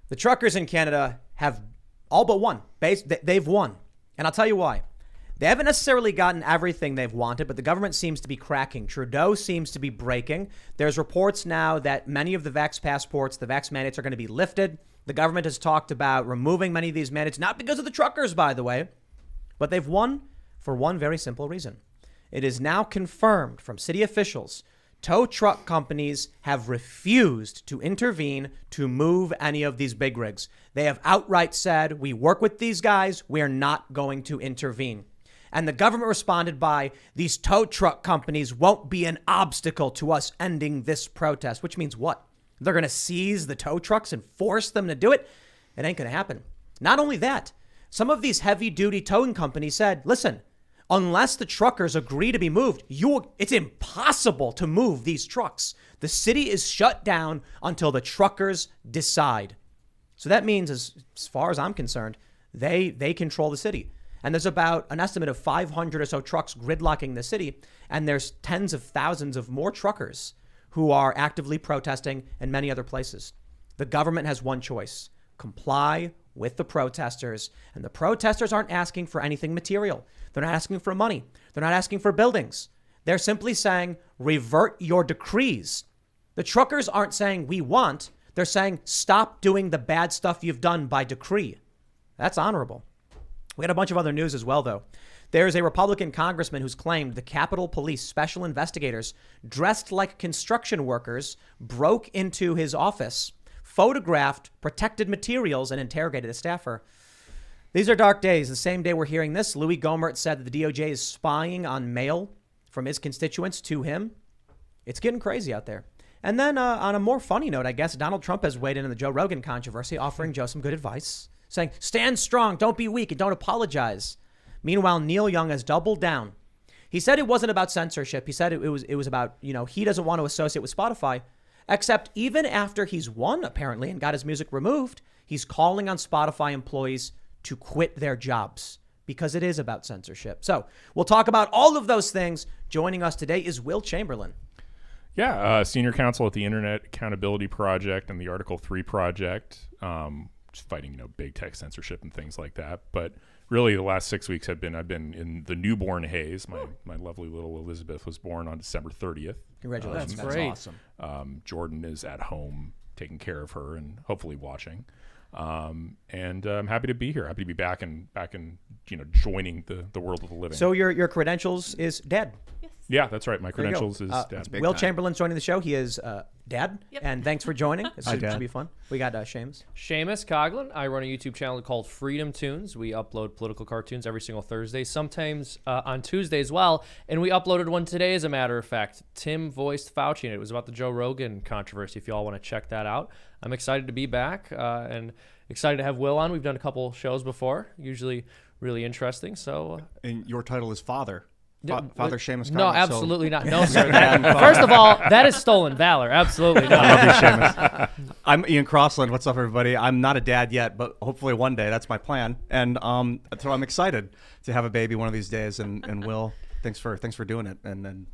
The truckers in Canada have all but won. They've won. And I'll tell you why. They haven't necessarily gotten everything they've wanted, but the government seems to be cracking. Trudeau seems to be breaking. There's reports now that many of the vax passports, the vax mandates are going to be lifted. The government has talked about removing many of these mandates, not because of the truckers, by the way, but they've won for one very simple reason. It is now confirmed from city officials, tow truck companies have refused to intervene to move any of these big rigs. They have outright said, we work with these guys, we're not going to intervene. And the government responded by, these tow truck companies won't be an obstacle to us ending this protest, which means what? They're going to seize the tow trucks and force them to do it? It ain't going to happen. Not only that, some of these heavy duty towing companies said, listen, unless the truckers agree to be moved, it's impossible to move these trucks. The city is shut down until the truckers decide. So that means, as far as I'm concerned, they control the city. And there's about an estimate of 500 or so trucks gridlocking the city. And there's tens of thousands of more truckers who are actively protesting in many other places. The government has one choice: comply with the protesters. And the protesters aren't asking for anything material. They're not asking for money. They're not asking for buildings. They're simply saying, revert your decrees. The truckers aren't saying we want. They're saying, stop doing the bad stuff you've done by decree. That's honorable. We had a bunch of other news as well, though. There's a Republican congressman who's claimed the Capitol Police special investigators dressed like construction workers broke into his office, photographed protected materials, and interrogated a staffer. These are dark days. The same day we're hearing this, Louis Gohmert said that the DOJ is spying on mail from his constituents to him. It's getting crazy out there. And then on a more funny note, I guess, Donald Trump has weighed in on the Joe Rogan controversy, offering Joe some good advice, saying, stand strong, don't be weak, and don't apologize. Meanwhile, Neil Young has doubled down. He said it wasn't about censorship. He said it was about, he doesn't want to associate with Spotify, except even after he's won, apparently, and got his music removed, he's calling on Spotify employees to quit their jobs because it is about censorship. So we'll talk about all of those things. Joining us today is Will Chamberlain. Yeah, senior counsel at the Internet Accountability Project and the Article 3 Project, just fighting, big tech censorship and things like that. But really, the last 6 weeks I've been in the newborn haze. My lovely little Elizabeth was born on December 30th. Congratulations. That's great. Awesome. Jordan is at home taking care of her and hopefully watching. And I'm happy to be here. Happy to be back and joining the world of the living. So your credentials is dad. Yes. Yeah, that's right. My credentials is dad. Will Chamberlain's joining the show. He is dad. Yep. And thanks for joining. It Hi, should Dad. be fun. We got Seamus. Seamus Coughlin. I run a YouTube channel called Freedom Tunes. We upload political cartoons every single Thursday, sometimes on Tuesday as well. And we uploaded one today, as a matter of fact. Tim voiced Fauci, and it was about the Joe Rogan controversy, if you all want to check that out. I'm excited to be back and excited to have Will on. We've done a couple shows before, usually really interesting. So, And your title is Father. Father Seamus. No, Coughlin, absolutely not. No, sir. First of all, that is stolen valor. Absolutely not. I love you, Seamus. I'm Ian Crossland. What's up, everybody? I'm not a dad yet, but hopefully one day. That's my plan. And so I'm excited to have a baby one of these days. And Will, thanks for doing it. And then,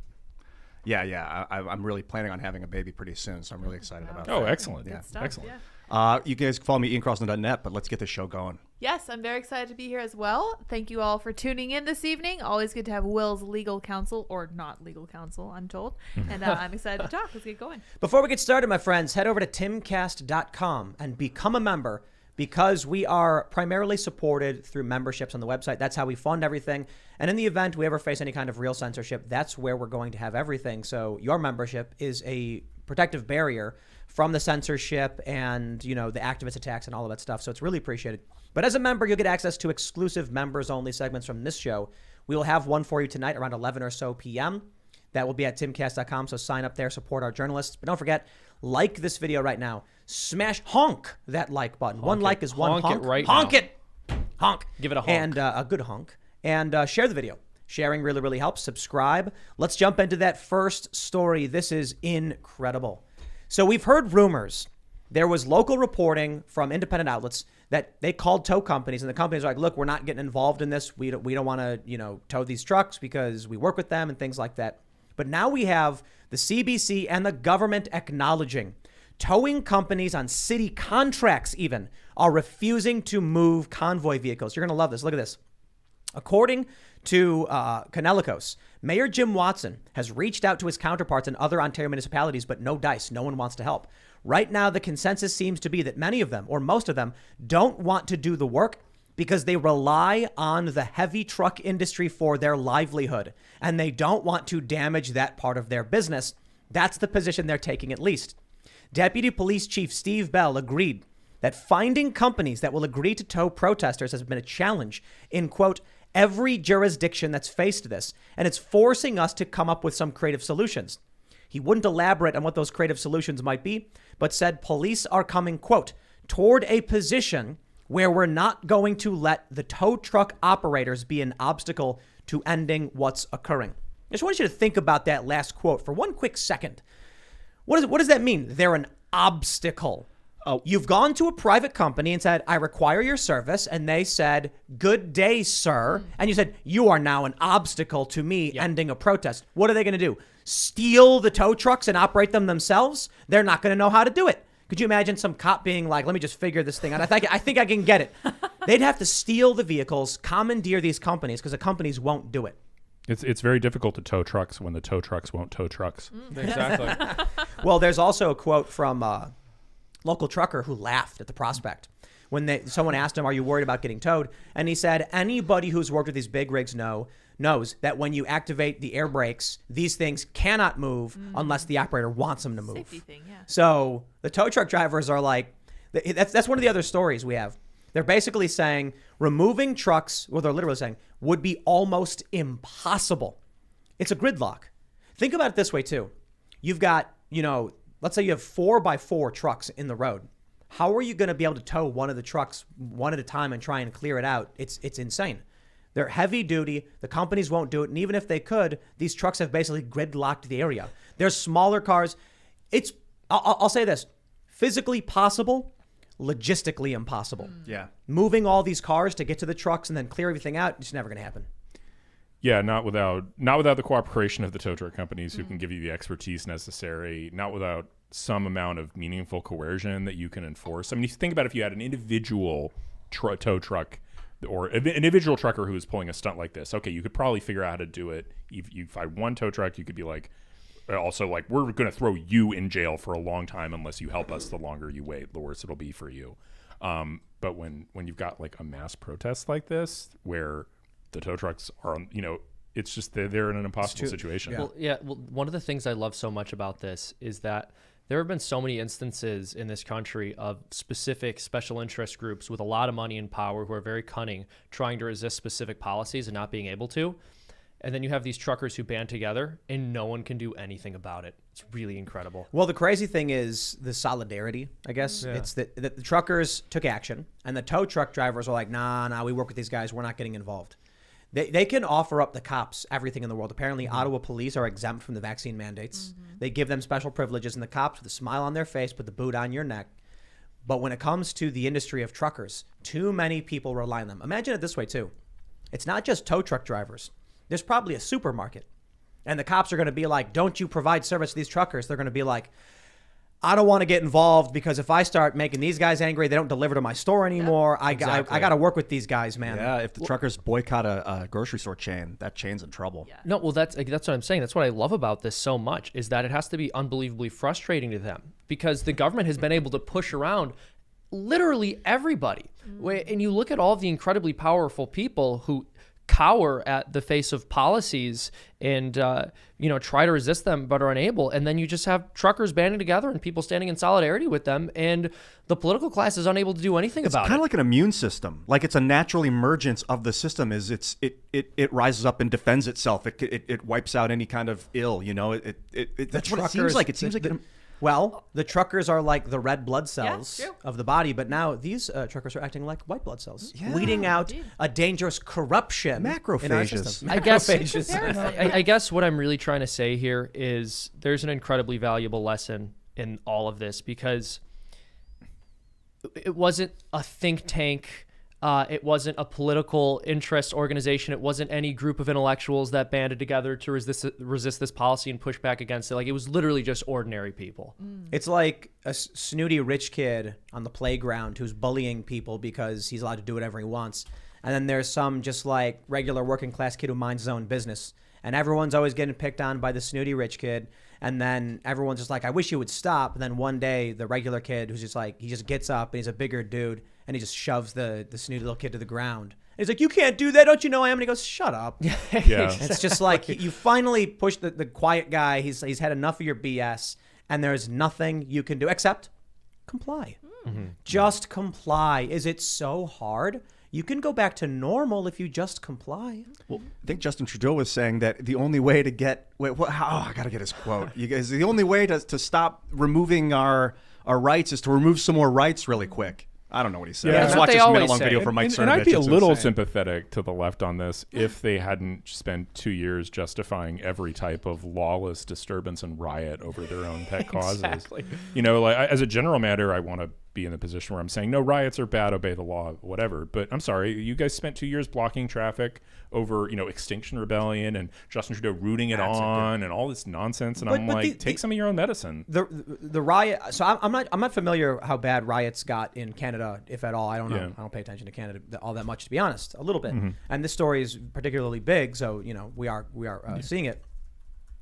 I'm really planning on having a baby pretty soon. So I'm really excited about Oh, that. excellent. Yeah. Stuff, Excellent. yeah. You guys can follow me, IanCrossland.net, but let's get the show going. Yes, I'm very excited to be here as well. Thank you all for tuning in this evening. Always good to have Will's legal counsel, or not legal counsel, I'm told. And I'm excited to talk. Let's get going. Before we get started, my friends, head over to timcast.com and become a member, because we are primarily supported through memberships on the website. That's how we fund everything. And in the event we ever face any kind of real censorship, that's where we're going to have everything. So your membership is a protective barrier from the censorship and, the activist attacks and all of that stuff. So it's really appreciated. But as a member, you'll get access to exclusive members-only segments from this show. We will have one for you tonight around 11 or so p.m. That will be at timcast.com. So sign up there, support our journalists. But don't forget, like this video right now. Honk that like button. One like is one honk. Honk it right Honk now. it. Honk. Give it a honk. And a good honk. And share the video. Sharing really, really helps. Subscribe. Let's jump into that first story. This is incredible. So we've heard rumors. There was local reporting from independent outlets that they called tow companies, and the companies are like, look, we're not getting involved in this. We don't want to, tow these trucks because we work with them and things like that. But now we have the CBC and the government acknowledging Towing companies on city contracts even are refusing to move convoy vehicles. You're going to love this. Look at this. According to Kanellikos, Mayor Jim Watson has reached out to his counterparts in other Ontario municipalities, but no dice. No one wants to help. Right now, the consensus seems to be that many of them, or most of them, don't want to do the work because they rely on the heavy truck industry for their livelihood, and they don't want to damage that part of their business. That's the position they're taking, at least. Deputy Police Chief Steve Bell agreed that finding companies that will agree to tow protesters has been a challenge in, quote, every jurisdiction that's faced this, and it's forcing us to come up with some creative solutions. He wouldn't elaborate on what those creative solutions might be, but said police are coming, quote, toward a position where we're not going to let the tow truck operators be an obstacle to ending what's occurring. I just want you to think about that last quote for one quick second. What does that mean? They're an obstacle. Oh. You've gone to a private company and said, I require your service. And they said, good day, sir. And you said, you are now an obstacle to me ending a protest. What are they going to do? Steal the tow trucks and operate them themselves? They're not going to know how to do it. Could you imagine some cop being like, let me just figure this thing out. I think I can get it. They'd have to steal the vehicles, commandeer these companies because the companies won't do it. It's very difficult to tow trucks when the tow trucks won't tow trucks. Exactly. Well, there's also a quote from a local trucker who laughed at the prospect when someone asked him, are you worried about getting towed? And he said, anybody who's worked with these big rigs knows that when you activate the air brakes, these things cannot move unless the operator wants them to move. Safety thing, yeah. So the tow truck drivers are like, that's one of the other stories we have. They're basically saying removing trucks, well, they're literally saying, would be almost impossible. It's a gridlock. Think about it this way, too. You've got, let's say you have 4x4 trucks in the road. How are you going to be able to tow one of the trucks one at a time and try and clear it out? It's insane. They're heavy duty. The companies won't do it. And even if they could, these trucks have basically gridlocked the area. There's smaller cars. I'll say this, physically possible, logistically impossible. Yeah. Moving all these cars to get to the trucks and then clear everything out, it's never going to happen. Yeah, not without the cooperation of the tow truck companies who can give you the expertise necessary, not without some amount of meaningful coercion that you can enforce. I mean, you think about if you had an individual tow truck or an individual trucker who was pulling a stunt like this, okay, you could probably figure out how to do it. If you find one tow truck, you could be like, also like, we're going to throw you in jail for a long time unless you help us. The longer you wait, the worse it'll be for you. But when you've got like a mass protest like this where the tow trucks are, it's just they're in an impossible situation. Yeah. Well, one of the things I love so much about this is that there have been so many instances in this country of specific special interest groups with a lot of money and power who are very cunning, trying to resist specific policies and not being able to. And then you have these truckers who band together and no one can do anything about it. It's really incredible. Well, the crazy thing is the solidarity, I guess. Yeah. It's that the truckers took action and the tow truck drivers are like, nah, we work with these guys. We're not getting involved. They can offer up the cops everything in the world. Apparently, Ottawa police are exempt from the vaccine mandates. They give them special privileges, and the cops, with a smile on their face, put the boot on your neck. But when it comes to the industry of truckers, too many people rely on them. Imagine it this way, too. It's not just tow truck drivers. There's probably a supermarket, and the cops are going to be like, don't you provide service to these truckers? They're going to be like, I don't want to get involved because if I start making these guys angry, they don't deliver to my store anymore. I got to work with these guys, man. Yeah, if the truckers boycott a grocery store chain, that chain's in trouble. Yeah. No, well, that's what I'm saying. That's what I love about this so much is that it has to be unbelievably frustrating to them because the government has been able to push around literally everybody. And you look at all the incredibly powerful people who cower at the face of policies and try to resist them but are unable, and then you just have truckers banding together and people standing in solidarity with them, and the political class is unable to do anything about it. It's kind of like an immune system. Like it's a natural emergence of the system. It rises up and defends itself. It wipes out any kind of ill. That's what it seems like. It seems like Well, the truckers are like the red blood cells of the body, but now these truckers are acting like white blood cells, weeding out a dangerous corruption in our system. I guess what I'm really trying to say here is there's an incredibly valuable lesson in all of this because it wasn't a think tank It wasn't a political interest organization. It wasn't any group of intellectuals that banded together to resist this policy and push back against it. Like, it was literally just ordinary people. It's like a snooty rich kid on the playground who's bullying people because he's allowed to do whatever he wants. And then there's some just like regular working class kid who minds his own business. And everyone's always getting picked on by the snooty rich kid. And then everyone's just like, I wish you would stop. And then one day, the regular kid who's just like, he just gets up and he's a bigger dude and he just shoves the snooty little kid to the ground. And he's like, you can't do that. Don't you know I am? And he goes, shut up. Yeah. It's just like you finally push the quiet guy. He's had enough of your BS and there's nothing you can do except comply. Just comply. Is it so hard? You can go back to normal if you just comply. Well, I think Justin Trudeau was saying that the only way to get I gotta get his quote. You guys, the only way to stop removing our rights is to remove some more rights really quick. I don't know what he said. Yeah. Let's That's watch what this they minute always long say. video from Mike Cernovich. And I'd be a It's little insane. sympathetic to the left on this if they hadn't spent 2 years justifying every type of lawless disturbance and riot over their own pet causes. Exactly. You know, like as a general matter, I want to be in the position where I'm saying, no, riots are bad, obey the law, whatever. But I'm sorry, you guys spent 2 years blocking traffic over, Extinction Rebellion and Justin Trudeau rooting it on and all this nonsense. And I'm like, take some of your own medicine. The riot. So I'm not familiar how bad riots got in Canada, if at all. I don't know. Yeah. I don't pay attention to Canada all that much, to be honest. A little bit. And this story is particularly big, so we are seeing it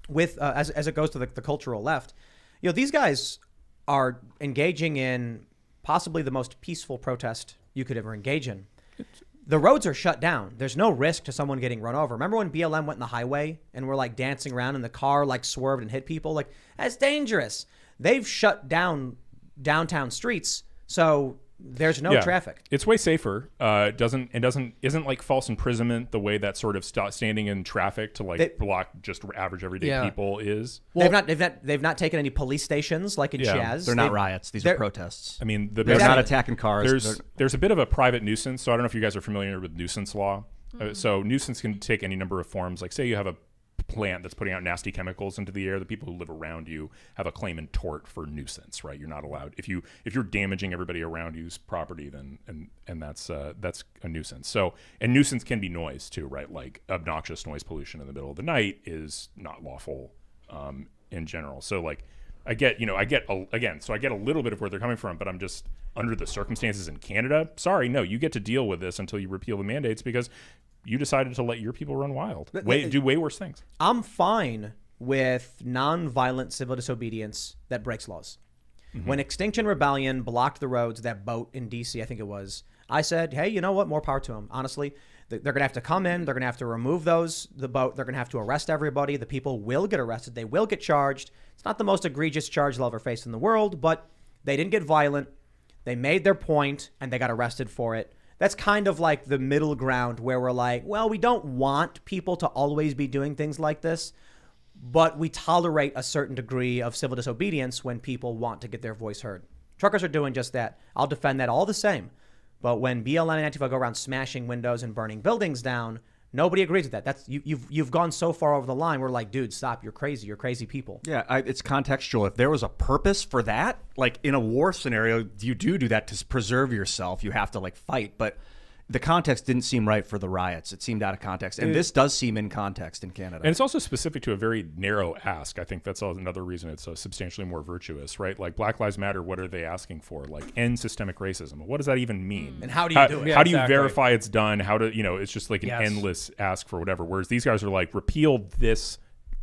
with as it goes to the cultural left. These guys are engaging in possibly the most peaceful protest you could ever engage in. The roads are shut down. There's no risk to someone getting run over. Remember when BLM went in the highway and were like dancing around and the car like swerved and hit people? Like, that's dangerous. They've shut down downtown streets, so there's no traffic. It's way safer. Isn't like false imprisonment the way that sort of standing in traffic to block just average everyday people is. Well, they've not taken any police stations like in Chaz. They're not riots. These are protests. I mean, they're not attacking cars. There's a bit of a private nuisance. So I don't know if you guys are familiar with nuisance law. So nuisance can take any number of forms. Like say you have a plant that's putting out nasty chemicals into the air, the people who live around you have a claim in tort for nuisance, right? You're not allowed if you're damaging everybody around you's property, then and that's a nuisance. So, and nuisance can be noise too, right? Like obnoxious noise pollution in the middle of the night is not lawful in general. So like I get a little bit of where they're coming from, but I'm just under the circumstances in Canada. Sorry, no, you get to deal with this until you repeal the mandates because you decided to let your people run wild, do way worse things. I'm fine with non-violent civil disobedience that breaks laws. When Extinction Rebellion blocked the roads, that boat in D.C., I think it was, I said, hey, you know what? More power to them. Honestly, they're going to have to come in. They're going to have to remove the boat. They're going to have to arrest everybody. The people will get arrested. They will get charged. It's not the most egregious charge they'll ever face in the world, but they didn't get violent. They made their point, and they got arrested for it. That's kind of like the middle ground where we're like, well, we don't want people to always be doing things like this, but we tolerate a certain degree of civil disobedience when people want to get their voice heard. Truckers are doing just that. I'll defend that all the same. But when BLM and Antifa go around smashing windows and burning buildings down, nobody agrees with that. That's you've gone so far over the line. We're like, dude, stop. You're crazy. You're crazy people. Yeah, it's contextual. If there was a purpose for that, like in a war scenario, you do that to preserve yourself. You have to like fight, but the context didn't seem right for the riots. It seemed out of context, and this does seem in context in Canada. And it's also specific to a very narrow ask. I think that's another reason it's substantially more virtuous, right? Like Black Lives Matter, what are they asking for? Like end systemic racism. What does that even mean? And how do you do it? How do you verify it's done? How do it's just like an endless ask for whatever. Whereas these guys are like, repeal this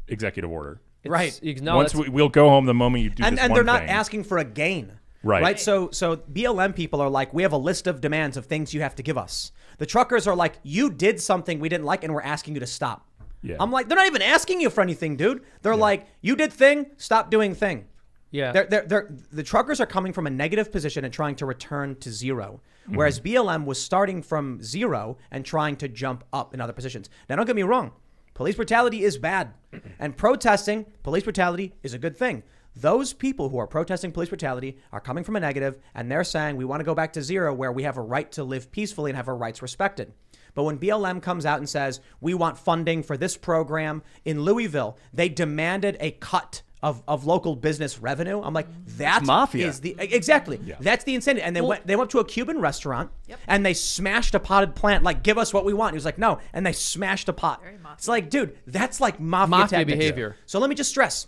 executive order. We'll go home the moment you do this and they're not thing. asking for a gain. Right. So BLM people are like, we have a list of demands of things you have to give us. The truckers are like, you did something we didn't like and we're asking you to stop. Yeah. I'm like, they're not even asking you for anything, dude. They're like, you did thing, stop doing thing. Yeah. The truckers are coming from a negative position and trying to return to zero, whereas BLM was starting from zero and trying to jump up in other positions. Now, don't get me wrong. Police brutality is bad, and protesting police brutality is a good thing. Those people who are protesting police brutality are coming from a negative, and they're saying we want to go back to zero where we have a right to live peacefully and have our rights respected. But when BLM comes out and says we want funding for this program in Louisville, they demanded a cut of local business revenue. I'm like, that mafia. is the exactly. Yeah. That's the insanity. And they went to a Cuban restaurant and they smashed a potted plant. Like, give us what we want. He was like, no, and they smashed a pot. Very mafia. It's like, dude, that's like mafia tactics. behavior. So let me just stress: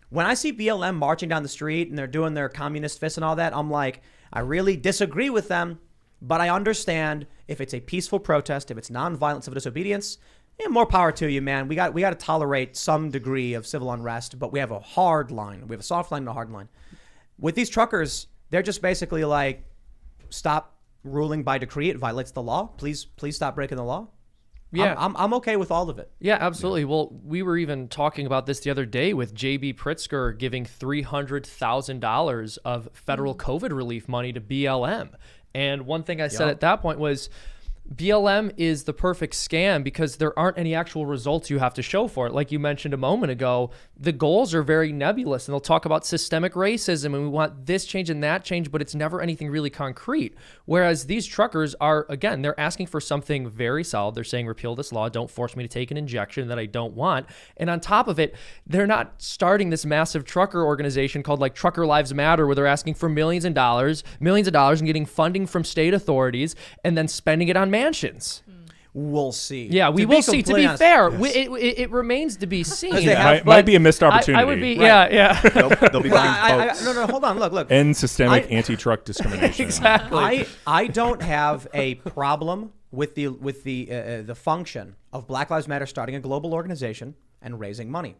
when I see BLM marching down the street and they're doing their communist fists and all that, I'm like, I really disagree with them, but I understand if it's a peaceful protest, if it's nonviolent civil disobedience. Yeah, more power to you, man. We got to tolerate some degree of civil unrest, but we have a hard line. We have a soft line and a hard line. With these truckers, they're just basically like, stop ruling by decree. It violates the law. Please stop breaking the law. Yeah. I'm okay with all of it. Yeah, absolutely. Well, we were even talking about this the other day with JB Pritzker giving $300,000 of federal COVID relief money to BLM. And one thing I said at that point was, BLM is the perfect scam because there aren't any actual results you have to show for it. Like you mentioned a moment ago, the goals are very nebulous, and they'll talk about systemic racism and we want this change and that change, but it's never anything really concrete. Whereas these truckers are, again, they're asking for something very solid. They're saying, repeal this law, don't force me to take an injection that I don't want. And on top of it, they're not starting this massive trucker organization called like Trucker Lives Matter, where they're asking for millions of dollars and getting funding from state authorities and then spending it on mansions. We'll see. Yeah, we will see. To be fair, it remains to be seen. It might be a missed opportunity. I would be, yeah. They'll be buying boats. No, hold on. Look. End systemic anti-truck discrimination. Exactly. I don't have a problem with the function of Black Lives Matter starting a global organization and raising money.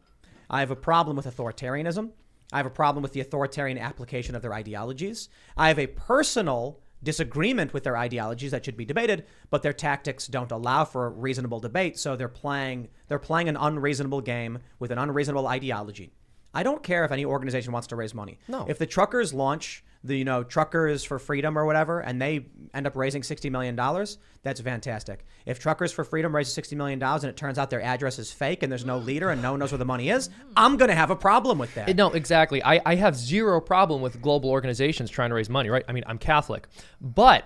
I have a problem with authoritarianism. I have a problem with the authoritarian application of their ideologies. I have a personal disagreement with their ideologies that should be debated, but their tactics don't allow for a reasonable debate. So they're playing an unreasonable game with an unreasonable ideology. I don't care if any organization wants to raise money. No. If the truckers launch the Truckers for Freedom or whatever, and they end up raising $60 million, that's fantastic. If Truckers for Freedom raises $60 million and it turns out their address is fake and there's no leader and no one knows where the money is, I'm going to have a problem with that. No, exactly. I have zero problem with global organizations trying to raise money, right? I mean, I'm Catholic. But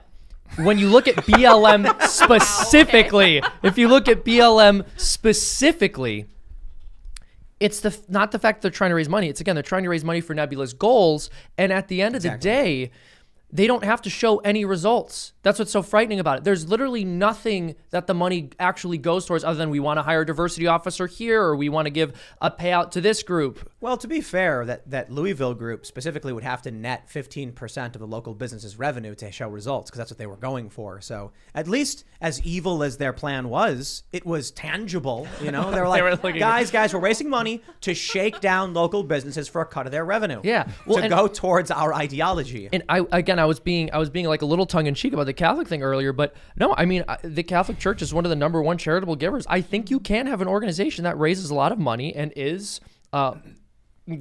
when you look at BLM specifically, if you look at BLM specifically, it's not the fact that they're trying to raise money. It's, again, they're trying to raise money for nebulous goals. And at the end of the day, they don't have to show any results. That's what's so frightening about it. There's literally nothing that the money actually goes towards other than we want to hire a diversity officer here or we want to give a payout to this group. Well, to be fair, that Louisville group specifically would have to net 15% of the local business's revenue to show results because that's what they were going for. So at least as evil as their plan was, it was tangible. You know, they were like, guys, we're raising money to shake down local businesses for a cut of their revenue. Yeah. Well, to go towards our ideology. And I was being like a little tongue in cheek about the Catholic thing earlier, but no, I mean, the Catholic Church is one of the number one charitable givers. I think you can have an organization that raises a lot of money and is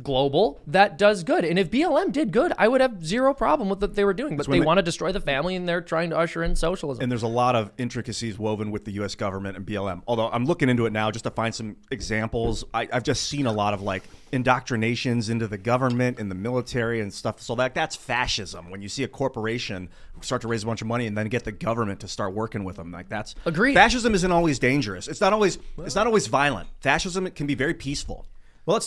global that does good. And if BLM did good, I would have zero problem with what they were doing. But they want to destroy the family and they're trying to usher in socialism. And there's a lot of intricacies woven with the U.S. government and BLM. Although I'm looking into it now just to find some examples. I've just seen a lot of like indoctrinations into the government and the military and stuff. So that's fascism. When you see a corporation start to raise a bunch of money and then get the government to start working with them, like that's agreed. Fascism isn't always dangerous. It's not always violent. Fascism can be very peaceful. Well,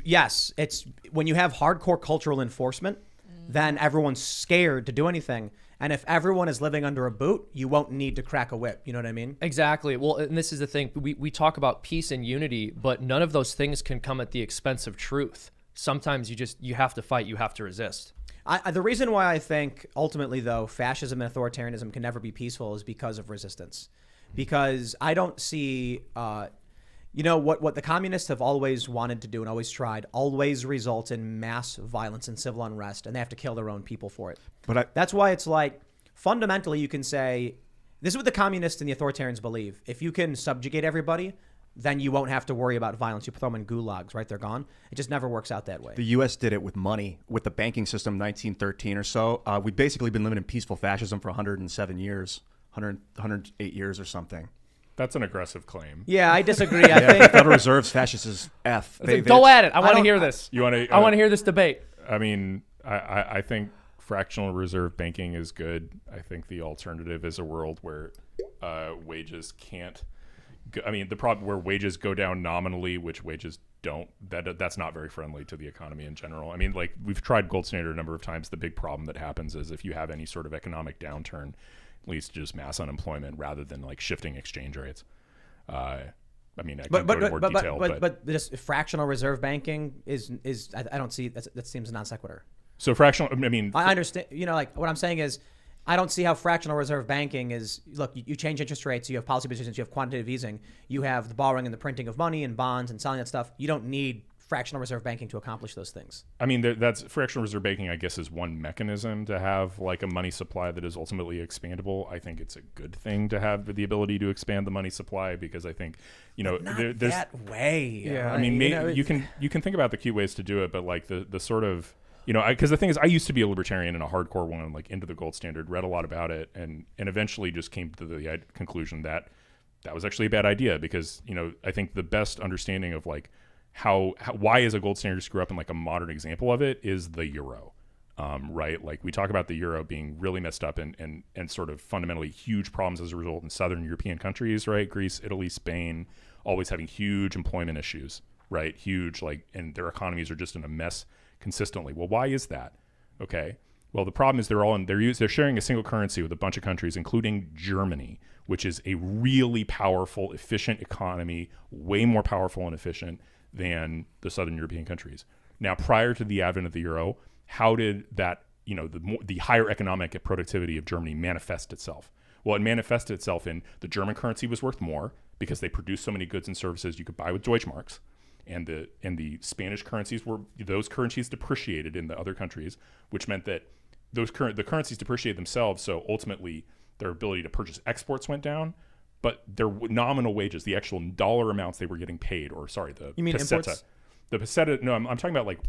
yes, it's when you have hardcore cultural enforcement, then everyone's scared to do anything. And if everyone is living under a boot, you won't need to crack a whip. You know what I mean? Exactly. Well, and this is the thing. We talk about peace and unity, but none of those things can come at the expense of truth. Sometimes you have to fight. You have to resist. The reason why I think ultimately, though, fascism and authoritarianism can never be peaceful is because of resistance. Because I don't see... what the communists have always wanted to do and always tried always results in mass violence and civil unrest, and they have to kill their own people for it. But that's why it's like, fundamentally, you can say, this is what the communists and the authoritarians believe. If you can subjugate everybody, then you won't have to worry about violence. You throw them in gulags, right? They're gone. It just never works out that way. The U.S. did it with money, with the banking system in 1913 or so. We've basically been living in peaceful fascism for 107 years, 108 years or something. That's an aggressive claim. Yeah, I disagree. I think the Federal Reserve's fascist is F. Go at it. I want to hear this. You want to? I want to hear this debate. I mean, I think fractional reserve banking is good. I think the alternative is a world where wages can't I mean, the problem where wages go down nominally, which wages don't, that's not very friendly to the economy in general. I mean, like we've tried gold standard a number of times. The big problem that happens is if you have any sort of economic downturn, it leads to just mass unemployment rather than like shifting exchange rates. I mean, I can go into more detail, but this fractional reserve banking is I don't see that seems a non sequitur. So fractional, I mean, I understand. You know, like what I'm saying is, I don't see how fractional reserve banking is. Look, you change interest rates, you have policy positions, you have quantitative easing, you have the borrowing and the printing of money and bonds and selling that stuff. You don't need fractional reserve banking to accomplish those things. I mean, that's fractional reserve banking, I guess, is one mechanism to have like a money supply that is ultimately expandable. I think it's a good thing to have the ability to expand the money supply because I think, you know, Not there's that way. Yeah. I mean, you can think about the cute ways to do it, but like the sort of, you know, because the thing is, I used to be a libertarian and a hardcore one, like into the gold standard, read a lot about it, and eventually just came to the conclusion that was actually a bad idea because, you know, I think the best understanding of like how why is a gold standard screw up, and like a modern example of it is the euro, right? Like we talk about the euro being really messed up and sort of fundamentally huge problems as a result in Southern European countries, right? Greece, Italy, Spain, always having huge employment issues, right? Huge, like, and their economies are just in a mess consistently. Well, why is that? Okay. Well, the problem is they're sharing a single currency with a bunch of countries, including Germany, which is a really powerful, efficient economy, way more powerful and efficient than the Southern European countries. Now, prior to the advent of the euro, how did that, you know, the higher economic productivity of Germany manifest itself? Well, it manifested itself in the German currency was worth more because they produced so many goods and services you could buy with Deutschmarks. And the Spanish currencies those currencies depreciated in the other countries, which meant that the currencies depreciated themselves. So ultimately, their ability to purchase exports went down, but their nominal wages, the actual dollar amounts they were getting paid, You mean peseta, imports? the peseta. No, I'm talking about like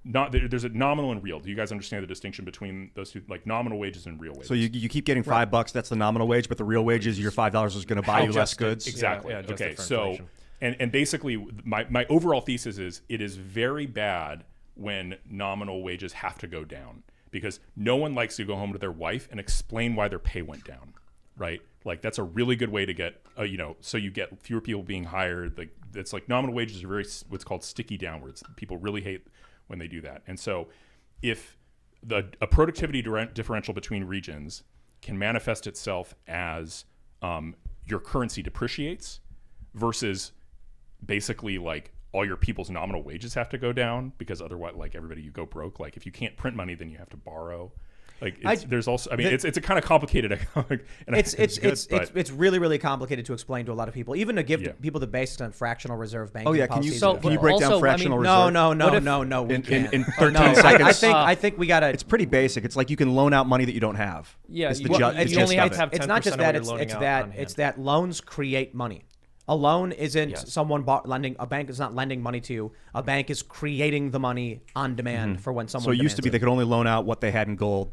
there's a nominal and real. Do you guys understand the distinction between those two, like nominal wages and real wages? So you keep getting $5. That's the nominal wage, but the real wage is your $5 is going to buy you less goods. Exactly. Yeah, okay. So. And basically, my overall thesis is it is very bad when nominal wages have to go down because no one likes to go home to their wife and explain why their pay went down, right? Like that's a really good way to get, you know, so you get fewer people being hired. Like it's like nominal wages are very what's called sticky downwards. People really hate when they do that. And so if a productivity differential between regions can manifest itself as your currency depreciates versus basically like all your people's nominal wages have to go down because otherwise like everybody you go broke. Like if you can't print money, then you have to borrow. Like there's also, I mean, it's a kind of complicated economic. And it's really, really complicated to explain to a lot of people, even to give people the basics on fractional reserve banking. Oh yeah, can policies. you break down fractional reserve? No. We can't. In 13 seconds. I think we gotta. It's pretty basic. It's like you can loan out money that you don't have. Yeah, It's you the only have to have 10% It's not just of that. what you're loaning out on hand. It's that loans create money. A loan isn't someone lending. A bank is not lending money to you. A bank is creating the money on demand for when someone. So it used to be demands they could only loan out what they had in gold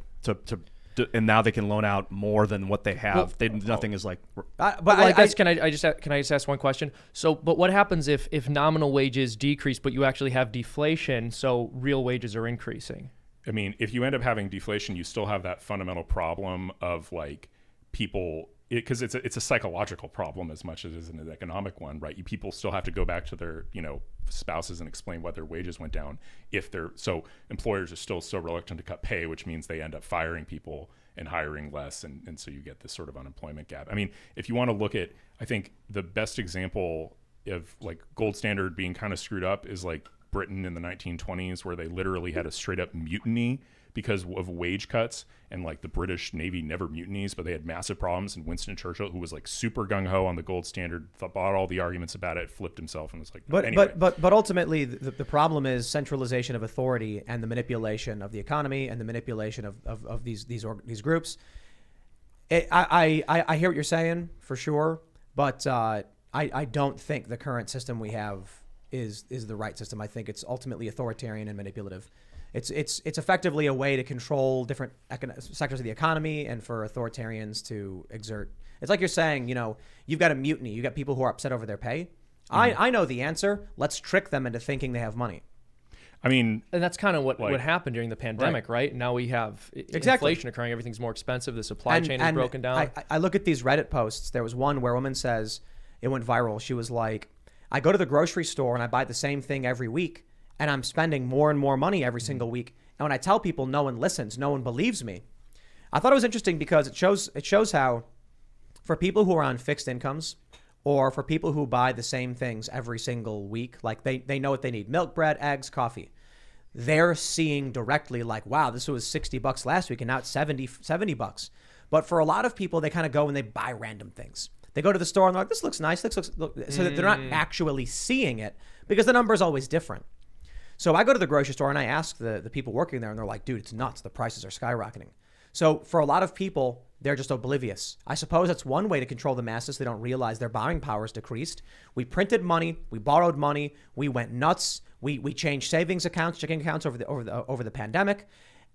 and now they can loan out more than what they have. Nothing is like. Can I just ask one question? So, but what happens if nominal wages decrease, but you actually have deflation, so real wages are increasing? I mean, if you end up having deflation, you still have that fundamental problem of like people. Because it's a psychological problem as much as it is an economic one, right? People still have to go back to their spouses and explain why their wages went down. So employers are still so reluctant to cut pay, which means they end up firing people and hiring less, and so you get this sort of unemployment gap. I mean, if you want to look at, I think the best example of like gold standard being kind of screwed up is like Britain in the 1920s, where they literally had a straight up mutiny because of wage cuts, and like the British Navy never mutinies, but they had massive problems. And Winston Churchill, who was like super gung ho on the gold standard, bought all the arguments about it, flipped himself, and was like, but ultimately the problem is centralization of authority and the manipulation of the economy and the manipulation of these groups. I hear what you're saying for sure, but I don't think the current system we have is the right system. I think it's ultimately authoritarian and manipulative. It's effectively a way to control different sectors of the economy and for authoritarians to exert. It's like you're saying, you've got a mutiny. You got people who are upset over their pay. I know the answer. Let's trick them into thinking they have money. I mean, and that's kind of what happened during the pandemic, right? Now we have inflation occurring. Everything's more expensive. The supply chain is broken down. I look at these Reddit posts. There was one where a woman says, It went viral. She was like, I go to the grocery store and I buy the same thing every week, and I'm spending more and more money every single week. And when I tell people, no one listens, no one believes me. I thought it was interesting because it shows how for people who are on fixed incomes, or for people who buy the same things every single week, like they know what they need: milk, bread, eggs, coffee. They're seeing directly like, wow, this was $60 last week and now it's 70 bucks. But for a lot of people, they kind of go and they buy random things. They go to the store and they're like, this looks nice. So that they're not actually seeing it because the number is always different. So I go to the grocery store and I ask the people working there, and they're like, dude, it's nuts. The prices are skyrocketing. So for a lot of people, they're just oblivious. I suppose that's one way to control the masses. They don't realize their buying power is decreased. We printed money. We borrowed money. We went nuts. We changed savings accounts, checking accounts over the pandemic.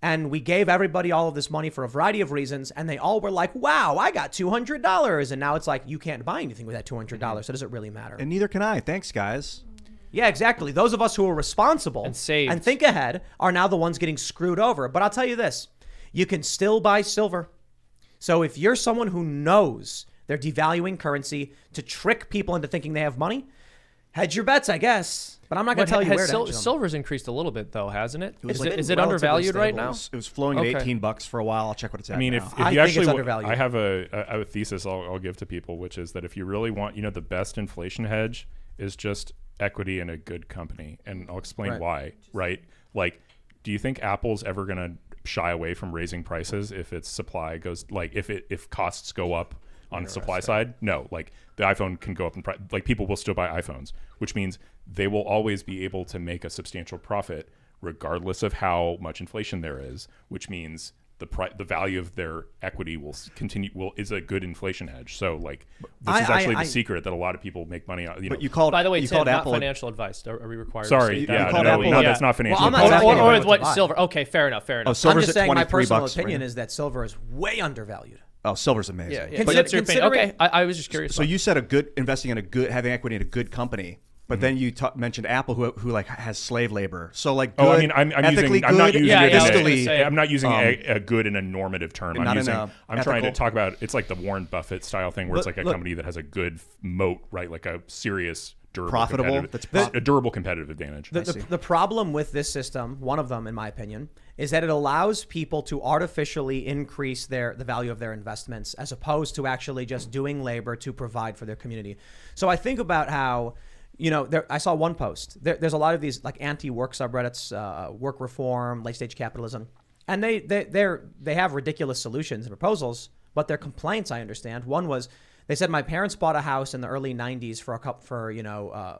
And we gave everybody all of this money for a variety of reasons. And they all were like, wow, I got $200. And now it's like, you can't buy anything with that $200. So does it really matter? And neither can I. Thanks, guys. Yeah, exactly. Those of us who are responsible And saved. and think ahead are now the ones getting screwed over. But I'll tell you this, you can still buy silver. So if you're someone who knows they're devaluing currency to trick people into thinking they have money, hedge your bets, I guess. But I'm not going to tell you where to hedge them. Silver's increased a little bit, though, hasn't it? was Is it undervalued right now? It was flowing at Okay. $18 for a while. I'll check what it's at I mean, now. if I you think actually, it's undervalued. I have a thesis I'll give to people, which is that if you really want, the best inflation hedge is just equity in a good company. And I'll explain Right. why, right? Like, do you think Apple's ever going to shy away from raising prices if its supply goes, like, if costs go up on the supply side? No, like the iPhone can go up in price. Like, people will still buy iPhones, which means they will always be able to make a substantial profit regardless of how much inflation there is, which means the value of their equity is a good inflation hedge. So like this is actually the secret that a lot of people make money on. But you called, By the way, you Tim, called not Apple. financial advice. Are we required? Sorry, to say yeah, that? called no, Apple- no, Yeah. that's not financial Well, I'm not advice. exactly Or what to what buy. silver? Okay, fair enough. Oh, I'm silver's just at saying my 23 personal bucks. opinion right? is that silver is way undervalued. Oh, silver's amazing. Yeah. But That's your opinion. considering- Okay, I was just curious. so you said investing in having equity in a good company. But then you mentioned Apple, who like has slave labor. So like, good, Oh, I mean, I'm ethically using. I'm not good, using Yeah, it. yeah, I was in gonna a- say, I'm not using a good in a normative term. not I'm in using. a I'm trying to ethical- talk about. It's like the Warren Buffett style thing, where it's like a Look, company that has a good moat, right? Like a serious, durable, Profitable, competitive- that's a durable competitive advantage. The problem with this system, one of them, in my opinion, is that it allows people to artificially increase the value of their investments as opposed to actually just doing labor to provide for their community. So I think about how, I saw one post. There's a lot of these like anti-work subreddits, work reform, late-stage capitalism, and they have ridiculous solutions and proposals, but their complaints, I understand. One was, they said, my parents bought a house in the early 90s for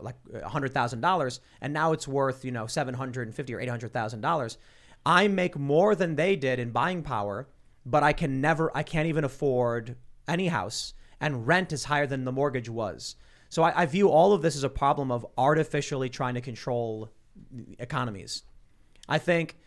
like $100,000, and now it's worth $750,000 or $800,000. I make more than they did in buying power, but I can't even afford any house, and rent is higher than the mortgage was. So I view all of this as a problem of artificially trying to control economies. I think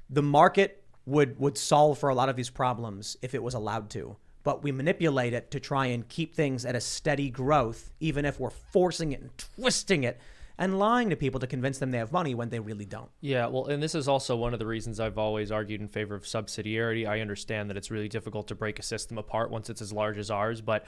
the market would solve for a lot of these problems if it was allowed to. But we manipulate it to try and keep things at a steady growth, even if we're forcing it and twisting it and lying to people to convince them they have money when they really don't. Yeah, well, and this is also one of the reasons I've always argued in favor of subsidiarity. I understand that it's really difficult to break a system apart once it's as large as ours, but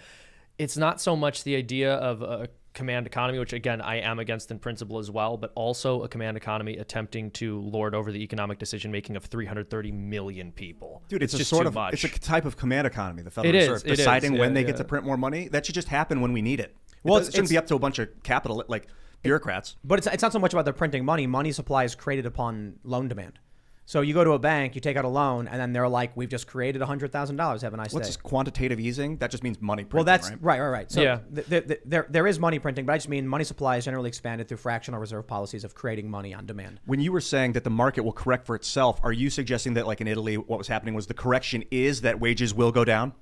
it's not so much the idea of a command economy, which again, I am against in principle as well, but also a command economy attempting to lord over the economic decision making of 330 million people. Dude, it's just a sort too of much. it's a type of command economy. The Federal It is, Reserve it is, deciding when they yeah. get to print more money. That should just happen when we need it. Well, It shouldn't be up to a bunch of capital like bureaucrats. But it's not so much about their printing money. Money supply is created upon loan demand. So you go to a bank, you take out a loan, and then they're like, we've just created $100,000. Have a nice What's day. this quantitative easing? That just means money printing, Well, that's right? right. So Yeah. there is money printing, but I just mean money supply is generally expanded through fractional reserve policies of creating money on demand. When you were saying that the market will correct for itself, are you suggesting that, like in Italy, what was happening was the correction is that wages will go down?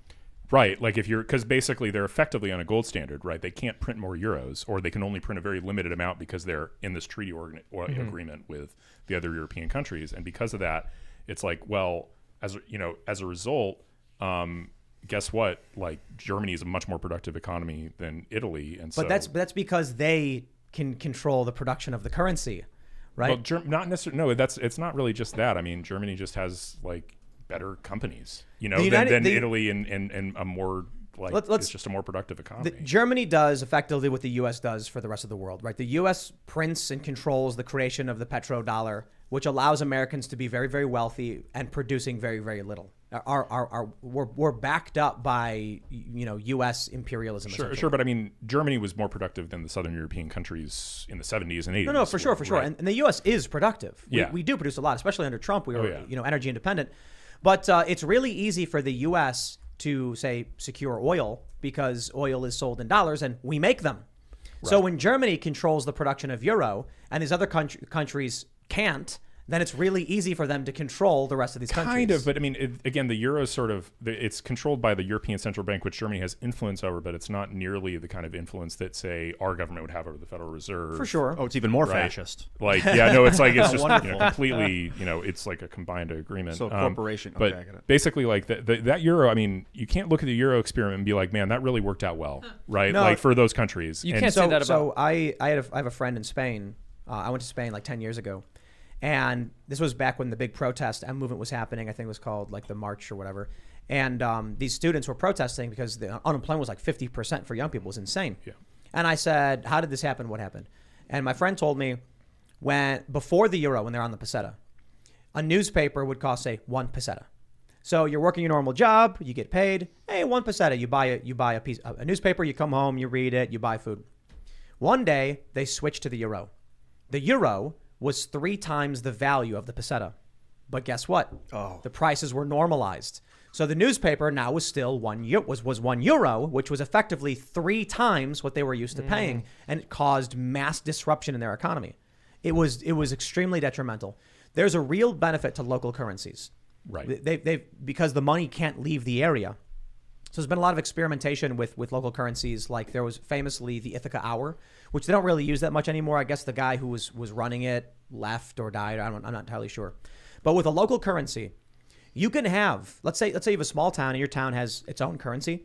Right, like because basically they're effectively on a gold standard, right? They can't print more euros, or they can only print a very limited amount because they're in this treaty agreement with the other European countries, and because of that, it's like, well, as a result, guess what? Like Germany is a much more productive economy than Italy, and so. But that's because they can control the production of the currency, right? Well, not necessarily. No, it's not really just that. I mean, Germany just has like better companies, than Italy and a more like let's- it's just a more productive economy. Germany does effectively what the U.S. does for the rest of the world, right? The U.S. prints and controls the creation of the petrodollar, which allows Americans to be very, very wealthy and producing very, very little. We're backed up by U.S. imperialism. Sure, but I mean, Germany was more productive than the Southern European countries in the 70s and 80s. No, for sure. Right? And the U.S. is productive. Yeah. We do produce a lot, especially under Trump. We were, yeah. energy independent. But it's really easy for the U.S. to, say, secure oil because oil is sold in dollars and we make them. Right. So when Germany controls the production of euro and these other countries can't, then it's really easy for them to control the rest of these countries. Kind of, but I mean, again, the euro is sort of, it's controlled by the European Central Bank, which Germany has influence over, but it's not nearly the kind of influence that, say, our government would have over the Federal Reserve. For sure. Oh, it's even more Right. fascist. Like, yeah, no, it's like, it's just completely, it's like a combined agreement. So corporation. But okay, I get it. basically, like that euro, I mean, you can't look at the euro experiment and be like, man, that really worked out well, right? No. Like for those countries. You And can't say that about. So I have a friend in Spain. I went to Spain like 10 years ago. And this was back when the big protest and movement was happening. I think it was called like the March or whatever. And these students were protesting because the unemployment was like 50% for young people. It was insane. Yeah. And I said, how did this happen? What happened? And my friend told me before the euro, when they're on the peseta, a newspaper would cost, say, 1 peseta. So you're working your normal job, you get paid. Hey, 1 peseta. You buy a newspaper, you come home, you read it, you buy food. One day they switched to the euro. The euro was 3 times the value of the peseta. But guess what? Oh. The prices were normalized. So the newspaper now was still was 1 euro, which was effectively 3 times what they were used to paying, and it caused mass disruption in their economy. It was extremely detrimental. There's a real benefit to local currencies. Right. They've because the money can't leave the area. So there's been a lot of experimentation with local currencies. Like there was famously the Ithaca Hour, which they don't really use that much anymore. I guess the guy who was running it left or died. I'm not entirely sure. But with a local currency, you can have, let's say you have a small town and your town has its own currency.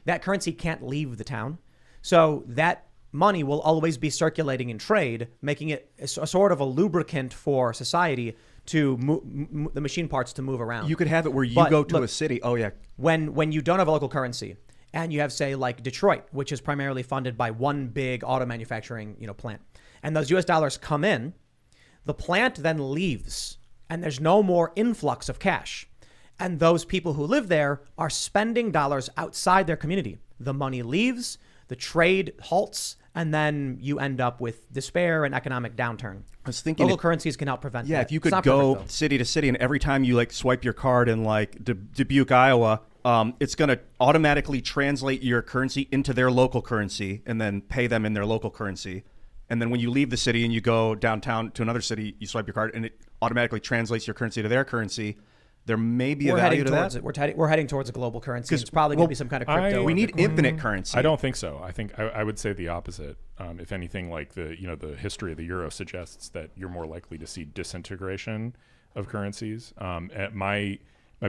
That currency can't leave the town. So that money will always be circulating in trade, making it a sort of a lubricant for society to move the machine parts to move around. You could have it where you But go to look, a city. Oh, yeah. when you don't have a local currency and you have, say, like Detroit, which is primarily funded by one big auto manufacturing plant, and those US dollars come in, the plant then leaves and there's no more influx of cash. And those people who live there are spending dollars outside their community. The money leaves, the trade halts, and then you end up with despair and economic downturn. I was thinking Local currencies can help prevent that. Yeah, if you It's could not go perfect, though. city to city, and every time you like swipe your card in like Dubuque, Iowa, it's going to automatically translate your currency into their local currency and then pay them in their local currency. And then when you leave the city and you go downtown to another city, you swipe your card and it automatically translates your currency to their currency. There may be a value to that. We're heading towards a global currency. It's probably going to be some kind of crypto. We or need Bitcoin. infinite currency. I don't think so. I think I would say the opposite. If anything, like the history of the euro suggests that you're more likely to see disintegration of currencies. My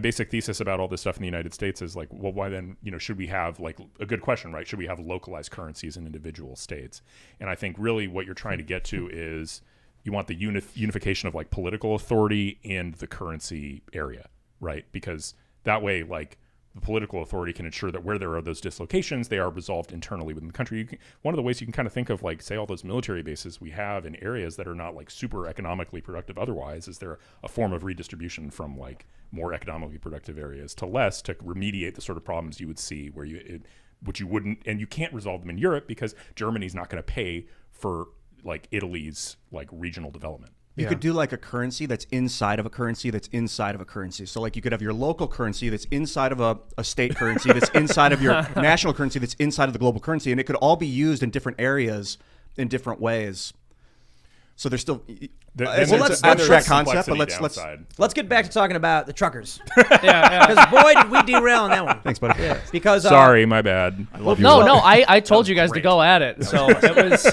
basic thesis about all this stuff in the United States is like, well, why then, should we have like a good question, right? Should we have localized currencies in individual states? And I think really what you're trying to get to is you want the unification of like political authority and the currency area, right? Because that way, like the political authority can ensure that where there are those dislocations, they are resolved internally within the country. One of the ways you can kind of think of like, say, all those military bases we have in areas that are not like super economically productive otherwise, is there a form of redistribution from like more economically productive areas to less to remediate the sort of problems you would see where which you wouldn't, and you can't resolve them in Europe because Germany's not going to pay for like Italy's like regional development. You could do like a currency that's inside of a currency that's inside of a currency. So like you could have your local currency that's inside of a state currency that's inside of your national currency that's inside of the global currency. And it could all be used in different areas in different ways. So there's still it's let's- an abstract let's- concept, but downside. Let's get back to talking about the truckers. yeah. Because boy, did we derail on that one. thanks, buddy. Because Sorry, my bad. I love you. No, I told you guys to go at it, so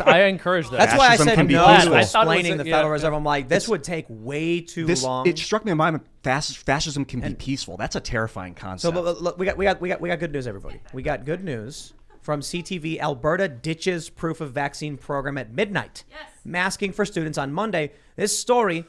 I encouraged that. that's why I Fascism said can be no peaceful. to I thought it was explaining a- the Federal yeah. Reserve. I'm like, this would take way too long. It struck me in my mind. Fascism can be peaceful. That's a terrifying So concept. but look, we got good news, everybody. We got good news from CTV. Alberta ditches proof of vaccine program at midnight. Yes. Masking for students on Monday. This story,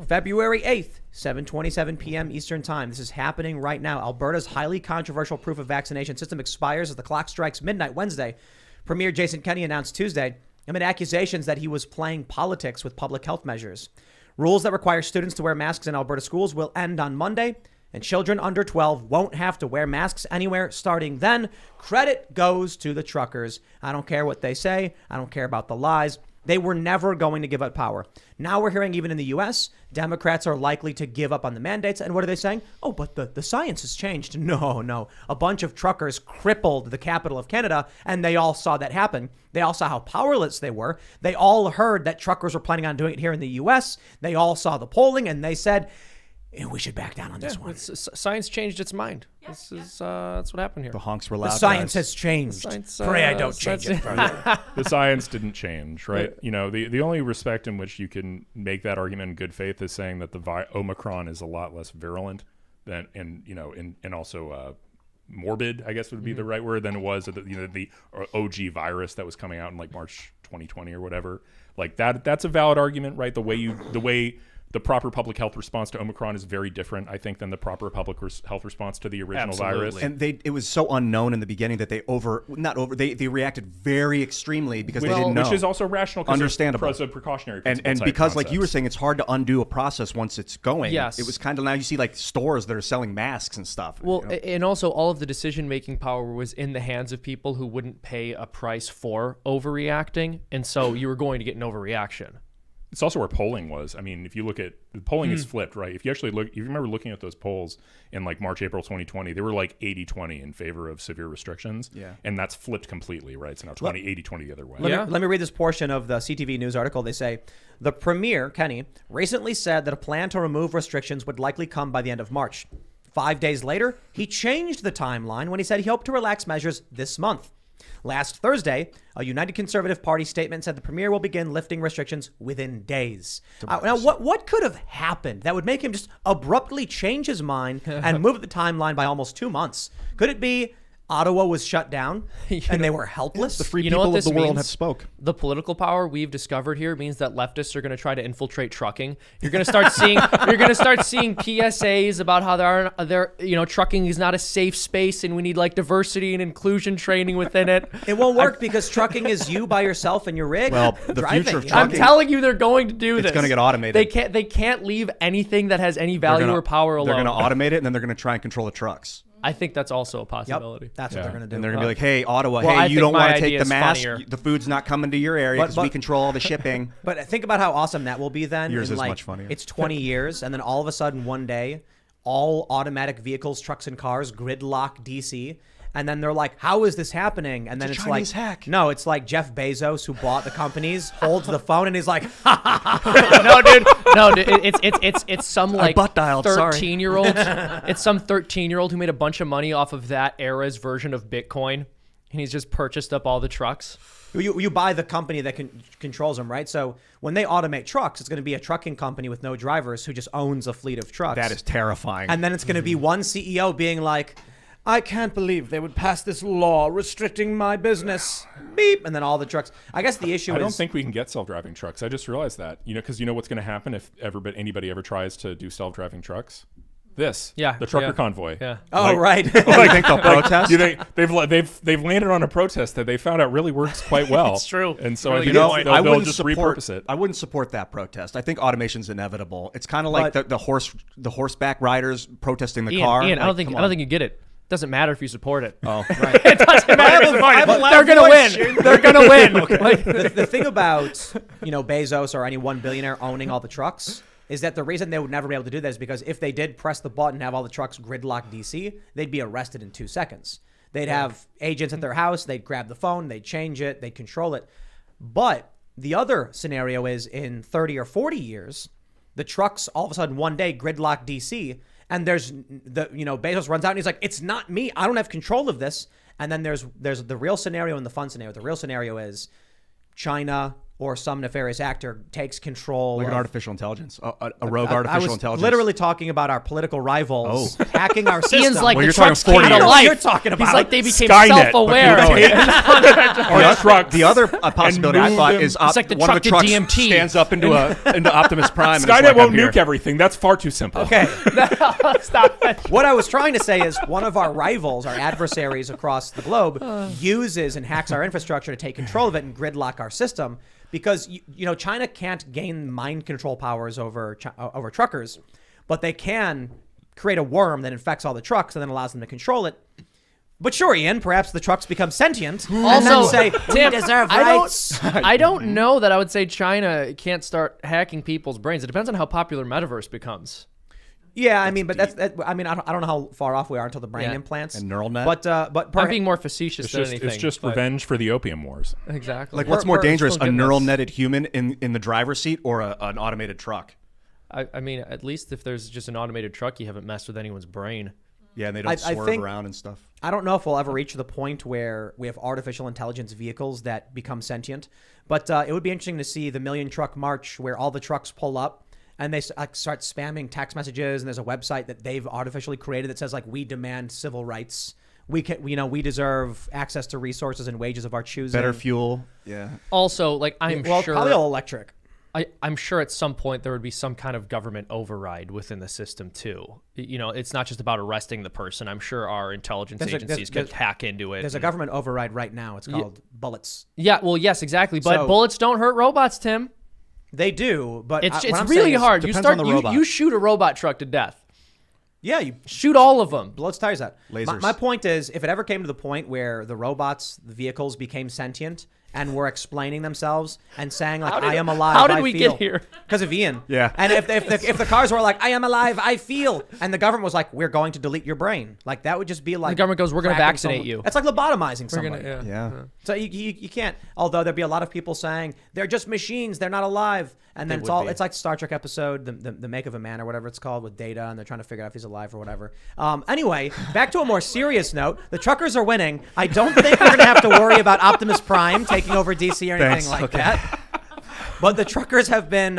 February 8th, 7:27 p.m. Eastern Time. This is happening right now. Alberta's highly controversial proof of vaccination system expires as the clock strikes midnight Wednesday. Premier Jason Kenney announced Tuesday amid accusations that he was playing politics with public health measures. Rules that require students to wear masks in Alberta schools will end on Monday, and children under 12 won't have to wear masks anywhere starting then. Credit goes to the truckers. I don't care what they say. I don't care about the lies. They were never going to give up power. Now we're hearing even in the U.S., Democrats are likely to give up on the mandates. And what are they saying? Oh, but the science has changed. No. A bunch of truckers crippled the capital of Canada, and they all saw that happen. They all saw how powerless they were. They all heard that truckers were planning on doing it here in the U.S. They all saw the polling, and they said, we should back down on this one. Science changed its mind. This is that's what happened here. The honks were loud. The science guys. has changed. Science, Pray I don't change it further. The science didn't change, right? You know, the only respect in which you can make that argument in good faith is saying that the Omicron is a lot less virulent than, and also morbid, I guess would be the right word, than it was the OG virus that was coming out in like March 2020 or whatever. Like that's a valid argument, right? The way the proper public health response to Omicron is very different, I think, than the proper public health response to the original virus. And it was so unknown in the beginning that they reacted very extremely because they didn't know. Which is also rational, understandable, precautionary and because, like you were saying, it's hard to undo a process once it's going. Yes. It was kind of, now you see like stores that are selling masks and stuff. Well, and also all of the decision-making power was in the hands of people who wouldn't pay a price for overreacting, and so you were going to get an overreaction. It's also where polling was. I mean, if you look at the polling is flipped, right? If you actually look, if you remember looking at those polls in like March, April 2020, they were like 80-20 in favor of severe restrictions. Yeah. And that's flipped completely, right? So now 80-20 the other way. Let me read this portion of the CTV News article. They say, the Premier, Kenney, recently said that a plan to remove restrictions would likely come by the end of March. 5 days later, he changed the timeline when he said he hoped to relax measures this month. Last Thursday, a United Conservative Party statement said the Premier will begin lifting restrictions within days. Now, what could have happened that would make him just abruptly change his mind and move the timeline by almost 2 months? Could it be Ottawa was shut down and they were helpless? The free people of the world have spoke. The political power we've discovered here means that leftists are going to try to infiltrate trucking. You're going to start seeing PSAs about how trucking is not a safe space and we need like diversity and inclusion training within it. It won't work because trucking is you by yourself in your rig. Well, the driving. future of I'm trucking, telling you, they're going to do this. it's going to get automated. They can't leave anything that has any value or power alone. They're going to automate it, and then they're going to try and control the trucks. I think that's also a possibility. Yep, that's what they're going to do. And they're going to be like, hey, Ottawa, Well, I you think don't my want to idea take the is mask. funnier. The food's not coming to your area because we control all the shipping. But think about how awesome that will be then. Yours in is like, much funnier. It's 20 years, and then all of a sudden one day, all automatic vehicles, trucks, and cars gridlock DC. And then they're like, how is this happening? And then it's Chinese like, hack. No, it's like Jeff Bezos, who bought the companies, holds the phone, and he's like, No, dude, it's some like butt dialed, sorry. 13-year-old. It's some 13-year-old who made a bunch of money off of that era's version of Bitcoin, and he's just purchased up all the trucks. You buy the company that controls them, right? So when they automate trucks, it's going to be a trucking company with no drivers who just owns a fleet of trucks. That is terrifying. And then it's going to be one CEO being like, I can't believe they would pass this law restricting my business. Beep. And then all the trucks. I guess the issue is... I don't think we can get self-driving trucks. I just realized that. Because you know what's going to happen if anybody ever tries to do self-driving trucks? The trucker convoy. Yeah. Oh, right. you think they'll protest? They've landed on a protest that they found out really works quite well. It's true. And so Really I think they'll just repurpose it. I wouldn't support that protest. I think automation's inevitable. It's kind of like the horseback riders protesting the car. Ian, I don't think you get it. Doesn't matter if you support it. Oh, right. It doesn't matter. They're going to win. They're going to win. Okay. Like, the thing about Bezos or any one billionaire owning all the trucks is that the reason they would never be able to do that is because if they did press the button and have all the trucks gridlock DC, they'd be arrested in 2 seconds. They'd have agents at their house. They'd grab the phone. They'd change it. They'd control it. But the other scenario is in 30 or 40 years, the trucks all of a sudden one day gridlock DC. And there's Bezos runs out and he's like, it's not me. I don't have control of this. And then there's the real scenario and the fun scenario. The real scenario is China or some nefarious actor takes control. Like an of, artificial intelligence, a rogue artificial I was intelligence. literally talking about our political rivals hacking our system. Ian's like Well, the you're talking trucks 40 came to years. life. You're talking about He's like they became Skynet, but self-aware. people don't trucks. The other possibility I move thought them. is It's like the one of truck the to trucks DMT. stands up into Optimus Prime. and it's Skynet like, won't I'm here. nuke everything. That's far too simple. Okay. Stop it. What I was trying to say is one of our rivals, our adversaries across the globe, uses and hacks our infrastructure to take control of it and gridlock our system because, China can't gain mind control powers over truckers, but they can create a worm that infects all the trucks and then allows them to control it. But sure, Ian, perhaps the trucks become sentient and then Also, say, Tim, we deserve I don't- rights. I don't know that I would say China can't start hacking people's brains. It depends on how popular Metaverse becomes. Yeah, I mean, but I don't know how far off we are until the brain Yeah. implants. And Neuralnet. But I'm being more facetious It's than just, anything. it's just but- revenge for the opium wars. Exactly. Like, what's more dangerous, a still getting neural this. netted human in the driver's seat or an automated truck? I mean, at least if there's just an automated truck, you haven't messed with anyone's brain. Yeah, and they don't I swerve think- around and stuff. I don't know if we'll ever reach the point where we have artificial intelligence vehicles that become sentient, but it would be interesting to see the Million Truck March where all the trucks pull up and they start spamming text messages, and there's a website that they've artificially created that says like, we demand civil rights. We we deserve access to resources and wages of our choosing. Better fuel. Yeah. Also, like I'm Well, sure, probably all electric. I'm sure at some point there would be some kind of government override within the system too. It's not just about arresting the person. I'm sure our intelligence agencies could hack into it. There's a government override right now. It's called bullets. Yeah, well, yes, exactly. But So- bullets don't hurt robots, Tim. They do, but It's what I'm really saying is- hard. You depends start on the robot. you shoot a robot truck to death. Yeah, you Shoot all of them. blows tires out. Lasers. My point is, if it ever came to the point where the robots, the vehicles became sentient and were explaining themselves and saying like, I am alive, how did I we feel. get here? Because of Ian. Yeah. And if the cars were like, I am alive, I feel, and the government was like, we're going to delete your brain, like that would just be like The government goes, we're gonna cracking vaccinate someone. you. It's like lobotomizing We're somebody. gonna, Yeah. So you can't. Although there'd be a lot of people saying they're just machines, they're not alive, and then They would be. it's like Star Trek episode, the Make of a Man or whatever it's called with Data, and they're trying to figure out if he's alive or whatever. Anyway, back to a more serious note. The truckers are winning. I don't think we're gonna have to worry about Optimus Prime taking over DC or anything Thanks. like Okay. that. But the truckers have been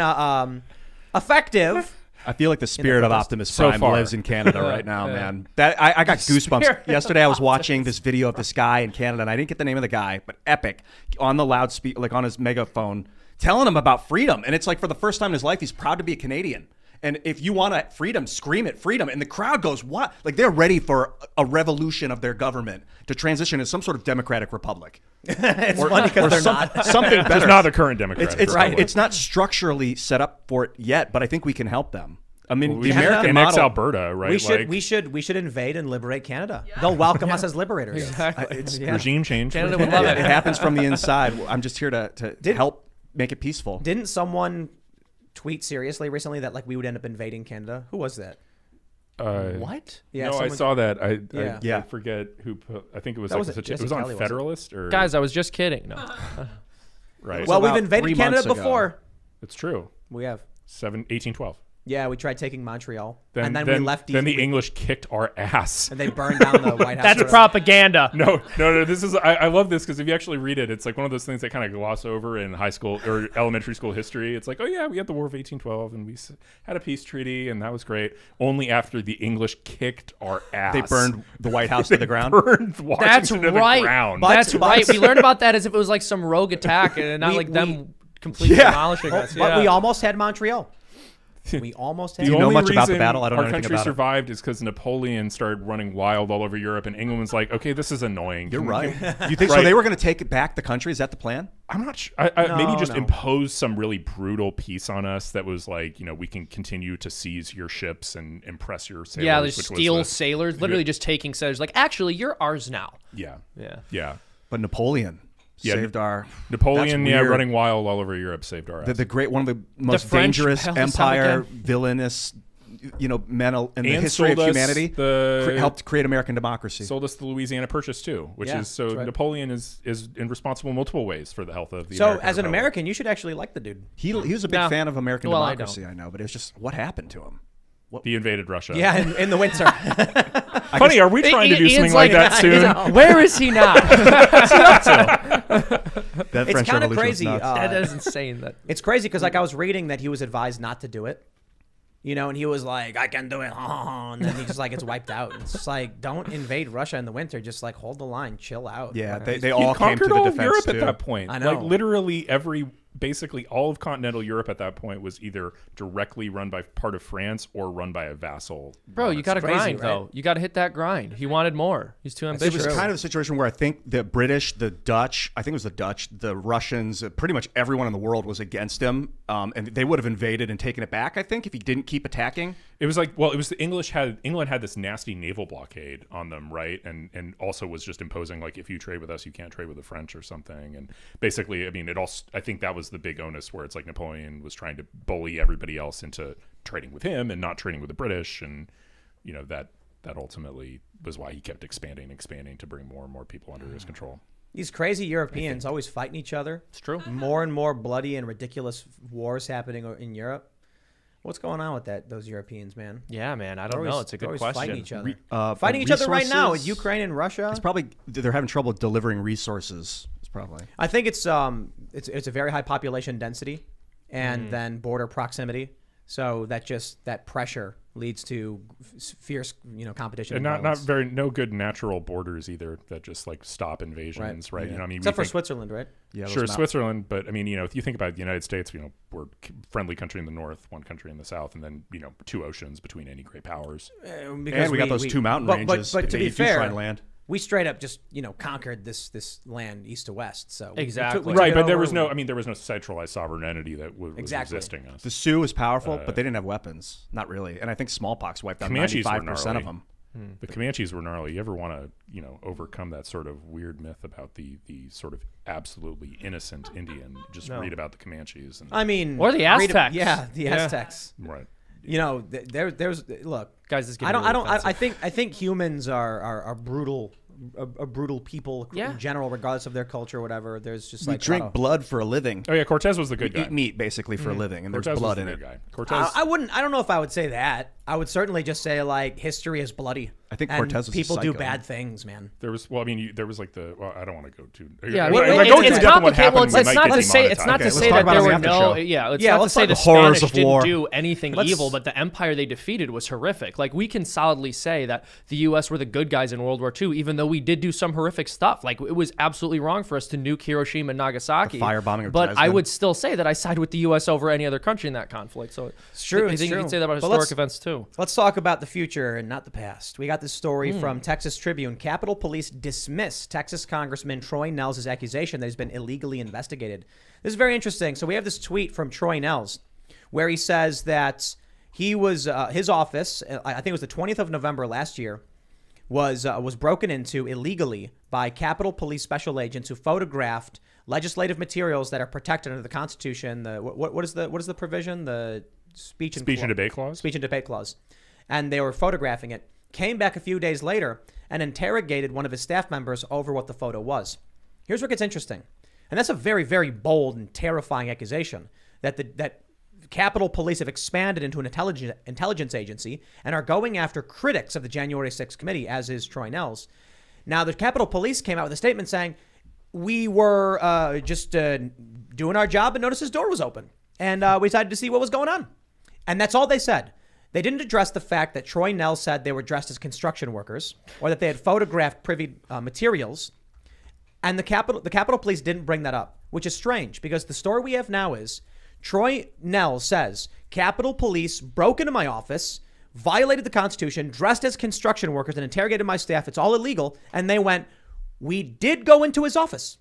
effective. I feel like the spirit of Optimus So Prime far. lives in Canada right now, man. That I got goosebumps. Spirit Yesterday, I was of watching this video of this guy in Canada, and I didn't get the name of the guy, but epic, on the loudspeaker, like on his megaphone, telling him about freedom. And it's like for the first time in his life, he's proud to be a Canadian. And if you want freedom, scream it, freedom. And the crowd goes, what? Like they're ready for a revolution of their government to transition to some sort of democratic republic. It's funny because they're not. Something better. It's not the current Democratic It's Republic. It's not structurally set up for it yet, but I think we can help them. I mean, the should American annex model. Alberta, right? We should invade and liberate Canada. They'll welcome us as liberators. Exactly. Regime change. Canada would love It it. happens from the inside. I'm just here to help make it peaceful. Didn't someone tweet seriously recently that like we would end up invading Canada? Who was that? What? Yeah, no, I someone- saw that. I Yeah. forget who put. I think it was That like was such Jesse it was on Kelly, wasn't it? Federalist or Guys, I was just kidding. No. right. Well, we've about invaded 3 Canada months ago. before. it's true. We have. 1812. Yeah, we tried taking Montreal, Then, and then then we left. Then the DC, English kicked our ass. and they burned down the White House. That's Or- propaganda. No. This is. I love this because if you actually read it, it's like one of those things that kind of gloss over in high school or elementary school history. It's like, oh yeah, we had the War of 1812 and we had a peace treaty and that was great. Only after the English kicked our ass, They burned the White House to the ground. burned Washington That's to the right. ground. That's But- right. We learned about that as if it was like some rogue attack and not like them completely demolishing us. But Yeah. we almost had Montreal. We almost had. Do you know only much about the reason battle? I don't know our anything country about it. survived is because Napoleon started running wild all over Europe, and England was like, "Okay, this is annoying." You're Can- right. can- You think so? Right. They were going to take back the country? Is that the plan? I'm not sure. Maybe just no. impose some really brutal peace on us that was like, we can continue to seize your ships and impress your sailors. Yeah, they which was steal the- sailors, literally just taking sailors. Like, actually, you're ours now. Yeah, Yeah. yeah. But Napoleon saved our Napoleon, That's weird. running wild all over Europe saved our ass. the great one of the most French dangerous held us out empire, again. villainous, men in the And history of sold us humanity. Helped create American democracy. Sold us the Louisiana Purchase too, which Yeah, is so that's right. Napoleon is responsible in multiple ways for the health of the. So, American as an Republic. American, you should actually like the dude. he was a big No. fan of American Well, I democracy. I know, but it's just what happened to him. He invaded Russia. Yeah, in the winter. Funny, are we trying to do something like that soon? Where is he now? That It's French kind of Revolution was crazy. nuts. That is insane. It's crazy because like I was reading that he was advised not to do it, and he was like, I can do it, and then he just like gets wiped out. It's just like, don't invade Russia in the winter. Just like hold the line, chill out. Yeah, Like, they He all came to conquered the all defense Europe too. at that point. I know. Like literally basically all of continental Europe at that point was either directly run by part of France or run by a vassal. Bro, you got to crazy, grind, right? though. You got to hit that grind. He wanted more. He's too It ambitious. was kind of a situation where I think the British, the Dutch, I think it was the Dutch, the Russians, pretty much everyone in the world was against him, and they would have invaded and taken it back. I think if he didn't keep attacking. It was like, well, it was the England had this nasty naval blockade on them, right? And also was just imposing like, if you trade with us, you can't trade with the French or something. And basically, I mean, I think that was the big onus where it's like Napoleon was trying to bully everybody else into trading with him and not trading with the British, and that ultimately was why he kept expanding to bring more and more people under his control. These crazy Europeans always fighting each other. It's true. More and more bloody and ridiculous wars happening in Europe. What's going on with those Europeans, man? Yeah, man. I They're don't know. always- It's a they're good always question. Fighting each other. But Fighting each other right now in resources- Ukraine and Russia. It's probably they're having trouble delivering resources. It's probably. I think it's a very high population density, and then border proximity. So that pressure leads to fierce, competition. And and not violence. no good natural borders either that just like stop invasions, right? Yeah. I mean, Except we for think- Switzerland, right? Yeah, those Sure, mount- Switzerland, but I mean, if you think about the United States, we're a friendly country in the north, one country in the south, and then two oceans between any great powers. Because And we got those two mountain ranges. But if to they be do fair, try to land. we straight up just conquered this land east to west. So Exactly. we took Right, it but there over. was no centralized sovereign entity that was Exactly. resisting us. The Sioux was powerful, but they didn't have weapons. Not really. And I think smallpox wiped out Comanches were 95% of gnarly. them. The Comanches were gnarly. You ever want to, overcome that sort of weird myth about the sort of absolutely innocent Indian? Just read about the Comanches. And, I mean, Or the read Aztecs. the Yeah. Aztecs. right. There's look, Guys, this is I getting don't. really offensive. I think humans are brutal. A brutal people Yeah. in general, regardless of their culture or whatever. There's just We like drink blood for a living. Oh yeah, Cortez was the We good guy. eat meat basically for a living, and there's Cortez blood was in the it. good guy. Cortez. I wouldn't. I don't know if I would say that. I would certainly just say like history is bloody. I think and Cortez was a people do psycho. bad things, man. There was, there was like I don't want to go too. Yeah, if well, I it's- go into it's depth on what complicated. happened, Well, we it's might not get to say it's not demonetized. to let's say talk that about there it on were the after no. show. Yeah, it's Yeah, not to let's say talk that the horrors Spanish of didn't war. do anything Let's- evil, but the empire they defeated was horrific. Like we can solidly say that the U.S. were the good guys in World War II, even though we did do some horrific stuff. Like it was absolutely wrong for us to nuke Hiroshima and Nagasaki. The firebombing of but I Dresden. would still say that I side with the U.S. over any other country in that conflict. So It's true. I it's think you true. can say that about But historic let's- events too. Let's talk about the future and not the past. We got this story from Texas Tribune. Capitol Police dismiss Texas Congressman Troy Nehls' accusation that he's been illegally investigated. This is very interesting. So we have this tweet from Troy Nehls where he says that he was his office, I think it was the 20th of November last year, was broken into illegally by Capitol Police special agents who photographed legislative materials that are protected under the Constitution. What is the provision? The speech and debate clause. Speech and debate clause. And they were photographing it. Came back a few days later and interrogated one of his staff members over what the photo was. Here's what gets interesting. And that's a very, very bold and terrifying accusation that Capitol Police have expanded into an intelligence agency and are going after critics of the January 6th committee, as is Troy Nehls. Now, the Capitol Police came out with a statement saying, we were just doing our job and noticed his door was open. And we decided to see what was going on. And that's all they said. They didn't address the fact that Troy Nehls said they were dressed as construction workers or that they had photographed privy materials. And the Capitol Police didn't bring that up, which is strange because the story we have now is Troy Nehls says Capitol Police broke into my office, violated the Constitution, dressed as construction workers and interrogated my staff. It's all illegal. And they went, we did go into his office.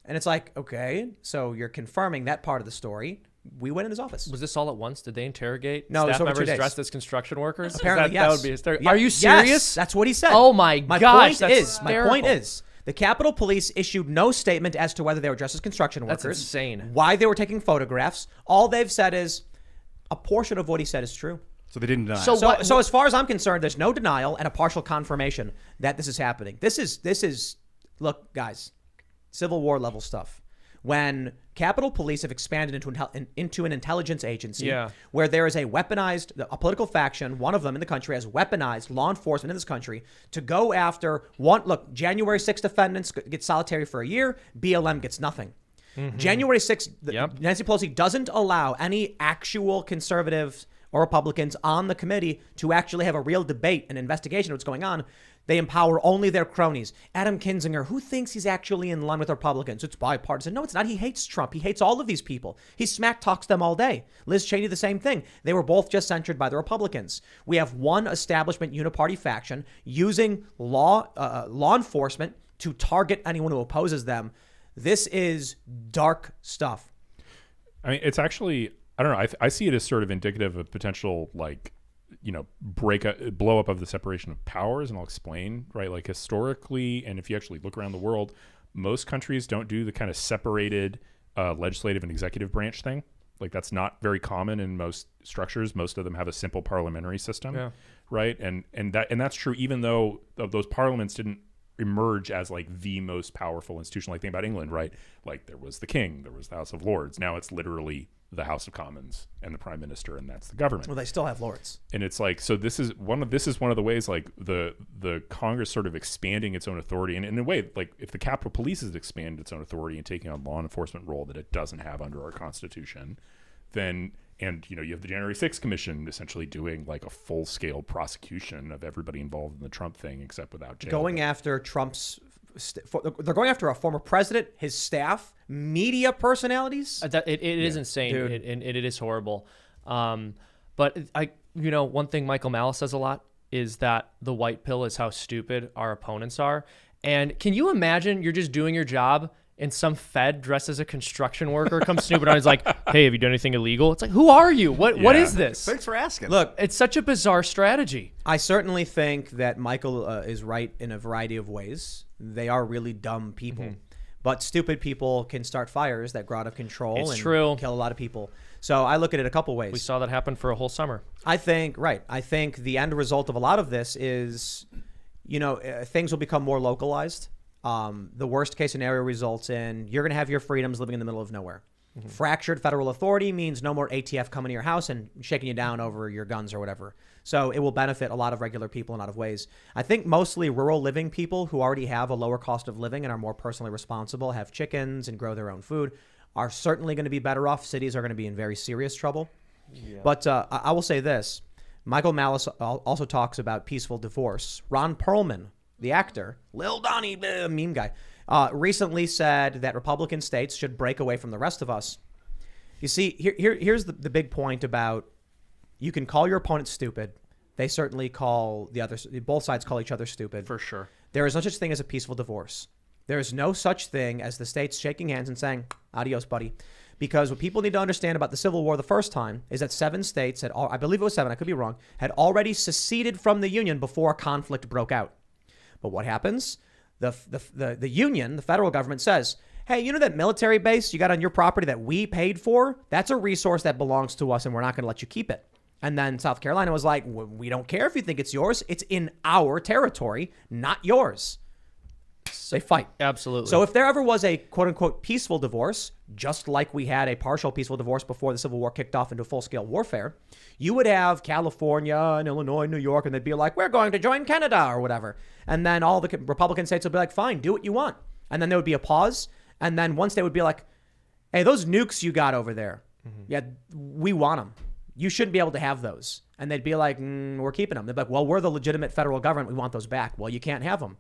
And it's like, okay, so you're confirming that part of the story. We went in his office. Was this all at once? Did they interrogate No, it was staff over 2 members days. dressed as construction workers? Apparently, That yes. would be hysterical. Yeah, Are you yes, serious? that's what he said. Oh my gosh, my that's point hysterical. is, the Capitol Police issued no statement as to whether they were dressed as construction workers. That's insane. Why they were taking photographs. All they've said is a portion of what he said is true. So they didn't deny. So it. what- So as far as I'm concerned, there's no denial and a partial confirmation that this is happening. This is look, guys, Civil War level stuff. when Capitol Police have expanded into an intelligence agency Yeah. where there is a political faction, one of them in the country has weaponized law enforcement in this country to go after January 6th defendants get solitary for a year, BLM gets nothing. January 6th, Nancy Pelosi doesn't allow any actual conservatives or Republicans on the committee to actually have a real debate and investigation of what's going on. They empower only their cronies. Adam Kinzinger, who thinks he's actually in line with Republicans? It's bipartisan. No, it's not. He hates Trump. He hates all of these people. He smack talks them all day. Liz Cheney, the same thing. They were both just censured by the Republicans. We have one establishment uniparty faction using law enforcement to target anyone who opposes them. This is dark stuff. I mean, it's actually, I don't know. I see it as sort of indicative of potential, like, blow up of the separation of powers. And I'll explain, right? Like, historically, and if you actually look around the world, most countries don't do the kind of separated legislative and executive branch thing. Like, that's not very common in most structures. Most of them have a simple parliamentary system, right? And that's true, even though those parliaments didn't emerge as like the most powerful institution. Like, think about England, right? Like, there was the king, there was the House of Lords. Now it's literally the House of Commons and the Prime Minister, and that's the government. Well, they still have lords. And it's like, so this is one of the ways, like, the Congress sort of expanding its own authority. And in a way, like, if the Capitol Police has expanded its own authority and taking on law enforcement role that it doesn't have under our Constitution, then, and you have the January 6th Commission essentially doing like a full-scale prosecution of everybody involved in the Trump thing, except without jail. Going after Trump's, they're going after a former president, his staff, media personalities. It is insane, and it is horrible. But one thing Michael Malice says a lot is that the white pill is how stupid our opponents are. And can you imagine you're just doing your job and some Fed dressed as a construction worker comes snooping on and is like, hey, have you done anything illegal? It's like, who are you? What is this? Thanks for asking. Look, It's such a bizarre strategy. I certainly think that Michael is right in a variety of ways. They are really dumb people. But stupid people can start fires that grow out of control It's and true. kill a lot of people. So I look at it a couple ways. We saw that happen for a whole summer. I think the end result of a lot of this is, things will become more localized. The worst case scenario results in you're going to have your freedoms living in the middle of nowhere. Fractured federal authority means no more ATF coming to your house and shaking you down over your guns or whatever. So it will benefit a lot of regular people in a lot of ways. I think mostly rural living people who already have a lower cost of living and are more personally responsible, have chickens and grow their own food, are certainly going to be better off. Cities are going to be in very serious trouble. Yeah. But I will say this. Michael Malice also talks about peaceful divorce. Ron Perlman, the actor, Lil Donnie, meme guy, recently said that Republican states should break away from the rest of us. You see, here's the big point about you can call your opponent stupid. They certainly call both sides call each other stupid. For sure. There is no such thing as a peaceful divorce. There is no such thing as the states shaking hands and saying, adios, buddy. Because what people need to understand about the Civil War the first time is that 7 states, I believe it was 7, I could be wrong, had already seceded from the Union before a conflict broke out. But what happens? The Union, the federal government says, hey, that military base you got on your property that we paid for? That's a resource that belongs to us and we're not going to let you keep it. And then South Carolina was like, we don't care if you think it's yours. It's in our territory, not yours. They fight. Absolutely. So if there ever was a quote unquote peaceful divorce, just like we had a partial peaceful divorce before the Civil War kicked off into full-scale warfare, you would have California and Illinois, New York, and they'd be like, we're going to join Canada or whatever. And then all the Republican states would be like, fine, do what you want. And then there would be a pause. And then one state would be like, hey, those nukes you got over there, yeah, we want them. You shouldn't be able to have those. And they'd be like, we're keeping them. They'd be like, well, we're the legitimate federal government. We want those back. Well, you can't have them.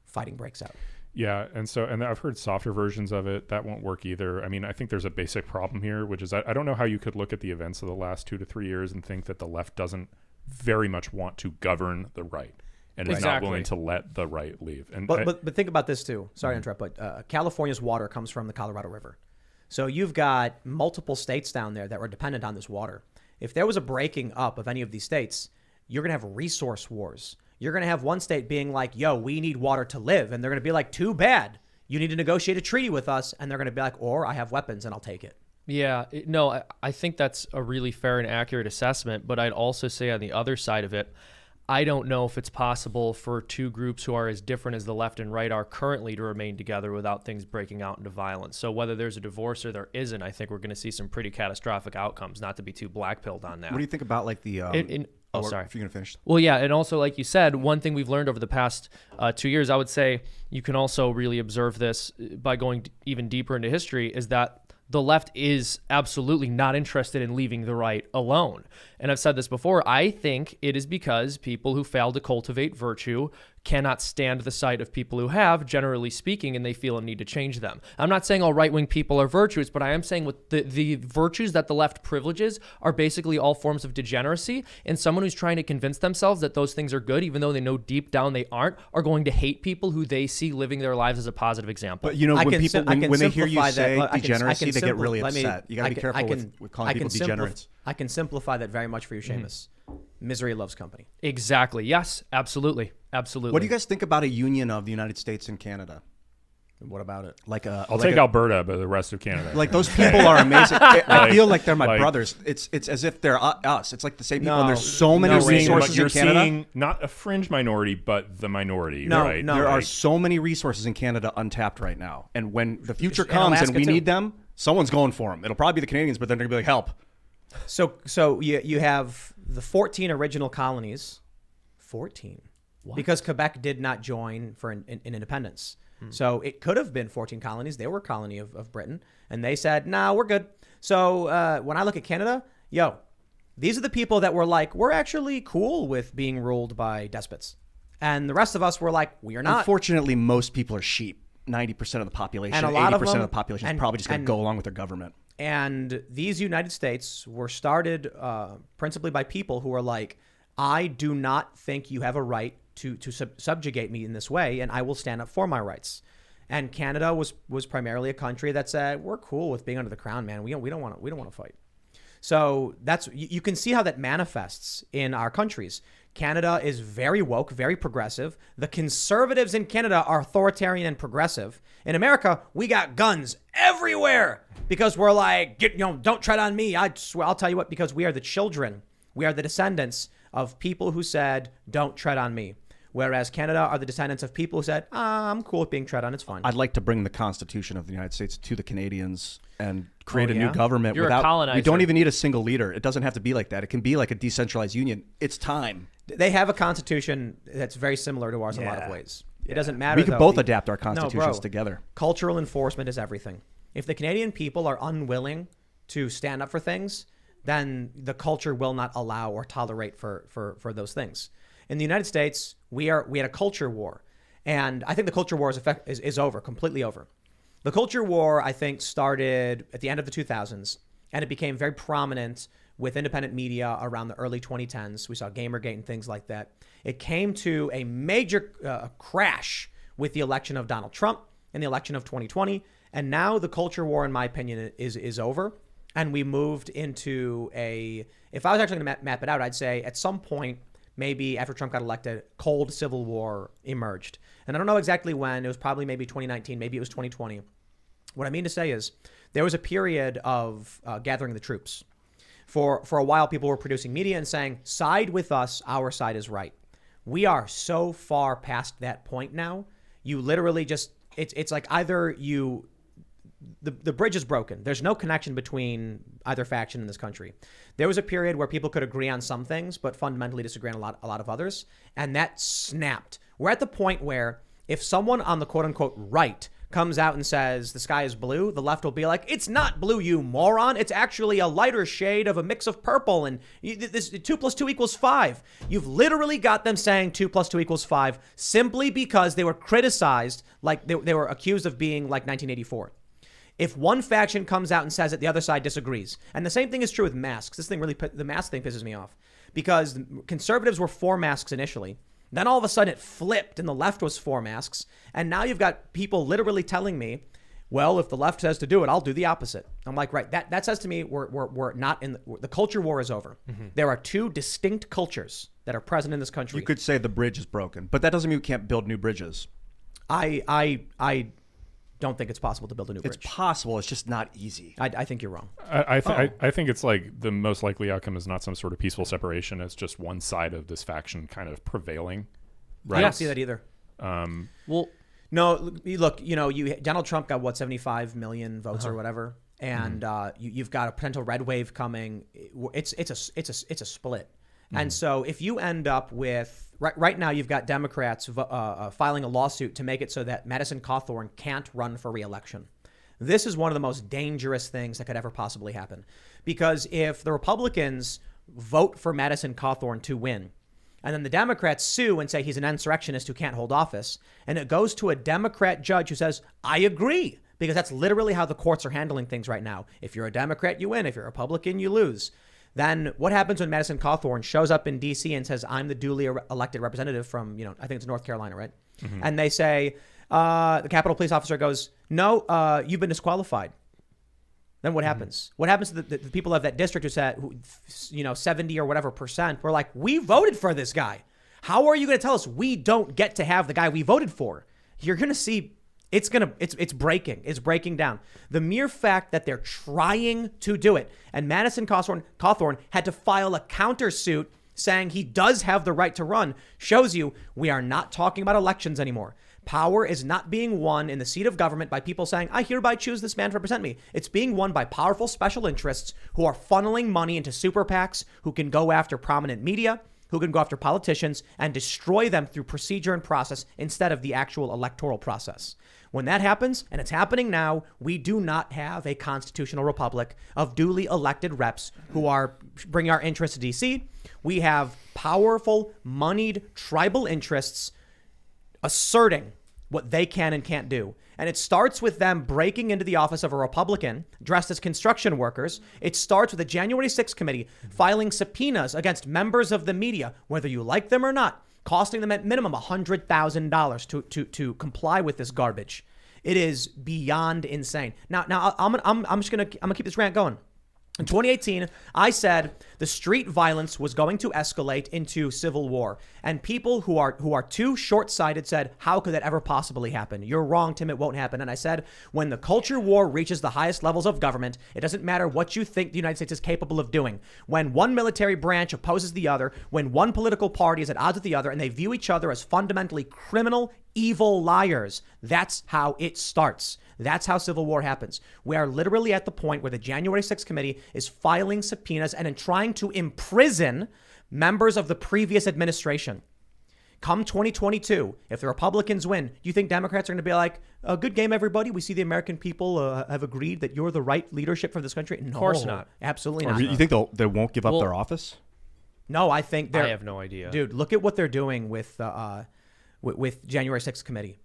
Fighting breaks out. Yeah, and I've heard softer versions of it. That won't work either. I mean, I think there's a basic problem here, which is I don't know how you could look at the events of the last 2 to 3 years and think that the left doesn't very much want to govern the right and is not willing to let the right leave. And but think about this too. Sorry to interrupt, but California's water comes from the Colorado River. So you've got multiple states down there that were dependent on this water. If there was a breaking up of any of these states, you're going to have resource wars. You're going to have one state being like, yo, we need water to live. And they're going to be like, too bad. You need to negotiate a treaty with us. And they're going to be like, or I have weapons and I'll take it. Yeah, I think that's a really fair and accurate assessment. But I'd also say on the other side of it, I don't know if it's possible for two groups who are as different as the left and right are currently to remain together without things breaking out into violence. So whether there's a divorce or there isn't, I think we're going to see some pretty catastrophic outcomes, not to be too black-pilled on that. What do you think about like the... sorry. If you're going to finish. Well, yeah, and also, like you said, one thing we've learned over the past 2 years, I would say you can also really observe this by going even deeper into history, is that the left is absolutely not interested in leaving the right alone. And I've said this before, I think it is because people who fail to cultivate virtue cannot stand the sight of people who have, generally speaking, and they feel a need to change them. I'm not saying all right-wing people are virtuous, but I am saying with the virtues that the left privileges are basically all forms of degeneracy, and someone who's trying to convince themselves that those things are good, even though they know deep down they aren't, are going to hate people who they see living their lives as a positive example. But you know, when they hear you say degeneracy, they get really upset. You got to be careful with calling people degenerates. I can simplify that very much for you, Seamus. Misery loves company. Exactly. Yes, absolutely. Absolutely. What do you guys think about a union of the United States and Canada? What about it? I'll take Alberta, but the rest of Canada. Like those people are amazing. I feel like they're my brothers. It's as if they're us. It's like the same people. And there's so many resources in Canada. Seeing not a fringe minority, but the minority. No, right? no. There are so many resources in Canada untapped right now. And when the future comes and we need them, someone's going for them. It'll probably be the Canadians, but they're going to be like, help. So you have the 14 original colonies. 14. What? Because Quebec did not join for an independence. So it could have been 14 colonies. They were a colony of Britain. And they said, nah, we're good. So when I look at Canada, these are the people that were like, we're actually cool with being ruled by despots. And the rest of us were like, we are not. Unfortunately, most people are sheep. 90% of the population, and a lot 80% of the population is probably just going to go along with their government. And these United States were started principally by people who are like, I do not think you have a right to subjugate me in this way, and I will stand up for my rights. And Canada was primarily a country that said, we're cool with being under the crown, man. We don't want to fight. So that's you can see how that manifests in our countries. Canada is very woke, very progressive. The conservatives in Canada are authoritarian and progressive. In America, we got guns everywhere because we're like, don't tread on me. I swear, I'll tell you what, because we are the children. We are the descendants of people who said, don't tread on me. Whereas Canada are the descendants of people who said, I'm cool with being tread on, it's fine. I'd like to bring the Constitution of the United States to the Canadians and create a new government. You're a colonizer. We don't even need a single leader. It doesn't have to be like that. It can be like a decentralized union. It's time. They have a constitution that's very similar to ours in a lot of ways. It doesn't matter. We could both adapt our constitutions together. Cultural enforcement is everything. If the Canadian people are unwilling to stand up for things, then the culture will not allow or tolerate for those things. In the United States, we had a culture war, and I think the culture war is over, completely over. The culture war, I think, started at the end of the 2000s, and it became very prominent with independent media around the early 2010s. We saw Gamergate and things like that. It came to a major crash with the election of Donald Trump and the election of 2020, and now the culture war, in my opinion, is over, and we moved into if I was actually going to map it out, I'd say at some point, maybe after Trump got elected, cold civil war emerged. And I don't know exactly when. It was probably maybe 2019. Maybe it was 2020. What I mean to say is there was a period of gathering the troops. For a while, people were producing media and saying, side with us, our side is right. We are so far past that point now. You literally just, it's like either the bridge is broken. There's no connection between either faction in this country. There was a period where people could agree on some things, but fundamentally disagree on a lot of others. And that snapped. We're at the point where if someone on the quote unquote right comes out and says the sky is blue, the left will be like, it's not blue, you moron. It's actually a lighter shade of a mix of purple. And this 2 + 2 = 5. You've literally got them saying 2 + 2 = 5 simply because they were criticized, like they were accused of being like 1984. If one faction comes out and says it, the other side disagrees. And the same thing is true with masks. The mask thing pisses me off because conservatives were for masks initially. Then all of a sudden it flipped and the left was for masks. And now you've got people literally telling me, well, if the left says to do it, I'll do the opposite. I'm like, right. That says to me, we're not in the culture war is over. Mm-hmm. There are two distinct cultures that are present in this country. You could say the bridge is broken, but that doesn't mean we can't build new bridges. I don't think it's possible to build a new bridge. It's possible. It's just not easy. I think you're wrong. I think it's like the most likely outcome is not some sort of peaceful separation. It's just one side of this faction kind of prevailing. I don't see that either. Well, No, look, Donald Trump got 75 million votes or whatever, and you've got a potential red wave coming. It's a split, and so if you end up with right now, you've got Democrats filing a lawsuit to make it so that Madison Cawthorn can't run for re-election. This is one of the most dangerous things that could ever possibly happen, because if the Republicans vote for Madison Cawthorn to win, and then the Democrats sue and say he's an insurrectionist who can't hold office, and it goes to a Democrat judge who says, I agree, because that's literally how the courts are handling things right now. If you're a Democrat, you win. If you're a Republican, you lose. Then what happens when Madison Cawthorn shows up in D.C. and says, I'm the duly elected representative from, I think it's North Carolina, right? Mm-hmm. And they say, the Capitol Police officer goes, no, you've been disqualified. Then what happens? What happens to the people of that district who said, 70 or whatever percent were like, we voted for this guy. How are you going to tell us we don't get to have the guy we voted for? You're going to see it's breaking. It's breaking down. The mere fact that they're trying to do it, and Madison Cawthorn had to file a countersuit saying he does have the right to run, shows you we are not talking about elections anymore. Power is not being won in the seat of government by people saying, I hereby choose this man to represent me. It's being won by powerful special interests who are funneling money into super PACs, who can go after prominent media, who can go after politicians and destroy them through procedure and process instead of the actual electoral process. When that happens, and it's happening now, we do not have a constitutional republic of duly elected reps who are bringing our interests to DC. We have powerful, moneyed tribal interests asserting what they can and can't do. And it starts with them breaking into the office of a Republican dressed as construction workers. It starts with the January 6th committee filing subpoenas against members of the media, whether you like them or not, costing them at minimum $100,000 to comply with this garbage. It is beyond insane. Now I'm gonna keep this rant going. In 2018, I said the street violence was going to escalate into civil war, and people who are too short-sighted said, how could that ever possibly happen? You're wrong, Tim, it won't happen. And I said, when the culture war reaches the highest levels of government, it doesn't matter what you think the United States is capable of doing. When one military branch opposes the other, when one political party is at odds with the other, and they view each other as fundamentally criminal, evil liars, that's how it starts. That's how civil war happens. We are literally at the point where the January 6th committee is filing subpoenas and trying to imprison members of the previous administration. Come 2022, if the Republicans win, do you think Democrats are going to be like, good game, everybody? We see the American people have agreed that you're the right leadership for this country? No, of course not. Absolutely Or not. you think they won't give up their office? No, I think they're... I have no idea. Dude, look at what they're doing with January 6th committee.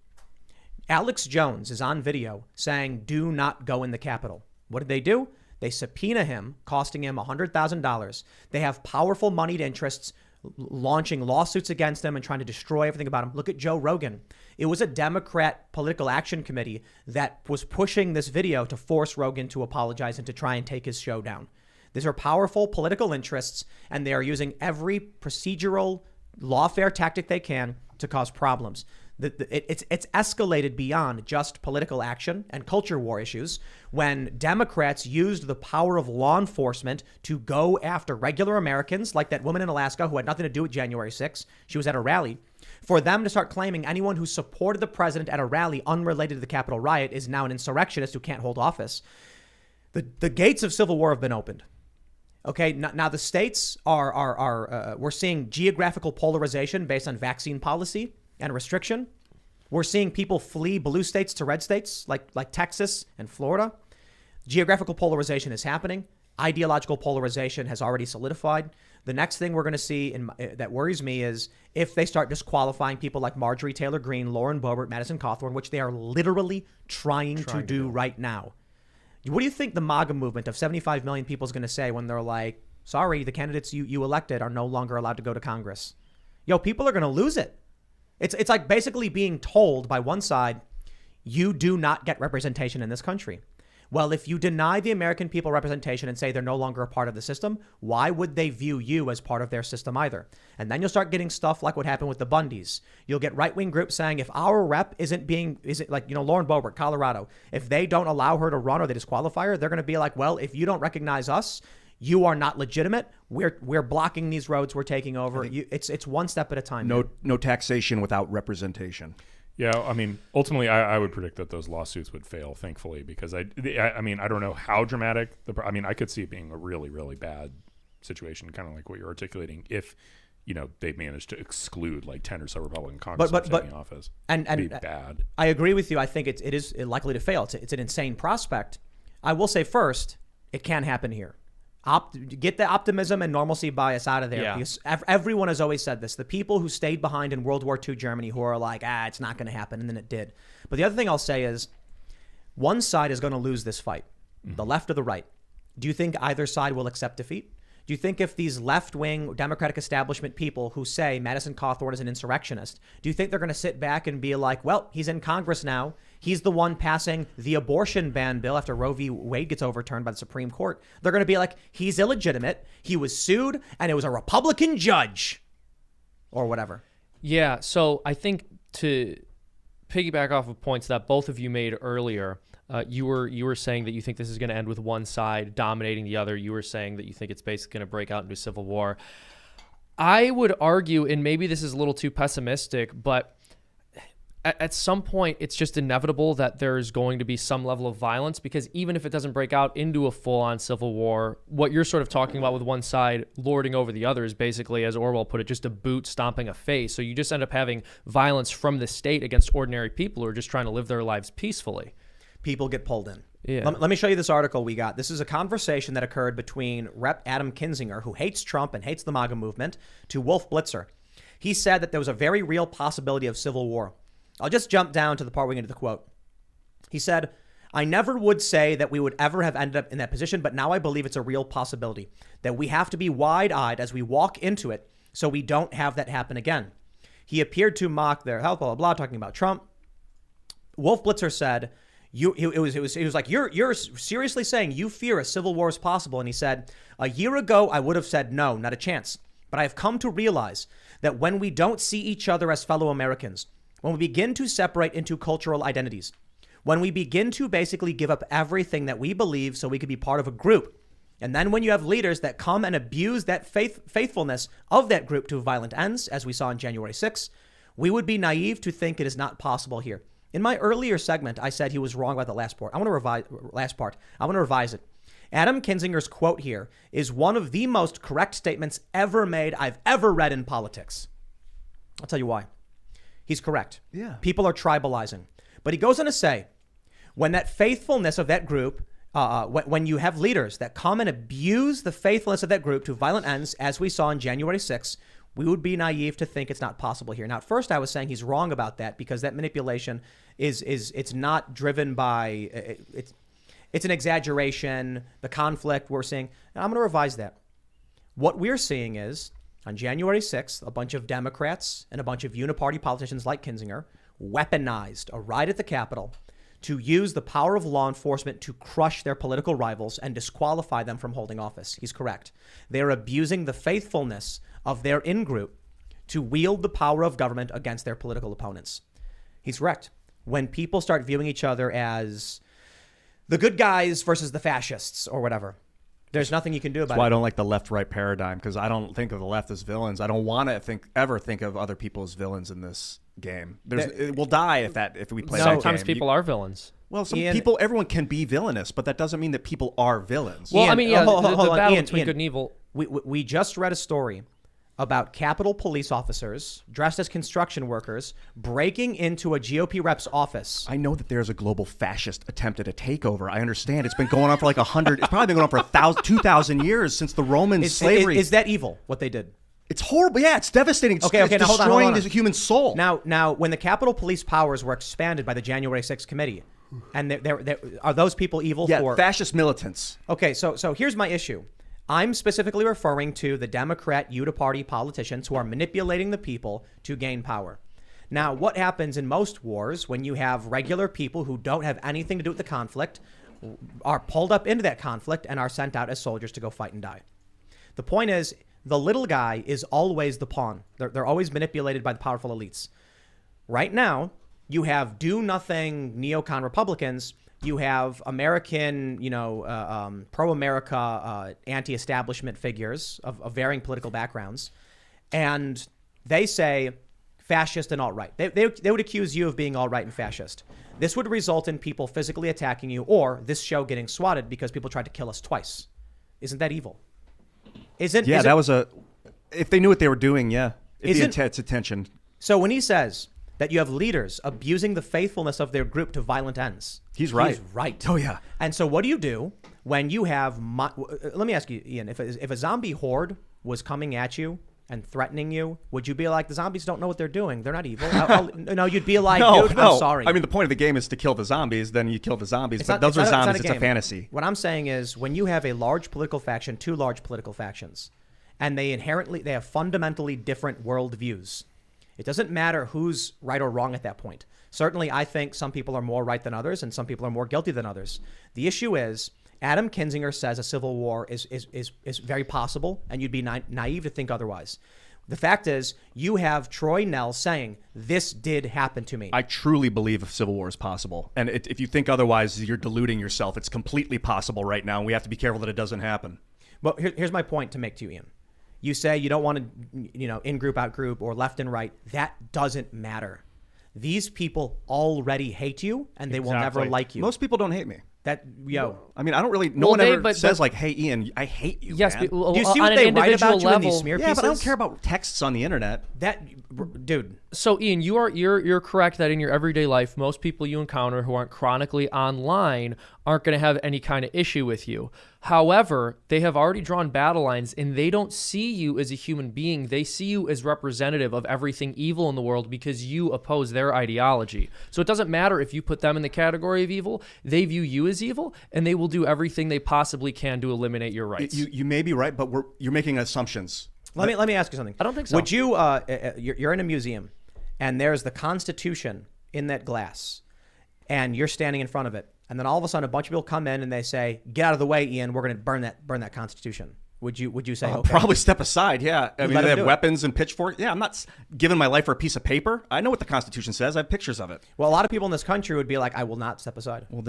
Alex Jones is on video saying, do not go in the Capitol. What did they do? They subpoena him, costing him $100,000. They have powerful moneyed interests launching lawsuits against him and trying to destroy everything about him. Look at Joe Rogan. It was a Democrat political action committee that was pushing this video to force Rogan to apologize and to try and take his show down. These are powerful political interests, and they are using every procedural lawfare tactic they can to cause problems. It's escalated beyond just political action and culture war issues when Democrats used the power of law enforcement to go after regular Americans, like that woman in Alaska who had nothing to do with January 6th. She was at a rally. For them to start claiming anyone who supported the president at a rally unrelated to the Capitol riot is now an insurrectionist who can't hold office. The gates of civil war have been opened. Okay, now the states are we're seeing geographical polarization based on vaccine policy and restriction. We're seeing people flee blue states to red states like Texas and Florida. Geographical polarization is happening. Ideological polarization has already solidified. The next thing we're going to see that worries me is if they start disqualifying people like Marjorie Taylor Greene, Lauren Boebert, Madison Cawthorn, which they are literally trying to do right now. What do you think the MAGA movement of 75 million people is going to say when they're like, sorry, the candidates you elected are no longer allowed to go to Congress? Yo, people are going to lose it. It's like basically being told by one side, you do not get representation in this country. Well, if you deny the American people representation and say they're no longer a part of the system, why would they view you as part of their system either? And then you'll start getting stuff like what happened with the Bundys. You'll get right-wing groups saying if our rep isn't like, Lauren Boebert, Colorado, if they don't allow her to run or they disqualify her, they're going to be like, well, if you don't recognize us, you are not legitimate. We're blocking these roads. We're taking over. It's one step at a time. No taxation without representation. Yeah, I mean, ultimately, I would predict that those lawsuits would fail, thankfully, because I mean, I don't know how dramatic. I could see it being a really, really bad situation, kind of like what you're articulating, if they managed to exclude like 10 or so Republican congressmen from taking office. And it'd be bad. I agree with you. I think it is likely to fail. It's an insane prospect. I will say first, it can happen here. Get the optimism and normalcy bias out of there. Yeah. Because everyone has always said this. The people who stayed behind in World War II Germany who are like, it's not going to happen. And then it did. But the other thing I'll say is one side is going to lose this fight, the left or the right. Do you think either side will accept defeat? Do you think if these left-wing Democratic establishment people who say Madison Cawthorn is an insurrectionist, do you think they're going to sit back and be like, well, he's in Congress now. He's the one passing the abortion ban bill after Roe v. Wade gets overturned by the Supreme Court. They're going to be like, he's illegitimate. He was sued and it was a Republican judge or whatever. Yeah. So I think to piggyback off of points that both of you made earlier, you were saying that you think this is going to end with one side dominating the other. You were saying that you think it's basically going to break out into a civil war. I would argue, and maybe this is a little too pessimistic, but at some point it's just inevitable that there's going to be some level of violence, because even if it doesn't break out into a full-on civil war, what you're sort of talking about with one side lording over the other is basically, as Orwell put it, just a boot stomping a face. So you just end up having violence from the state against ordinary people who are just trying to live their lives peacefully. People get pulled in. Yeah. Let me show you this article we got. This is a conversation that occurred between Rep. Adam Kinzinger, who hates Trump and hates the MAGA movement, to Wolf Blitzer. He said that there was a very real possibility of civil war. I'll just jump down to the part where we get into the quote. He said, I never would say that we would ever have ended up in that position, but now I believe it's a real possibility, that we have to be wide-eyed as we walk into it so we don't have that happen again. He appeared to mock their health, blah, blah, blah, talking about Trump. Wolf Blitzer said, it was like, you're seriously saying you fear a civil war is possible. And he said, a year ago, I would have said, no, not a chance. But I have come to realize that when we don't see each other as fellow Americans, when we begin to separate into cultural identities, when we begin to basically give up everything that we believe so we could be part of a group, and then when you have leaders that come and abuse that faithfulness of that group to violent ends, as we saw on January 6th, we would be naive to think it is not possible here. In my earlier segment, I said he was wrong about the last part. I want to revise it. Adam Kinzinger's quote here is one of the most correct statements ever made I've ever read in politics. I'll tell you why. He's correct. Yeah. People are tribalizing. But he goes on to say, when that faithfulness of that group, when you have leaders that come and abuse the faithfulness of that group to violent ends, as we saw on January 6th, we would be naive to think it's not possible here. Now, at first I was saying he's wrong about that because that manipulation it's not driven by, it's an exaggeration, the conflict we're seeing. Now, I'm going to revise that. What we're seeing is, on January 6th, a bunch of Democrats and a bunch of uniparty politicians like Kinzinger weaponized a riot at the Capitol to use the power of law enforcement to crush their political rivals and disqualify them from holding office. He's correct. They're abusing the faithfulness of their in-group to wield the power of government against their political opponents. He's correct. When people start viewing each other as the good guys versus the fascists or whatever, there's nothing you can do about That's why it. I don't like the left-right paradigm, because I don't think of the left as villains. I don't want to ever think of other people as villains in this game. It will die if we play that game. Sometimes people are villains. Well, Ian, everyone can be villainous, but that doesn't mean that people are villains. Well, Ian, I mean, yeah, hold the on, battle Ian, between Ian. good and evil. We just read a story about Capitol police officers dressed as construction workers breaking into a GOP rep's office. I know that there's a global fascist attempt at a takeover. I understand. It's been going on for like 100. It's probably been going on for 2,000 years since the Roman slavery. Is that evil, what they did? It's horrible. Yeah, it's devastating. It's, Okay, it's now hold on, destroying hold on. the human soul. Now, when the Capitol Police powers were expanded by the January 6th committee, and are those people evil yeah, for... fascist militants. Okay, so here's my issue. I'm specifically referring to the Democrat uniparty politicians who are manipulating the people to gain power. Now, what happens in most wars when you have regular people who don't have anything to do with the conflict, are pulled up into that conflict and are sent out as soldiers to go fight and die. The point is, the little guy is always the pawn. They're always manipulated by the powerful elites. Right now, you have do-nothing neocon Republicans. You have American, pro-America, anti-establishment figures of varying political backgrounds. And they say fascist and alt-right. They would accuse you of being alt-right and fascist. This would result in people physically attacking you or this show getting swatted because people tried to kill us twice. Isn't that evil? If they knew what they were doing, yeah. It's attention. So when he says that you have leaders abusing the faithfulness of their group to violent ends. He's right. He's right. Oh, yeah. And so what do you do when you have... let me ask you, Ian, if a zombie horde was coming at you and threatening you, would you be like, the zombies don't know what they're doing. They're not evil. No, you'd be like, dude, I'm sorry. I mean, the point of the game is to kill the zombies, then you kill the zombies. But those are zombies. It's a fantasy. What I'm saying is when you have a large political faction, two large political factions, and they have fundamentally different worldviews, it doesn't matter who's right or wrong at that point. Certainly, I think some people are more right than others, and some people are more guilty than others. The issue is, Adam Kinzinger says a civil war is very possible, and you'd be naive to think otherwise. The fact is, you have Troy Nell saying, this did happen to me. I truly believe a civil war is possible. And if you think otherwise, you're deluding yourself. It's completely possible right now, and we have to be careful that it doesn't happen. Well, here's my point to make to you, Ian. You say you don't want to, in-group, out-group, or left and right. That doesn't matter. These people already hate you, and they will never like you. Most people don't hate me. I mean, I don't really. No one ever says like, "Hey, Ian, I hate you." Yes, man. Do you see what they write about you in these smear pieces? Yeah, but I don't care about texts on the internet. Dude. So, Ian, you're correct that in your everyday life, most people you encounter who aren't chronically online aren't going to have any kind of issue with you. However, they have already drawn battle lines, and they don't see you as a human being. They see you as representative of everything evil in the world because you oppose their ideology. So it doesn't matter if you put them in the category of evil. They view you as evil, and they will do everything they possibly can to eliminate your rights. You may be right, but you're making assumptions. Let me ask you something. I don't think so. Would you? You're in a museum, and there's the Constitution in that glass, and you're standing in front of it, and then all of a sudden a bunch of people come in and they say, "Get out of the way, Ian. We're going to burn that Constitution." Would you say? Okay. Probably step aside. Yeah, I mean they have weapons and pitchforks. Yeah, I'm not giving my life for a piece of paper. I know what the Constitution says. I have pictures of it. Well, a lot of people in this country would be like, "I will not step aside." Well,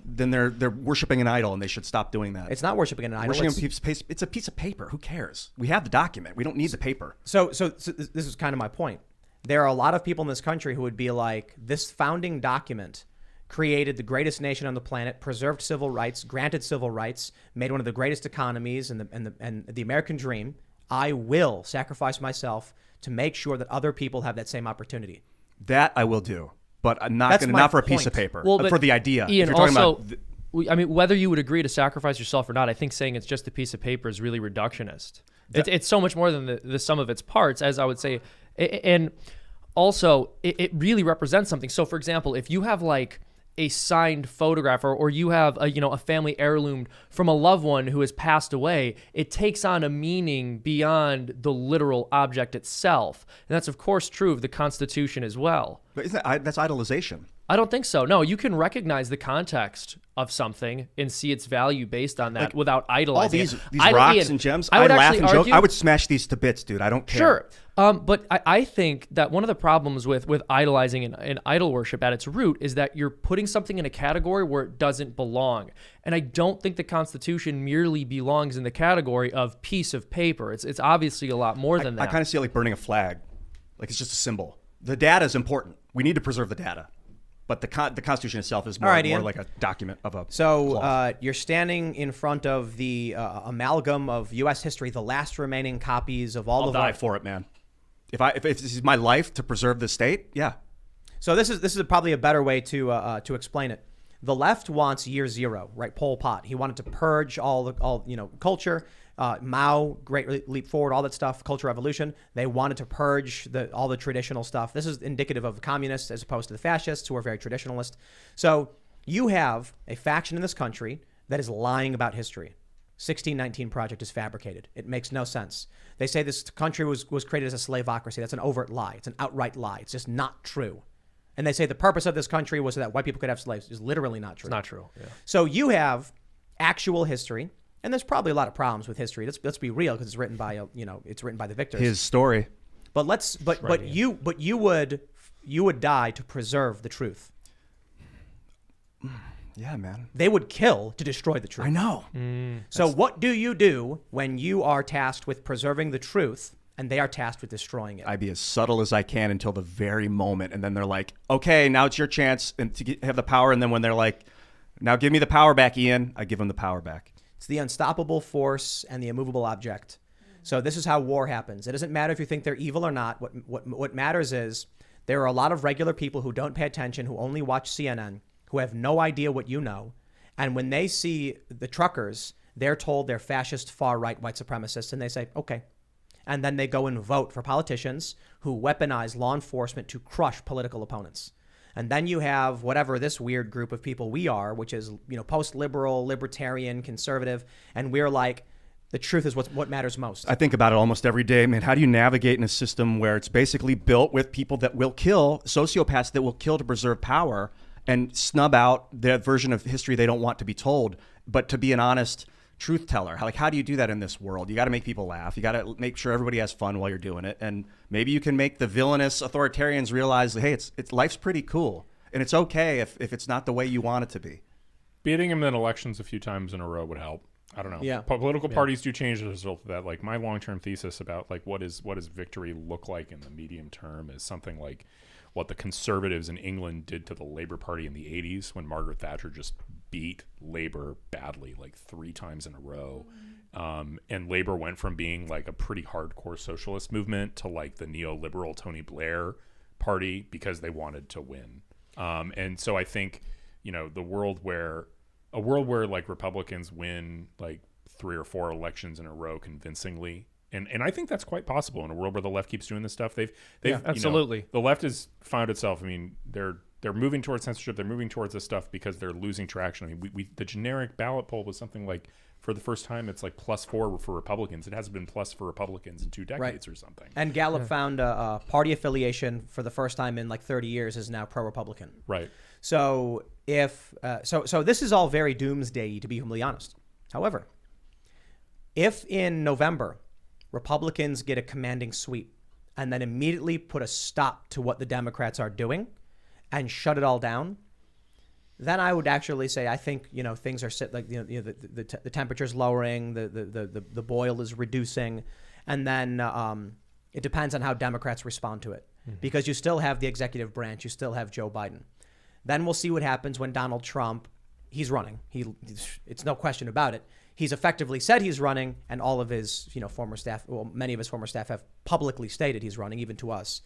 then they're worshiping an idol, and they should stop doing that. It's not worshiping an idol. It's a piece of paper. Who cares? We have the document. We don't need the paper. So this is kind of my point. There are a lot of people in this country who would be like, this founding document created the greatest nation on the planet, preserved civil rights, granted civil rights, made one of the greatest economies and the American dream. I will sacrifice myself to make sure that other people have that same opportunity. That I will do, but I'm not for a piece of paper. Well, for the idea. Ian, I mean, whether you would agree to sacrifice yourself or not, I think saying it's just a piece of paper is really reductionist. It's so much more than the sum of its parts, as I would say, and also it really represents something. So, for example, if you have like a signed photograph or you have a family heirloom from a loved one who has passed away, it takes on a meaning beyond the literal object itself. And that's of course true of the Constitution as well. But that's idolization? I don't think so. No, you can recognize the context of something and see its value based on that without idolizing all these rocks and gems. I laugh and joke. I would smash these to bits, dude. I don't care. Sure. But I think that one of the problems with idolizing and idol worship at its root is that you're putting something in a category where it doesn't belong. And I don't think the Constitution merely belongs in the category of piece of paper. It's obviously a lot more than that. I kind of see it like burning a flag. Like it's just a symbol. The data is important. We need to preserve the data. But the Constitution itself is more like a document of a So you're standing in front of the amalgam of U.S. history, the last remaining copies of all I'll die for it, man. If this is my life to preserve the state, yeah. So this is probably a better way to explain it. The left wants year zero, right? Pol Pot. He wanted to purge all culture. Mao, Great Leap Forward, all that stuff, Cultural Revolution. They wanted to purge all the traditional stuff. This is indicative of the communists as opposed to the fascists, who are very traditionalist. So you have a faction in this country that is lying about history. 1619 Project is fabricated. It makes no sense. They say this country was created as a slaveocracy. That's an overt lie. It's an outright lie. It's just not true. And they say the purpose of this country was so that white people could have slaves. Is literally not true. It's not true. Yeah. So you have actual history, and there's probably a lot of problems with history. Let's be real, because it's written by it's written by the victors. His story. But you would die to preserve the truth. Yeah, man. They would kill to destroy the truth. I know. So what do you do when you are tasked with preserving the truth and they are tasked with destroying it? I'd be as subtle as I can until the very moment, and then they're like, "Okay, now it's your chance and have the power." And then when they're like, "Now give me the power back, Ian," I give them the power back. It's the unstoppable force and the immovable object. So this is how war happens. It doesn't matter if you think they're evil or not. What matters is there are a lot of regular people who don't pay attention, who only watch CNN, who have no idea what you know. And when they see the truckers, they're told they're fascist, far-right, white supremacists, and they say, okay. And then they go and vote for politicians who weaponize law enforcement to crush political opponents. And then you have whatever this weird group of people we are, which is, post-liberal, libertarian, conservative, and we're like, the truth is what matters most. I think about it almost every day, man. How do you navigate in a system where it's basically built with people that will kill, sociopaths that will kill to preserve power and snub out their version of history they don't want to be told, but to be an honest truth teller? How do you do that in this world? You got to make people laugh. You got to make sure everybody has fun while you're doing it. And maybe you can make the villainous authoritarians realize, hey, it's life's pretty cool. And it's okay if it's not the way you want it to be. Beating him in elections a few times in a row would help. I don't know. Yeah. Political parties do change as a result of that. Like my long-term thesis about what does victory look like in the medium term is something like what the Conservatives in England did to the Labour Party in the 80s when Margaret Thatcher just beat Labour badly 3 times in a row. And Labour went from being a pretty hardcore socialist movement to the neoliberal Tony Blair party because they wanted to win. And so I think, a world where Republicans win 3 or 4 elections in a row convincingly. And I think that's quite possible in a world where the left keeps doing this stuff. They've absolutely. The left has found itself. I mean, they're moving towards censorship. They're moving towards this stuff because they're losing traction. I mean, the generic ballot poll was something for the first time, it's +4 for Republicans. It hasn't been plus for Republicans in 2 decades or something. And Gallup found a party affiliation for the first time in 30 years is now pro-Republican. Right. So so this is all very doomsday-y, to be completely honest. However, if in November Republicans get a commanding sweep and then immediately put a stop to what the Democrats are doing and shut it all down, then I would actually say I think things are the temperature's lowering, the boil is reducing, and then it depends on how Democrats respond to it, because you still have the executive branch, you still have Joe Biden. Then we'll see what happens when Donald Trump, he's running. It's no question about it. He's effectively said he's running, and all of his former staff, well, many of his former staff have publicly stated he's running, even to us.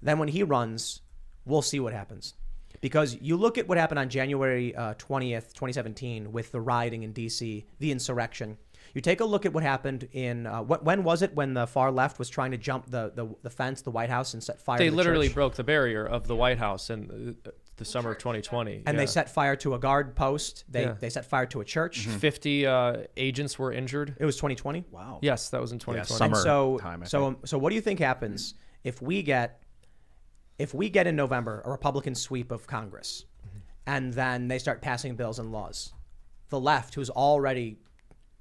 Then when he runs, we'll see what happens. Because you look at what happened on January 20th, 2017 with the rioting in D.C., the insurrection. You take a look at what happened in, when was it when the far left was trying to jump the fence, the White House, and set fire to the They literally church? broke the barrier of the White House in the summer of 2020. And they set fire to a guard post. They set fire to a church. 50 agents were injured. It was 2020. Wow. Yes, that was in 2020. summer. So what do you think happens if we get in November a Republican sweep of Congress, and then they start passing bills and laws? The left, who's already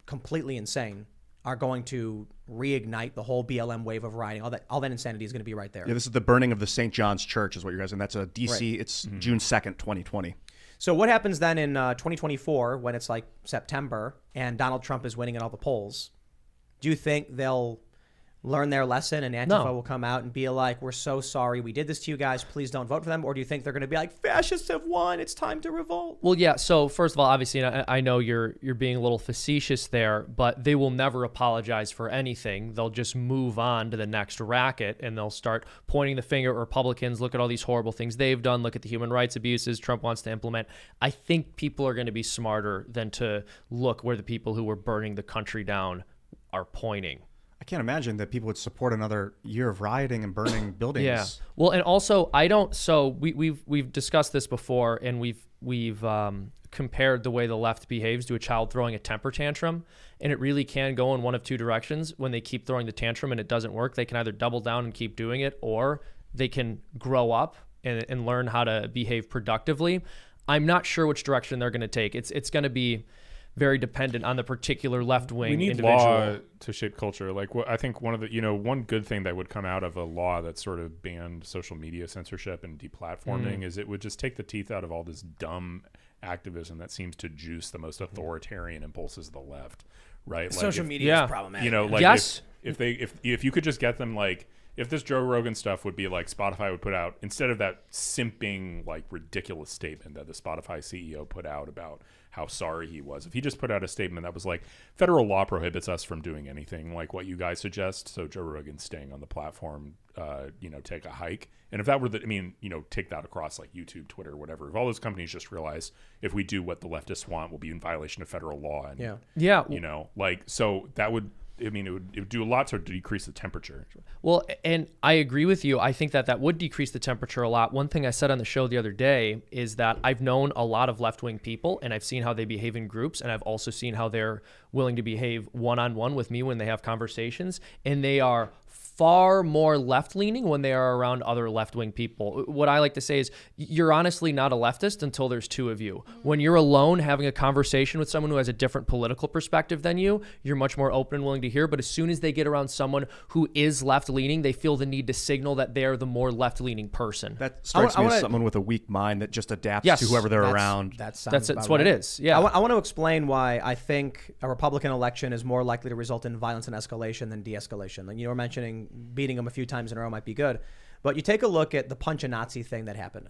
completely insane, are going to reignite the whole BLM wave of rioting. All that insanity is going to be right there. Yeah, this is the burning of the St. John's Church is what you're guys, and that's a DC. Right. It's June 2nd, 2020. So what happens then in 2024 when it's September and Donald Trump is winning in all the polls? Do you think they'll learn their lesson and Antifa will come out and be like, we're so sorry we did this to you guys, please don't vote for them? Or do you think they're going to be like, fascists have won, it's time to revolt? Well, yeah. So first of all, obviously, I know you're being a little facetious there, but they will never apologize for anything. They'll just move on to the next racket, and they'll start pointing the finger at Republicans. Look at all these horrible things they've done. Look at the human rights abuses Trump wants to implement. I think people are going to be smarter than to look where the people who were burning the country down are pointing. I can't imagine that people would support another year of rioting and burning buildings. Yeah. Well, and also I don't. So we've discussed this before, and we've compared the way the left behaves to a child throwing a temper tantrum, and it really can go in one of 2 directions. When they keep throwing the tantrum and it doesn't work, they can either double down and keep doing it, or they can grow up and learn how to behave productively. I'm not sure which direction they're going to take. It's going to be very dependent on the particular left-wing We need individual. law to shape culture. Like, I think one of the, one good thing that would come out of a law that sort of banned social media censorship and deplatforming is it would just take the teeth out of all this dumb activism that seems to juice the most authoritarian impulses of the left, right? Social like media is problematic. like Yes. if you could just get them, like, if this Joe Rogan stuff would be like Spotify would put out, instead of that simping, like, ridiculous statement that the Spotify CEO put out about how sorry he was, if he just put out a statement that was like, federal law prohibits us from doing anything like what you guys suggest, so Joe Rogan's staying on the platform, take a hike. And if that were take that across like YouTube, Twitter, whatever. If all those companies just realize if we do what the leftists want, we'll be in violation of federal law. And, so that would, it would do a lot to decrease the temperature. Well, and I agree with you. I think that would decrease the temperature a lot. One thing I said on the show the other day is that I've known a lot of left-wing people, and I've seen how they behave in groups, and I've also seen how they're willing to behave one-on-one with me when they have conversations, and they are far more left-leaning when they are around other left-wing people. What I like to say is you're honestly not a leftist until there's two of you. When you're alone having a conversation with someone who has a different political perspective than you, you're much more open and willing to hear. But as soon as they get around someone who is left-leaning, they feel the need to signal that they're the more left-leaning person. That strikes me as someone with a weak mind that just adapts Yes. to whoever they're around. That's what it is. Yeah. I want to explain why I think a Republican election is more likely to result in violence and escalation than de-escalation. Like you were mentioning, beating them a few times in a row might be good, but you take a look at the punch a Nazi thing that happened.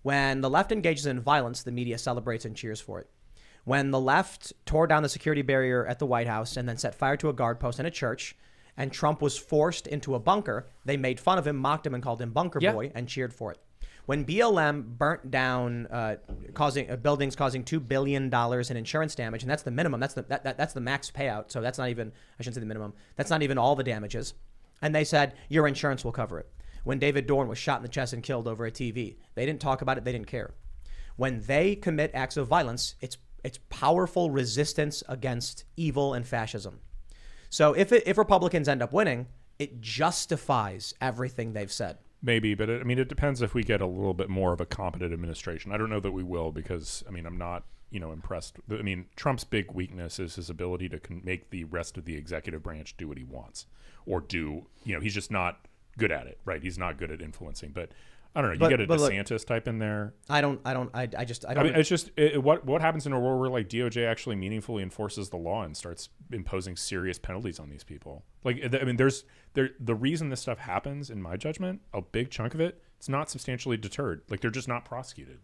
When the left engages in violence, the media celebrates and cheers for it. When the left tore down the security barrier at the White House and then set fire to a guard post in a church, and Trump was forced into a bunker, they made fun of him, mocked him, and called him Bunker Boy, and cheered for it. When BLM burnt down buildings causing $2 billion in insurance damage, and that's the minimum, that's the max payout, so that's not even, I shouldn't say the minimum, that's not even all the damages. And they said, your insurance will cover it. When David Dorn was shot in the chest and killed over a TV, they didn't talk about it, they didn't care. When they commit acts of violence, it's powerful resistance against evil and fascism. So if Republicans end up winning, it justifies everything they've said. Maybe, but it depends if we get a little bit more of a competent administration. I don't know that we will because, I'm not, impressed. Trump's big weakness is his ability to make the rest of the executive branch do what he wants or do, he's just not good at it, right? He's not good at influencing, but I don't know. You get a DeSantis type in there. I don't. It's just what happens in a world where like DOJ actually meaningfully enforces the law and starts imposing serious penalties on these people. Like, the reason this stuff happens, in my judgment, a big chunk of it, it's not substantially deterred. Like they're just not prosecuted.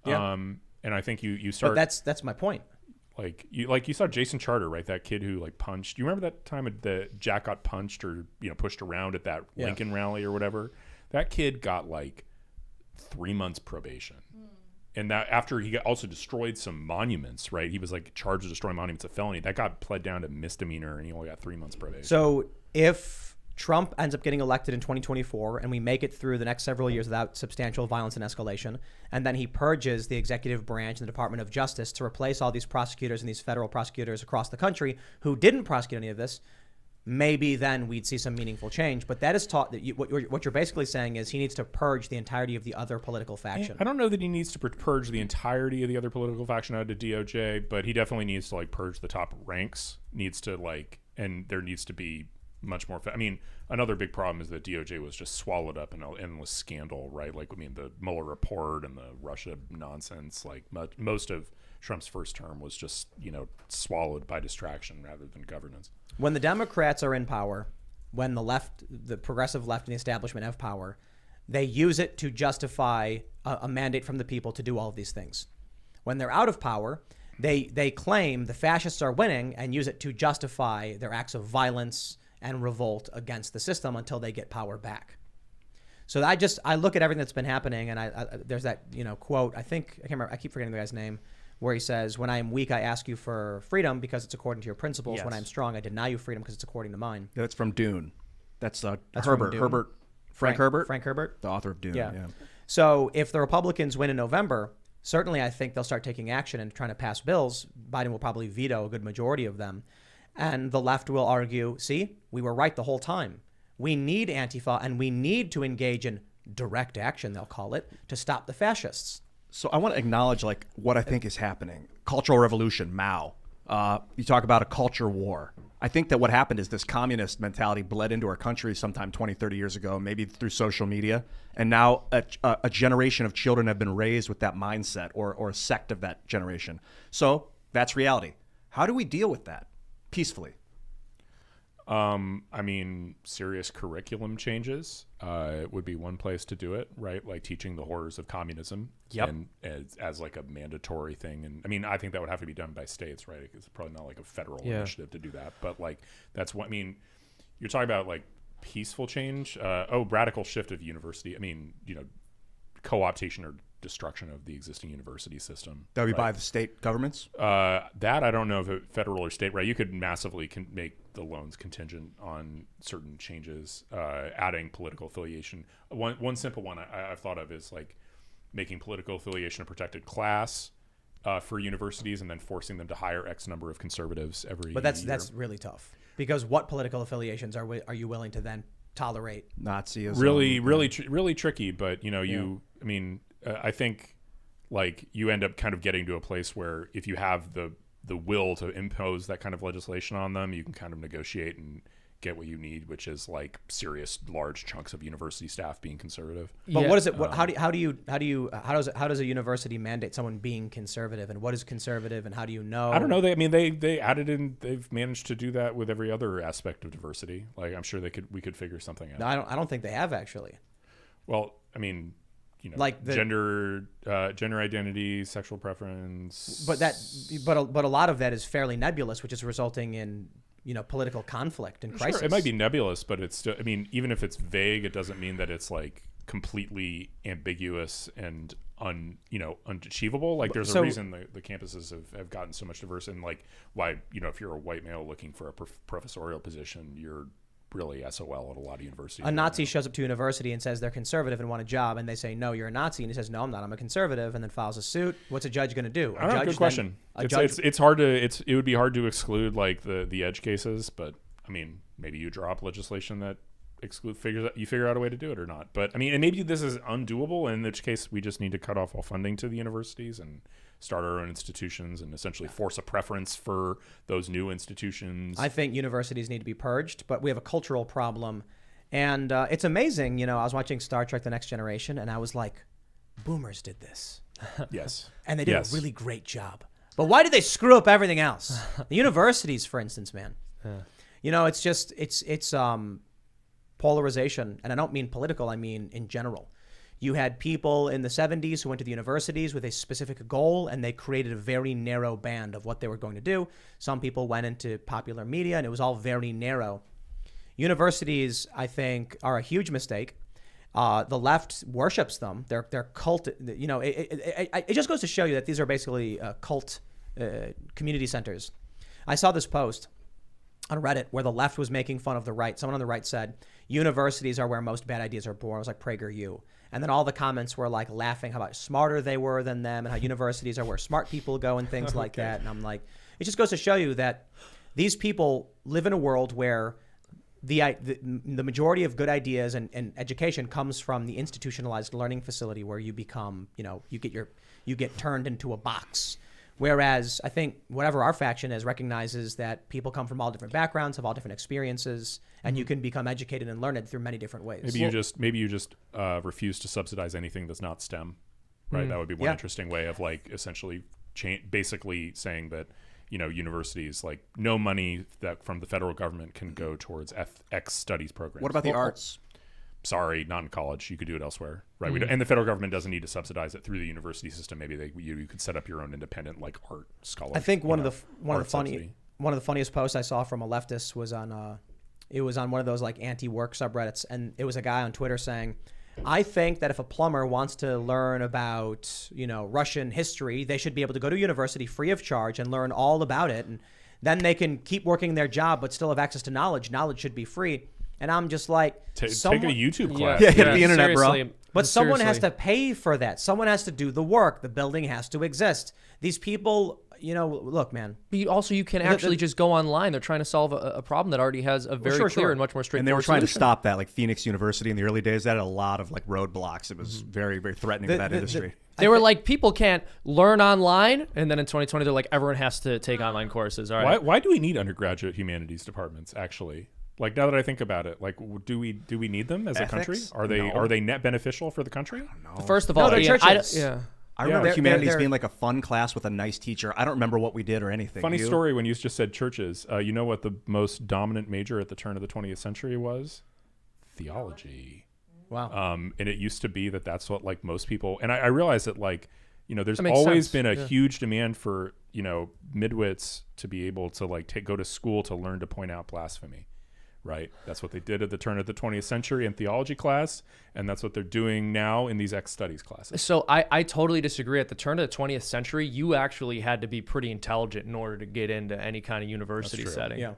Yeah. And I think you start. But that's my point. Like you saw Jason Charter, right? That kid who like punched. You remember that time that Jack got punched or pushed around at that Lincoln rally or whatever? That kid got like 3 months probation. And that after he also destroyed some monuments, right? He was like charged with destroying monuments, a felony. That got pled down to misdemeanor, and he only got 3 months probation. So if Trump ends up getting elected in 2024 and we make it through the next several years without substantial violence and escalation, and then he purges the executive branch and the Department of Justice to replace all these prosecutors and these federal prosecutors across the country who didn't prosecute any of this, maybe then we'd see some meaningful change. But that is taught that what you're basically saying is he needs to purge the entirety of the other political faction. I don't know that he needs to purge the entirety of the other political faction out of DOJ, but he definitely needs to like purge the top ranks. And there needs to be much more. Another big problem is that DOJ was just swallowed up in an endless scandal, right? The Mueller report and the Russia nonsense. Like most of Trump's first term was just swallowed by distraction rather than governance. When the Democrats are in power, when the left, the progressive left and the establishment have power, they use it to justify a mandate from the people to do all of these things. When they're out of power, they claim the fascists are winning and use it to justify their acts of violence and revolt against the system until they get power back. So I look at everything that's been happening, and there's that quote. I can't remember. I keep forgetting the guy's name, where he says, "When I am weak, I ask you for freedom because it's according to your principles. Yes. When I am strong, I deny you freedom because it's according to mine." That's from Dune. That's from Herbert. Dune. Frank Herbert. Frank Herbert, the author of Dune. Yeah. So if the Republicans win in November, certainly I think they'll start taking action and trying to pass bills. Biden will probably veto a good majority of them. And the left will argue, see, we were right the whole time. We need Antifa and we need to engage in direct action, they'll call it, to stop the fascists. So I want to acknowledge like what I think is happening. Cultural revolution, Mao. You talk about a culture war. I think that what happened is this communist mentality bled into our country sometime 20, 30 years ago, maybe through social media. And now a generation of children have been raised with that mindset or a sect of that generation. So that's reality. How do we deal with that peacefully? I mean, serious curriculum changes would be one place to do it, right? Like teaching the horrors of communism, and as like a mandatory thing. And I mean, I think that would have to be done by states, right? It's probably not like a federal initiative to do that, but like that's what I mean. You're talking about like peaceful change. Radical shift of university. I mean, co-optation or destruction of the existing university system. That would be by the state governments? That I don't know if it federal or state, right? You could massively make the loans contingent on certain changes, adding political affiliation. One simple one I've thought of is like making political affiliation a protected class for universities and then forcing them to hire X number of conservatives every year. But that's really tough because what political affiliations are you willing to then tolerate? Nazism. Really tricky, but I think like you end up kind of getting to a place where if you have the will to impose that kind of legislation on them, you can kind of negotiate and get what you need, which is like serious large chunks of university staff being conservative. But what is it? How does a university mandate someone being conservative, and what is conservative, and how do you know? I don't know. They added in. They've managed to do that with every other aspect of diversity. Like I'm sure we could figure something out. No, I don't think they have actually. Well, I mean, like gender identity, sexual preference. But a lot of that is fairly nebulous, which is resulting in political conflict and crisis. Sure, it might be nebulous, but it's still. I mean, even if it's vague, it doesn't mean that it's like completely ambiguous and unachievable. Like there's a reason the campuses have gotten so much diverse, and like why if you're a white male looking for a professorial position, you're really SOL at a lot of universities. A Nazi shows up to a university and says they're conservative and want a job, and they say, no, you're a Nazi. And he says, no, I'm not. I'm a conservative, and then files a suit. What's a judge going to do? Good question. It's hard to it would be hard to exclude like the edge cases, but I mean, maybe you drop legislation that you figure out a way to do it or not. But I mean, and maybe this is undoable, in which case we just need to cut off all funding to the universities and start our own institutions and essentially force a preference for those new institutions. I think universities need to be purged, but we have a cultural problem. And it's amazing, I was watching Star Trek The Next Generation, and I was like, boomers did this. Yes. And they did a really great job. But why did they screw up everything else? The universities, for instance, man. It's polarization. And I don't mean political, I mean in general. You had people in the 70s who went to the universities with a specific goal, and they created a very narrow band of what they were going to do. Some people went into popular media, and it was all very narrow. Universities, I think, are a huge mistake. The left worships them. They're cult. It just goes to show you that these are basically cult community centers. I saw this post on Reddit where the left was making fun of the right. Someone on the right said, universities are where most bad ideas are born. I was like, PragerU. And then all the comments were like laughing how much smarter they were than them and how universities are where smart people go and things like that. And I'm like, it just goes to show you that these people live in a world where the majority of good ideas and education comes from the institutionalized learning facility where you become, you get turned into a box. Whereas I think whatever our faction is recognizes that people come from all different backgrounds, have all different experiences, and you can become educated and learned through many different ways. Maybe you just refuse to subsidize anything that's not STEM, right? That would be one interesting way of like essentially basically saying that universities, like no money that from the federal government can go towards X studies programs. What about the arts? Sorry, not in college. You could do it elsewhere, right? And the federal government doesn't need to subsidize it through the university system. Maybe you could set up your own independent like art scholarship. I think one of the funniest posts I saw from a leftist was on it was on one of those like anti-work subreddits, and it was a guy on Twitter saying, I think that if a plumber wants to learn about Russian history, they should be able to go to university free of charge and learn all about it, and then they can keep working their job but still have access to knowledge. Knowledge should be free. And I'm just like, take a YouTube class. Yeah, hit the internet, bro. But someone has to pay for that. Someone has to do the work. The building has to exist. These people, look, man. But you can actually just go online. They're trying to solve a problem that already has a very clear and much more straightforward And they were trying solution. to stop that, like Phoenix University in the early days. That had a lot of like roadblocks. It was very, very threatening to that industry. They were like, people can't learn online, and then in 2020 they're like, everyone has to take online courses. All right. Why do we need undergraduate humanities departments? Actually, like now that I think about it, like do we need them as a country? Ethics? Are they net beneficial for the country? First of No, all, they're Ian, churches. I remember they're- humanities they're- being like a fun class with a nice teacher. I don't remember what we did or anything. Funny You? story when you just said churches. You know what the most dominant major at the turn of the 20th century was? Theology. Wow. And it used to be that's what like most people. And I realize that like there's That makes always sense. been a Yeah. huge demand for midwits to be able to like go to school to learn to point out blasphemy. Right. That's what they did at the turn of the 20th century in theology class. And that's what they're doing now in these studies classes. So I totally disagree. At the turn of the 20th century, you actually had to be pretty intelligent in order to get into any kind of university true. setting.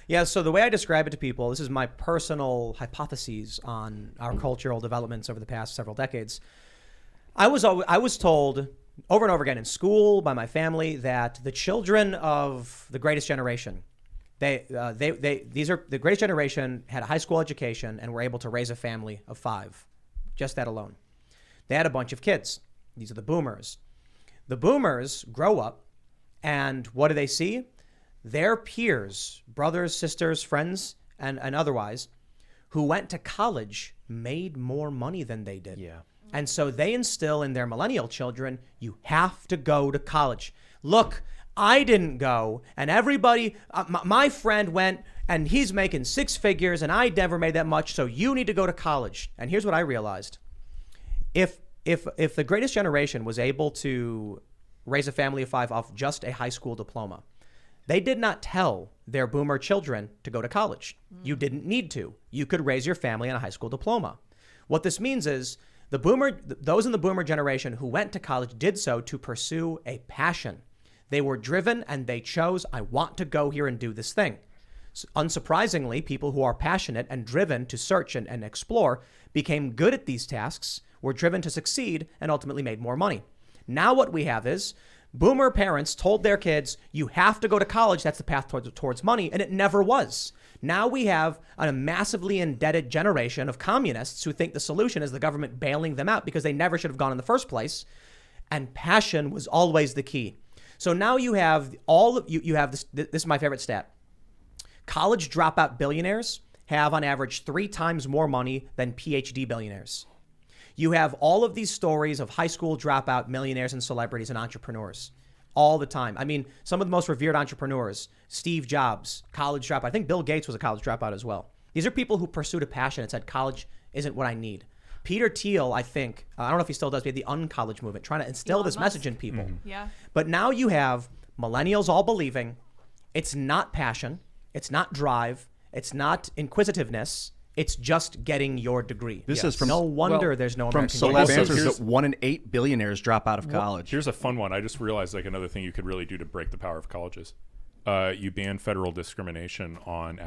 Yeah, so the way I describe it to people, this is my personal hypotheses on our cultural developments over the past several decades. I was told over and over again in school by my family that the children of the greatest generation, the greatest generation had a high school education and were able to raise a family of 5, just that alone. They had a bunch of kids. These are the boomers. The boomers grow up, and what do they see? Their peers, brothers, sisters, friends, and otherwise, who went to college made more money than they did. Yeah. And so they instill in their millennial children, you have to go to college. Look, I didn't go, and everybody, my friend went, and he's making 6 figures, and I never made that much, so you need to go to college. And here's what I realized. If the greatest generation was able to raise a family of 5 off just a high school diploma, they did not tell their boomer children to go to college. You didn't need to. You could raise your family on a high school diploma. What this means is those in the boomer generation who went to college did so to pursue a passion. They were driven and they chose, I want to go here and do this thing. So unsurprisingly, people who are passionate and driven to search and explore became good at these tasks, were driven to succeed, and ultimately made more money. Now what we have is boomer parents told their kids, you have to go to college. That's the path towards money. And it never was. Now we have a massively indebted generation of communists who think the solution is the government bailing them out because they never should have gone in the first place. And passion was always the key. So now you have you have this is my favorite stat. College dropout billionaires have on average 3 times more money than PhD billionaires. You have all of these stories of high school dropout millionaires and celebrities and entrepreneurs all the time. I mean, some of the most revered entrepreneurs, Steve Jobs, college dropout. I think Bill Gates was a college dropout as well. These are people who pursued a passion and said, college isn't what I need. Peter Thiel, I think, I don't know if he still does, but he had the uncollege movement, trying to instill Elon this Musk. message in people. Yeah. But now you have millennials all believing it's not passion, it's not drive, it's not inquisitiveness, it's just getting your degree. This is from no wonder there's no from American celeb Also, answers here's- that 1 in 8 billionaires drop out of college. Here's a fun one. I just realized like another thing you could really do to break the power of colleges. You ban federal discrimination on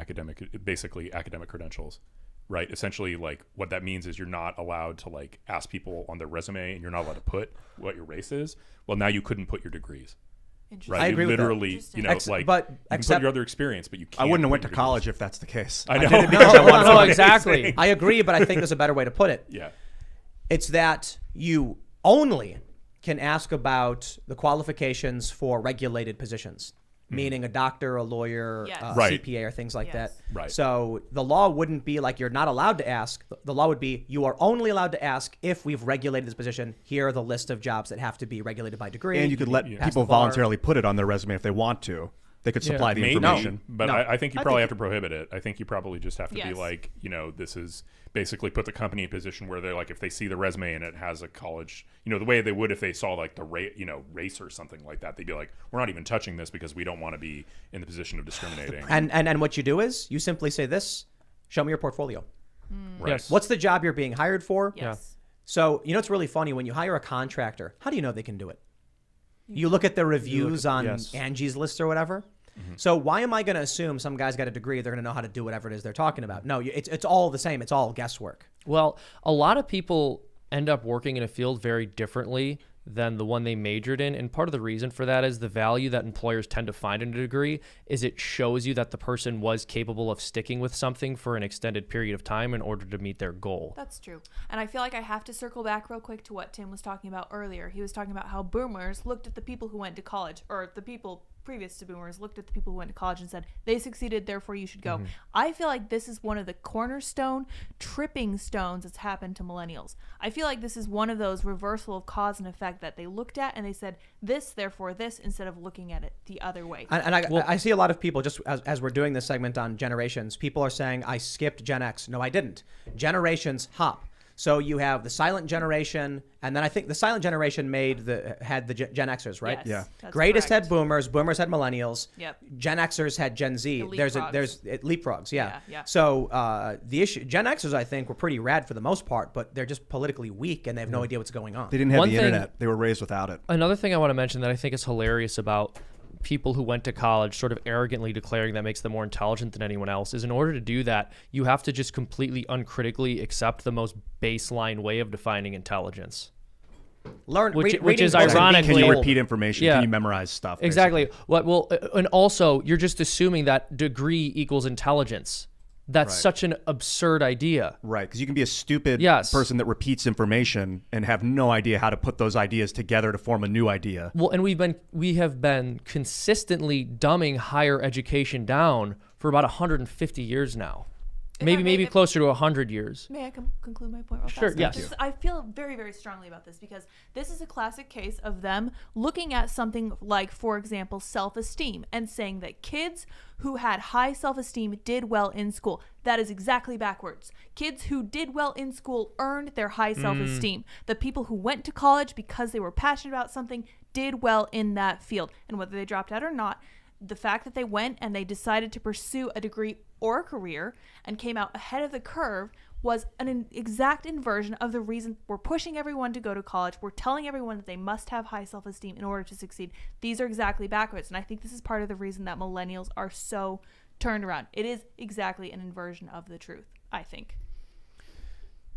basically academic credentials, right? Essentially, like what that means is you're not allowed to like ask people on their resume, and you're not allowed to put what your race is. Well, now you couldn't put your degrees, Interesting. right? I agree you with that. literally, Interesting. But you can except- put your other experience, but you can't. I wouldn't have put went to your college degrees. if that's the case. I know. did it because I wanted No, to. exactly. I agree, but I think there's a better way to put it. Yeah. It's that you only can ask about the qualifications for regulated positions, meaning a doctor, a lawyer, Yes. Right. CPA, or things like Yes. that. Right. So the law wouldn't be like you're not allowed to ask. The law would be you are only allowed to ask if we've regulated this position. Here are the list of jobs that have to be regulated by degree. And you could let pass people the bar. voluntarily put it on their resume if they want to. They could supply the Maybe, information. but No. I think you I probably think have to prohibit it. I think you probably just have to be Yes. like, this is basically put the company in a position where they're like, if they see the resume and it has a college, the way they would if they saw like the race or something like that, they'd be like, we're not even touching this because we don't want to be in the position of discriminating. And what you do is you simply say this: show me your portfolio. Right. Yes. What's the job you're being hired for? Yes. So, it's really funny when you hire a contractor, how do you know they can do it? You look at the reviews on yes. Angie's List or whatever. So why am I going to assume some guy's got a degree, they're going to know how to do whatever it is they're talking about? No, it's all the same. It's all guesswork. Well, a lot of people end up working in a field very differently than the one they majored in. And part of the reason for that is the value that employers tend to find in a degree is it shows you that the person was capable of sticking with something for an extended period of time in order to meet their goal. That's true. And I feel like I have to circle back real quick to what Tim was talking about earlier. He was talking about how boomers looked at the people who went to college, or the people previous to boomers looked at the people who went to college and said, they succeeded, therefore you should go. I feel like this is one of the cornerstone tripping stones that's happened to millennials. I feel like this is one of those reversal of cause and effect that they looked at and they said, this, therefore this, instead of looking at it the other way. And I see a lot of people, just as we're doing this segment on generations, people are saying, I skipped Gen X. No, I didn't. Generations hop. So you have the silent generation, and then I think the silent generation had the Gen Xers, right? Yes, Yeah. that's Greatest correct. had boomers had millennials. Yep. Gen Xers had Gen Z. The There's leapfrogs. leapfrogs, yeah. Yeah. So the issue, Gen Xers, I think, were pretty rad for the most part, but they're just politically weak and they have no idea what's going on. They didn't have One the thing- internet. They were raised without it. Another thing I want to mention that I think is hilarious about people who went to college sort of arrogantly declaring that makes them more intelligent than anyone else is in order to do that, you have to just completely uncritically accept the most baseline way of defining intelligence. Which is Can ironically- you repeat information? Yeah. Can you memorize stuff? Exactly. And also you're just assuming that degree equals intelligence. That's Right. such an absurd idea. Right, because you can be a stupid Yes. person that repeats information and have no idea how to put those ideas together to form a new idea. Well, and we have been consistently dumbing higher education down for about 150 years now. If I may- Maybe closer to 100 years. May I conclude my point real Sure, fast? yes. Just- I feel very, very strongly about this because this is a classic case of them looking at something like, for example, self-esteem and saying that kids who had high self-esteem did well in school. That is exactly backwards. Kids who did well in school earned their high self-esteem. The people who went to college because they were passionate about something did well in that field. And whether they dropped out or not, the fact that they went and they decided to pursue a degree or a career and came out ahead of the curve was an exact inversion of the reason we're pushing everyone to go to college. We're telling everyone that they must have high self-esteem in order to succeed. These are exactly backwards. And I think this is part of the reason that millennials are so turned around. It is exactly an inversion of the truth, I think.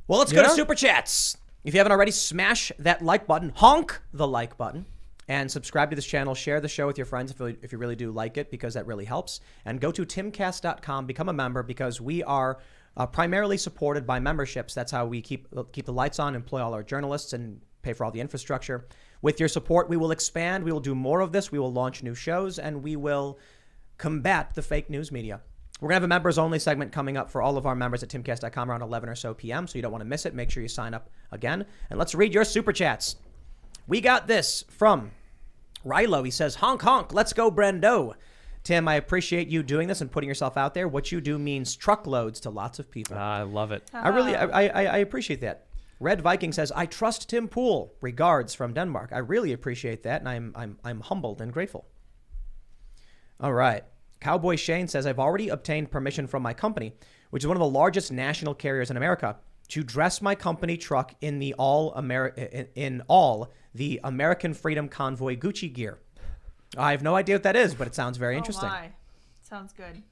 Well, let's go to Super Chats. If you haven't already, smash that like button, honk the like button, and subscribe to this channel. Share the show with your friends if you really do like it, because that really helps. And go to timcast.com, become a member, because we are primarily supported by memberships. That's how we keep the lights on, employ all our journalists, and pay for all the infrastructure. With your support, we will expand. We will do more of this. We will launch new shows, and we will combat the fake news media. We're going to have a members-only segment coming up for all of our members at timcast.com around 11 or so p.m., so you don't want to miss it. Make sure you sign up again. And let's read your Super Chats. We got this from Rilo. He says, honk, honk, let's go, Brendo. Tim, I appreciate you doing this and putting yourself out there. What you do means truckloads to lots of people. I love it. I appreciate that. Red Viking says, I trust Tim Pool. Regards from Denmark. I really appreciate that, and I'm humbled and grateful. All right. Cowboy Shane says, I've already obtained permission from my company, which is one of the largest national carriers in America, to dress my company truck in the all the American Freedom Convoy Gucci gear. I have no idea what that is, but it sounds very interesting. Oh my. Sounds good.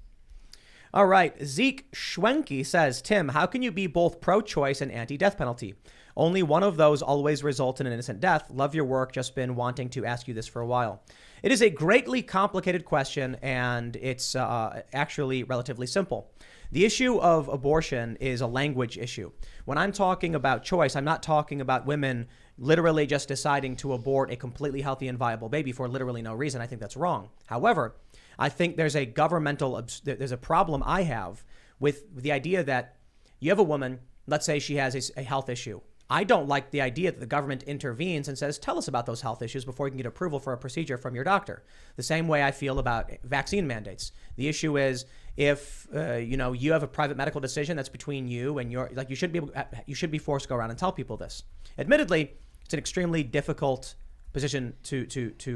All right. Zeke Schwenke says, Tim, how can you be both pro-choice and anti-death penalty? Only one of those always results in an innocent death. Love your work. Just been wanting to ask you this for a while. It is a greatly complicated question, and it's actually relatively simple. The issue of abortion is a language issue. When I'm talking about choice, I'm not talking about women literally just deciding to abort a completely healthy and viable baby for literally no reason. I think that's wrong. However, I think there's a problem I have with the idea that you have a woman, let's say she has a health issue. I don't like the idea that the government intervenes and says, tell us about those health issues before you can get approval for a procedure from your doctor. The same way I feel about vaccine mandates. The issue is if you have a private medical decision that's between you and you should be forced to go around and tell people this. Admittedly, it's an extremely difficult position it's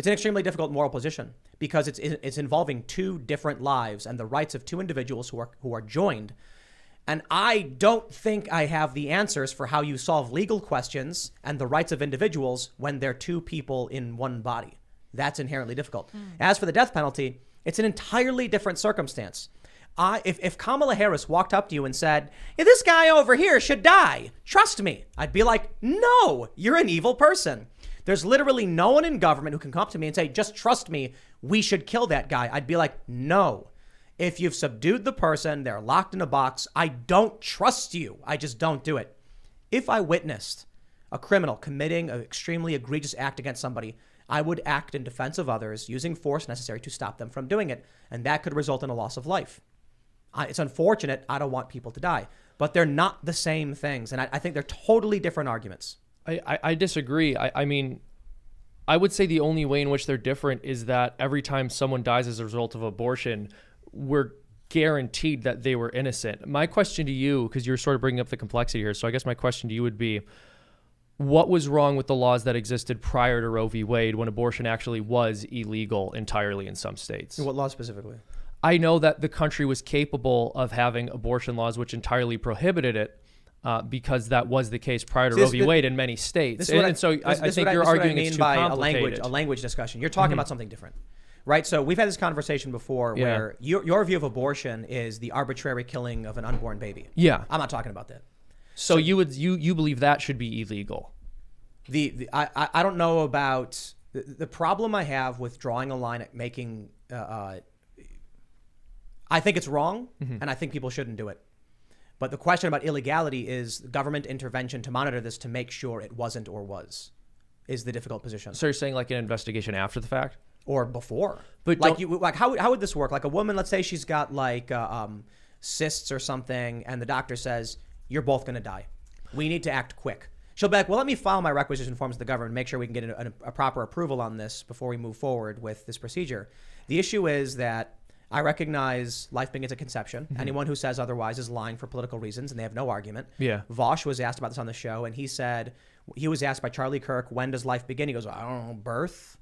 an extremely difficult moral position because it's involving two different lives and the rights of two individuals who are joined. And I don't think I have the answers for how you solve legal questions and the rights of individuals when they're two people in one body. That's inherently difficult. As for the death penalty, it's an entirely different circumstance. If Kamala Harris walked up to you and said, "Yeah, this guy over here should die, trust me," I'd be like, "No, you're an evil person." There's literally no one in government who can come up to me and say, "Just trust me, we should kill that guy." I'd be like, "No. If you've subdued the person, they're locked in a box, I don't trust you. I just don't do it." If I witnessed a criminal committing an extremely egregious act against somebody, I would act in defense of others using force necessary to stop them from doing it. And that could result in a loss of life. It's unfortunate. I don't want people to die. But they're not the same things. And I think they're totally different arguments. I disagree. I mean, I would say the only way in which they're different is that every time someone dies as a result of abortion, we're guaranteed that they were innocent. My question to you, because you're sort of bringing up the complexity here, so I guess my question to you would be, what was wrong with the laws that existed prior to Roe v. Wade when abortion actually was illegal entirely in some states? What law specifically? I know that the country was capable of having abortion laws which entirely prohibited it because that was the case prior to Roe v. Wade in many states. I think you're arguing it's too complicated. A language discussion. You're talking about something different. Right, so we've had this conversation before where your view of abortion is the arbitrary killing of an unborn baby. Yeah, I'm not talking about that. So you believe that should be illegal? I don't know about the problem I have with drawing a line at making. I think it's wrong, and I think people shouldn't do it. But the question about illegality is government intervention to monitor this to make sure it wasn't or was, is the difficult position. So you're saying like an investigation after the fact? Or before, but how would this work? Like a woman, let's say she's got like cysts or something, and the doctor says you're both going to die. We need to act quick. She'll be like, well, let me file my requisition forms to the government, make sure we can get a proper approval on this before we move forward with this procedure. The issue is that I recognize life begins at conception. Anyone who says otherwise is lying for political reasons, and they have no argument. Yeah. Vosh was asked about this on the show, and he said he was asked by Charlie Kirk, when does life begin? He goes, I don't know, birth.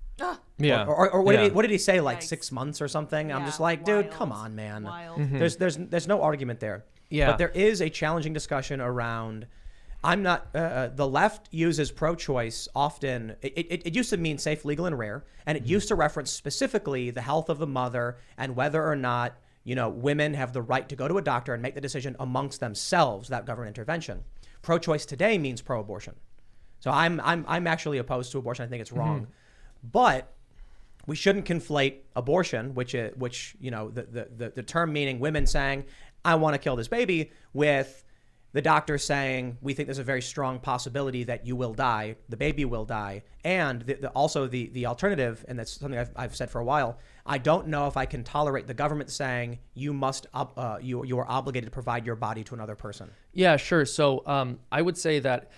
Yeah. Or what did he say? Like 6 months or something? Yeah, I'm just like, dude, wild, come on, man. wild. There's no argument there. Yeah. But there is a challenging discussion around. I'm not. The left uses pro-choice often. It used to mean safe, legal, and rare, and it used to reference specifically the health of the mother and whether or not women have the right to go to a doctor and make the decision amongst themselves without government intervention. Pro-choice today means pro-abortion. So I'm actually opposed to abortion. I think it's wrong. But we shouldn't conflate abortion, which the term meaning women saying, I want to kill this baby, with the doctor saying, we think there's a very strong possibility that you will die, the baby will die. And also the alternative, and that's something I've said for a while, I don't know if I can tolerate the government saying you are obligated to provide your body to another person. Yeah, sure. So I would say that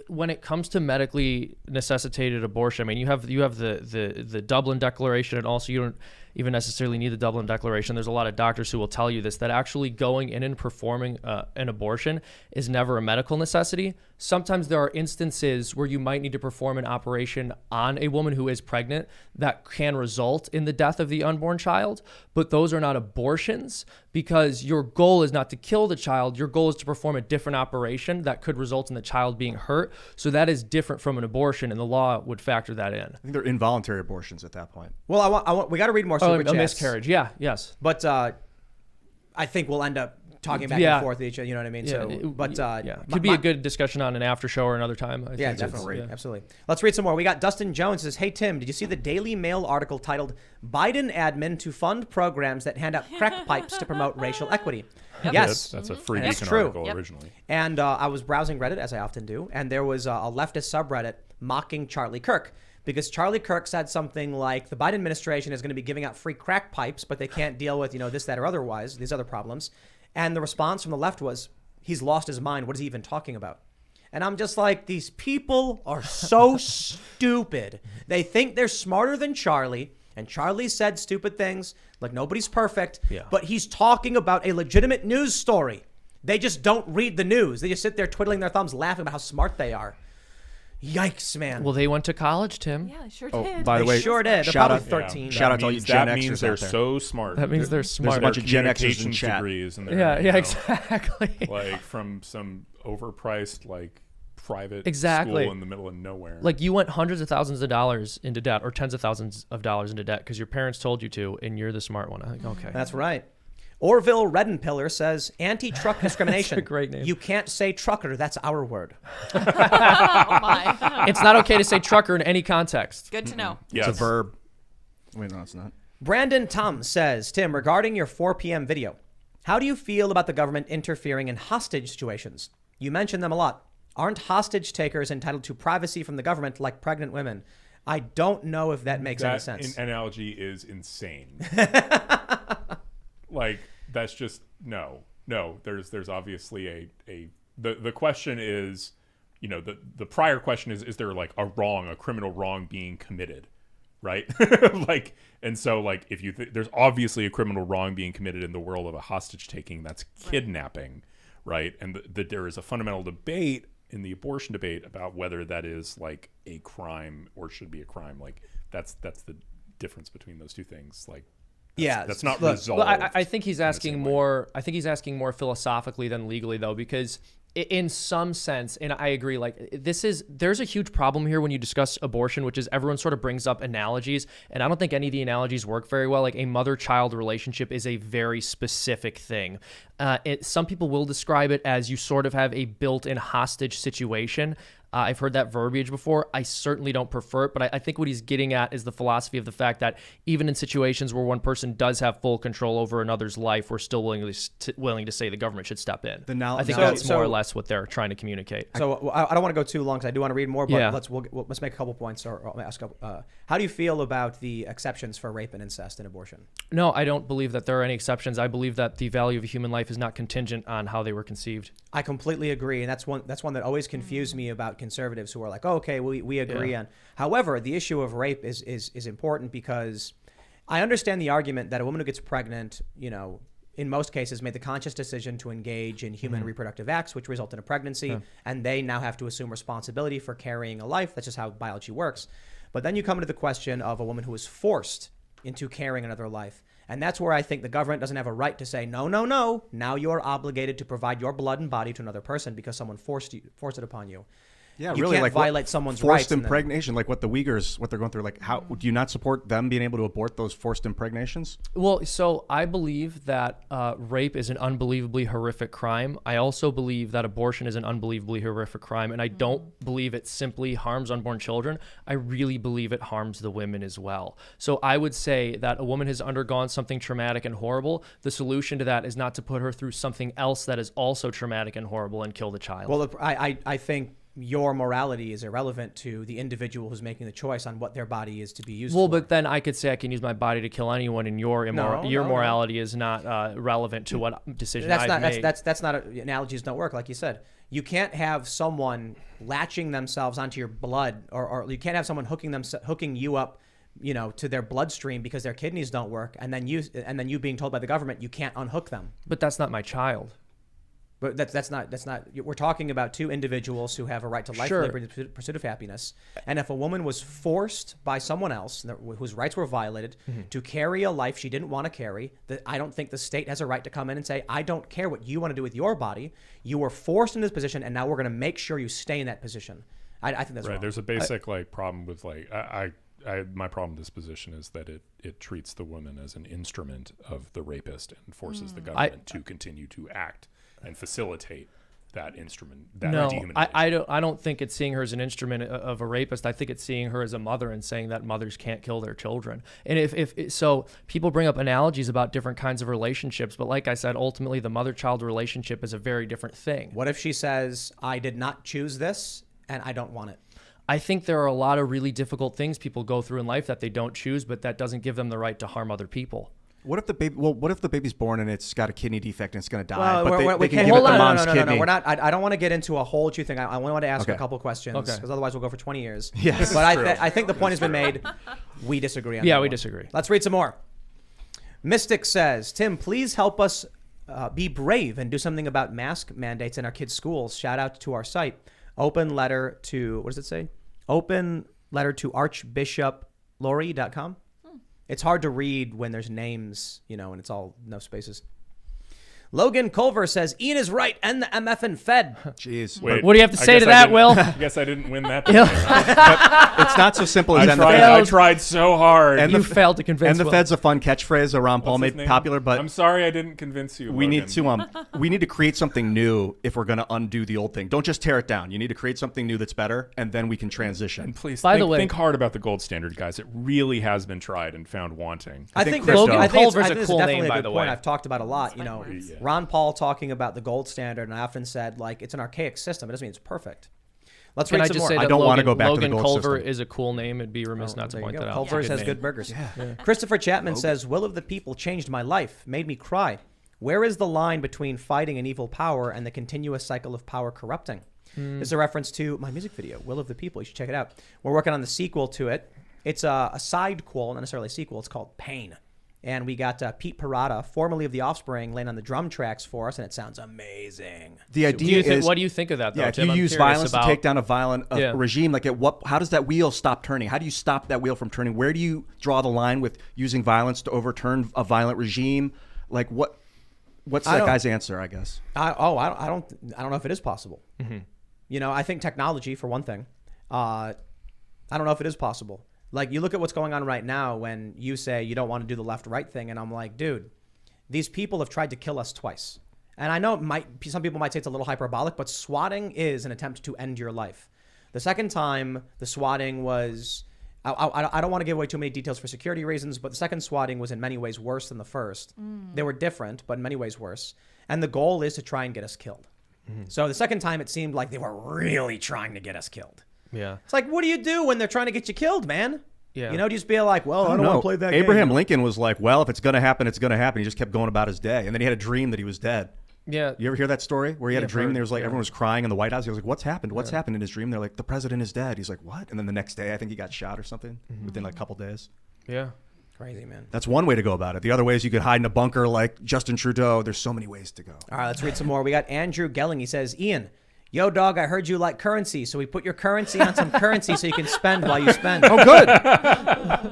when it comes to medically necessitated abortion, I mean, you have the Dublin Declaration, and also you don't even necessarily need the Dublin Declaration. There's a lot of doctors who will tell you this, that actually going in and performing an abortion is never a medical necessity. Sometimes there are instances where you might need to perform an operation on a woman who is pregnant that can result in the death of the unborn child, but those are not abortions because your goal is not to kill the child. Your goal is to perform a different operation that could result in the child being hurt. So that is different from an abortion, and the law would factor that in. I think they're involuntary abortions at that point. Well, we got to read more super chats. A miscarriage, yeah, yes. But I think we'll end up talking back and forth with each other. You know what I mean? Yeah, could be a good discussion on an after show or another time. I think definitely, absolutely. Let's read some more. We got Dustin Jones says, "Hey Tim, did you see the Daily Mail article titled "Biden Admin to Fund Programs That Hand Out Crack Pipes to Promote Racial Equity"? Yes, that's a free that's Beacon true. article originally. And I was browsing Reddit, as I often do, and there was a leftist subreddit mocking Charlie Kirk. Because Charlie Kirk said something like the Biden administration is going to be giving out free crack pipes, but they can't deal with, this, that, or otherwise, these other problems. And the response from the left was, he's lost his mind. What is he even talking about? And I'm just like, these people are so stupid. They think they're smarter than Charlie. And Charlie said stupid things, like nobody's perfect. Yeah. But he's talking about a legitimate news story. They just don't read the news. They just sit there twiddling their thumbs, laughing about how smart they are. Yikes, man. Well, they went to college, Tim. Yeah, they sure did. By the way, sure did. They're shout probably out 13. Shout out to all you Gen That Xers means they're out there. so smart. That means they're smart. There's a bunch of Gen Xers in Communications chat. degrees in there. Yeah, exactly. Like from some overpriced, private Exactly. school in the middle of nowhere. Like you went hundreds of thousands of dollars into debt, or tens of thousands of dollars into debt because your parents told you to, and you're the smart one. I think, okay. That's right. Orville Redenpiller says, anti-truck discrimination. That's a great name. You can't say trucker. That's our word. Oh my. It's not okay to say trucker in any context. Good to know. Yes. It's a verb. Wait, no, it's not. Brandon Tom says, Tim, regarding your 4 p.m. video, how do you feel about the government interfering in hostage situations? You mention them a lot. Aren't hostage takers entitled to privacy from the government like pregnant women? I don't know if that makes any sense. That analogy is insane. Like, that's just no. There's obviously the question is, you know, the prior question is there like a criminal wrong being committed, right? Like, and so like if you there's obviously a criminal wrong being committed in the world of a hostage taking, that's kidnapping, right? And there is a fundamental debate in the abortion debate about whether that is like a crime or should be a crime. Like that's the difference between those two things. Like, that's not resolved. Well, I think he's asking more. I think he's asking more philosophically than legally, though, because in some sense, and I agree, like there's a huge problem here when you discuss abortion, which is everyone sort of brings up analogies, and I don't think any of the analogies work very well. Like a mother-child relationship is a very specific thing. Some people will describe it as you sort of have a built-in hostage situation. I've heard that verbiage before. I certainly don't prefer it, but I think what he's getting at is the philosophy of the fact that even in situations where one person does have full control over another's life, we're still willing to say the government should step in. I think that's more or less what they're trying to communicate. So I don't want to go too long because I do want to read more, but Yeah. let's make a couple points or I'll ask. How do you feel about the exceptions for rape and incest in abortion? No, I don't believe that there are any exceptions. I believe that the value of a human life is not contingent on how they were conceived. I completely agree, and that's one that always confused me about conservatives who are like, oh, okay, we agree on. However, the issue of rape is important because I understand the argument that a woman who gets pregnant, you know, in most cases made the conscious decision to engage in human reproductive acts, which result in a pregnancy, and they now have to assume responsibility for carrying a life. That's just how biology works. But then you come to the question of a woman who is forced into carrying another life. And that's where I think the government doesn't have a right to say, no. Now you're obligated to provide your blood and body to another person because someone forced it upon you. Yeah, You really, can't like violate someone's rights. forced impregnation, like what the Uyghurs, what they're going through. Like, how do you not support them being able to abort those forced impregnations? Well, so I believe that rape is an unbelievably horrific crime. I also believe that abortion is an unbelievably horrific crime, and I don't believe it simply harms unborn children. I really believe it harms the women as well. So I would say that a woman has undergone something traumatic and horrible. The solution to that is not to put her through something else that is also traumatic and horrible and kill the child. Well, I think your morality is irrelevant to the individual who's making the choice on what their body is to be used for. Well, but then I could say I can use my body to kill anyone, and your morality is not relevant to what decision I've made. That's not analogies don't work, like you said. You can't have someone latching themselves onto your blood, or you can't have someone hooking you up, you know, to their bloodstream because their kidneys don't work, and then you being told by the government you can't unhook them. But that's not my child. But that's not. We're talking about two individuals who have a right to life, Sure. liberty, and pursuit of happiness. And if a woman was forced by someone else whose rights were violated to carry a life she didn't want to carry, I don't think the state has a right to come in and say, I don't care what you want to do with your body. You were forced into this position, and now we're going to make sure you stay in that position. I think that's right. wrong. There's a basic problem with my problem with this position is that it treats the woman as an instrument of the rapist and forces the government to continue to act and facilitate that instrument. No, I don't think it's seeing her as an instrument of a rapist. I think it's seeing her as a mother and saying that mothers can't kill their children. And if so, people bring up analogies about different kinds of relationships, but like I said, ultimately the mother-child relationship is a very different thing. What if she says, I did not choose this and I don't want it? I think there are a lot of really difficult things people go through in life that they don't choose, but that doesn't give them the right to harm other people. What if the baby? Well, what if the baby's born and it's got a kidney defect and it's going to die? Well, but they can can't give it hold the on. mom's No. kidney. We're not. I don't want to get into a whole thing. I only want to ask Okay. a couple questions because Okay. otherwise we'll go for 20 years. Yes, but I think the point has been made. We disagree on that. Yeah, we one. disagree. Let's read some more. Mystic says, Tim, please help us be brave and do something about mask mandates in our kids' schools. Shout out to our site. Open letter to, what does it say? Open letter to archbishoplaurie.com. It's hard to read when there's names, you know, and it's all no spaces. Logan Culver says, Ian is right, and the MFN Fed. Jeez. Wait, What do you have to I say guess to I that, didn't- Will? I guess I didn't win that. It's not so simple as I tried so hard. And You the- failed to convince And the Will. Fed's a fun catchphrase that Ron Paul What's his made name? popular, but I'm sorry I didn't convince you. we need Logan. to we need to create something new if we're going to undo the old thing. Don't just tear it down. You need to create something new that's better, and then we can transition. And please By the think, way- think hard about the gold standard, guys. It really has been tried and found wanting. I think Logan Culver's a this is cool definitely name, a by good the point way. I've talked about a lot. You know, Ron Paul talking about the gold standard, and I often said, like, it's an archaic system. It doesn't mean it's perfect. Let's Can read I some just more. say I that don't wanna Logan, go back to the Logan gold Culver system. is a cool name. It'd be remiss not to There you point go. that out. Culver's has name. good burgers. Christopher Chapman says, Will of the People changed my life, made me cry. Where is the line between fighting an evil power and the continuous cycle of power corrupting? This is a reference to my music video, Will of the People. You should check it out. We're working on the sequel to it. It's a side quel, not necessarily a sequel. It's called Pain. And we got Pete Parada, formerly of The Offspring, laying on the drum tracks for us, and it sounds amazing. The idea is, What do you think of that, though, yeah, if Tim? you I'm use curious violence about- to take down a violent regime, like how does that wheel stop turning? How do you stop that wheel from turning? Where do you draw the line with using violence to overturn a violent regime? Like what's that guy's answer? I guess. I don't know if it is possible. You know, I think technology, for one thing. I don't know if it is possible. Like, you look at what's going on right now when you say you don't want to do the left-right thing, and I'm like, dude, these people have tried to kill us twice. And I know some people might say it's a little hyperbolic, but swatting is an attempt to end your life. The second time the swatting was, I don't want to give away too many details for security reasons, but the second swatting was in many ways worse than the first. They were different, but in many ways worse. And the goal is to try and get us killed. So the second time it seemed like they were really trying to get us killed. Yeah. It's like, what do you do when they're trying to get you killed, man? Yeah. You know, just be like, well, I don't want to play that Abraham game. Lincoln was like, well, if it's going to happen, it's going to happen. He just kept going about his day. And then he had a dream that he was dead. Yeah. You ever hear that story where he had a dream? heard, And there was like, yeah. everyone was crying in the White House. He was like, what's happened? What's happened in his dream? They're like, the president is dead. He's like, what? And then the next day, I think he got shot or something within like a couple days. Yeah. Crazy, man. That's one way to go about it. The other way is you could hide in a bunker like Justin Trudeau. There's so many ways to go. All right, let's read some more. We got Andrew Gelling. He says, Ian, yo, dog, I heard you like currency. So we put your currency on some currency so you can spend while you spend. Oh,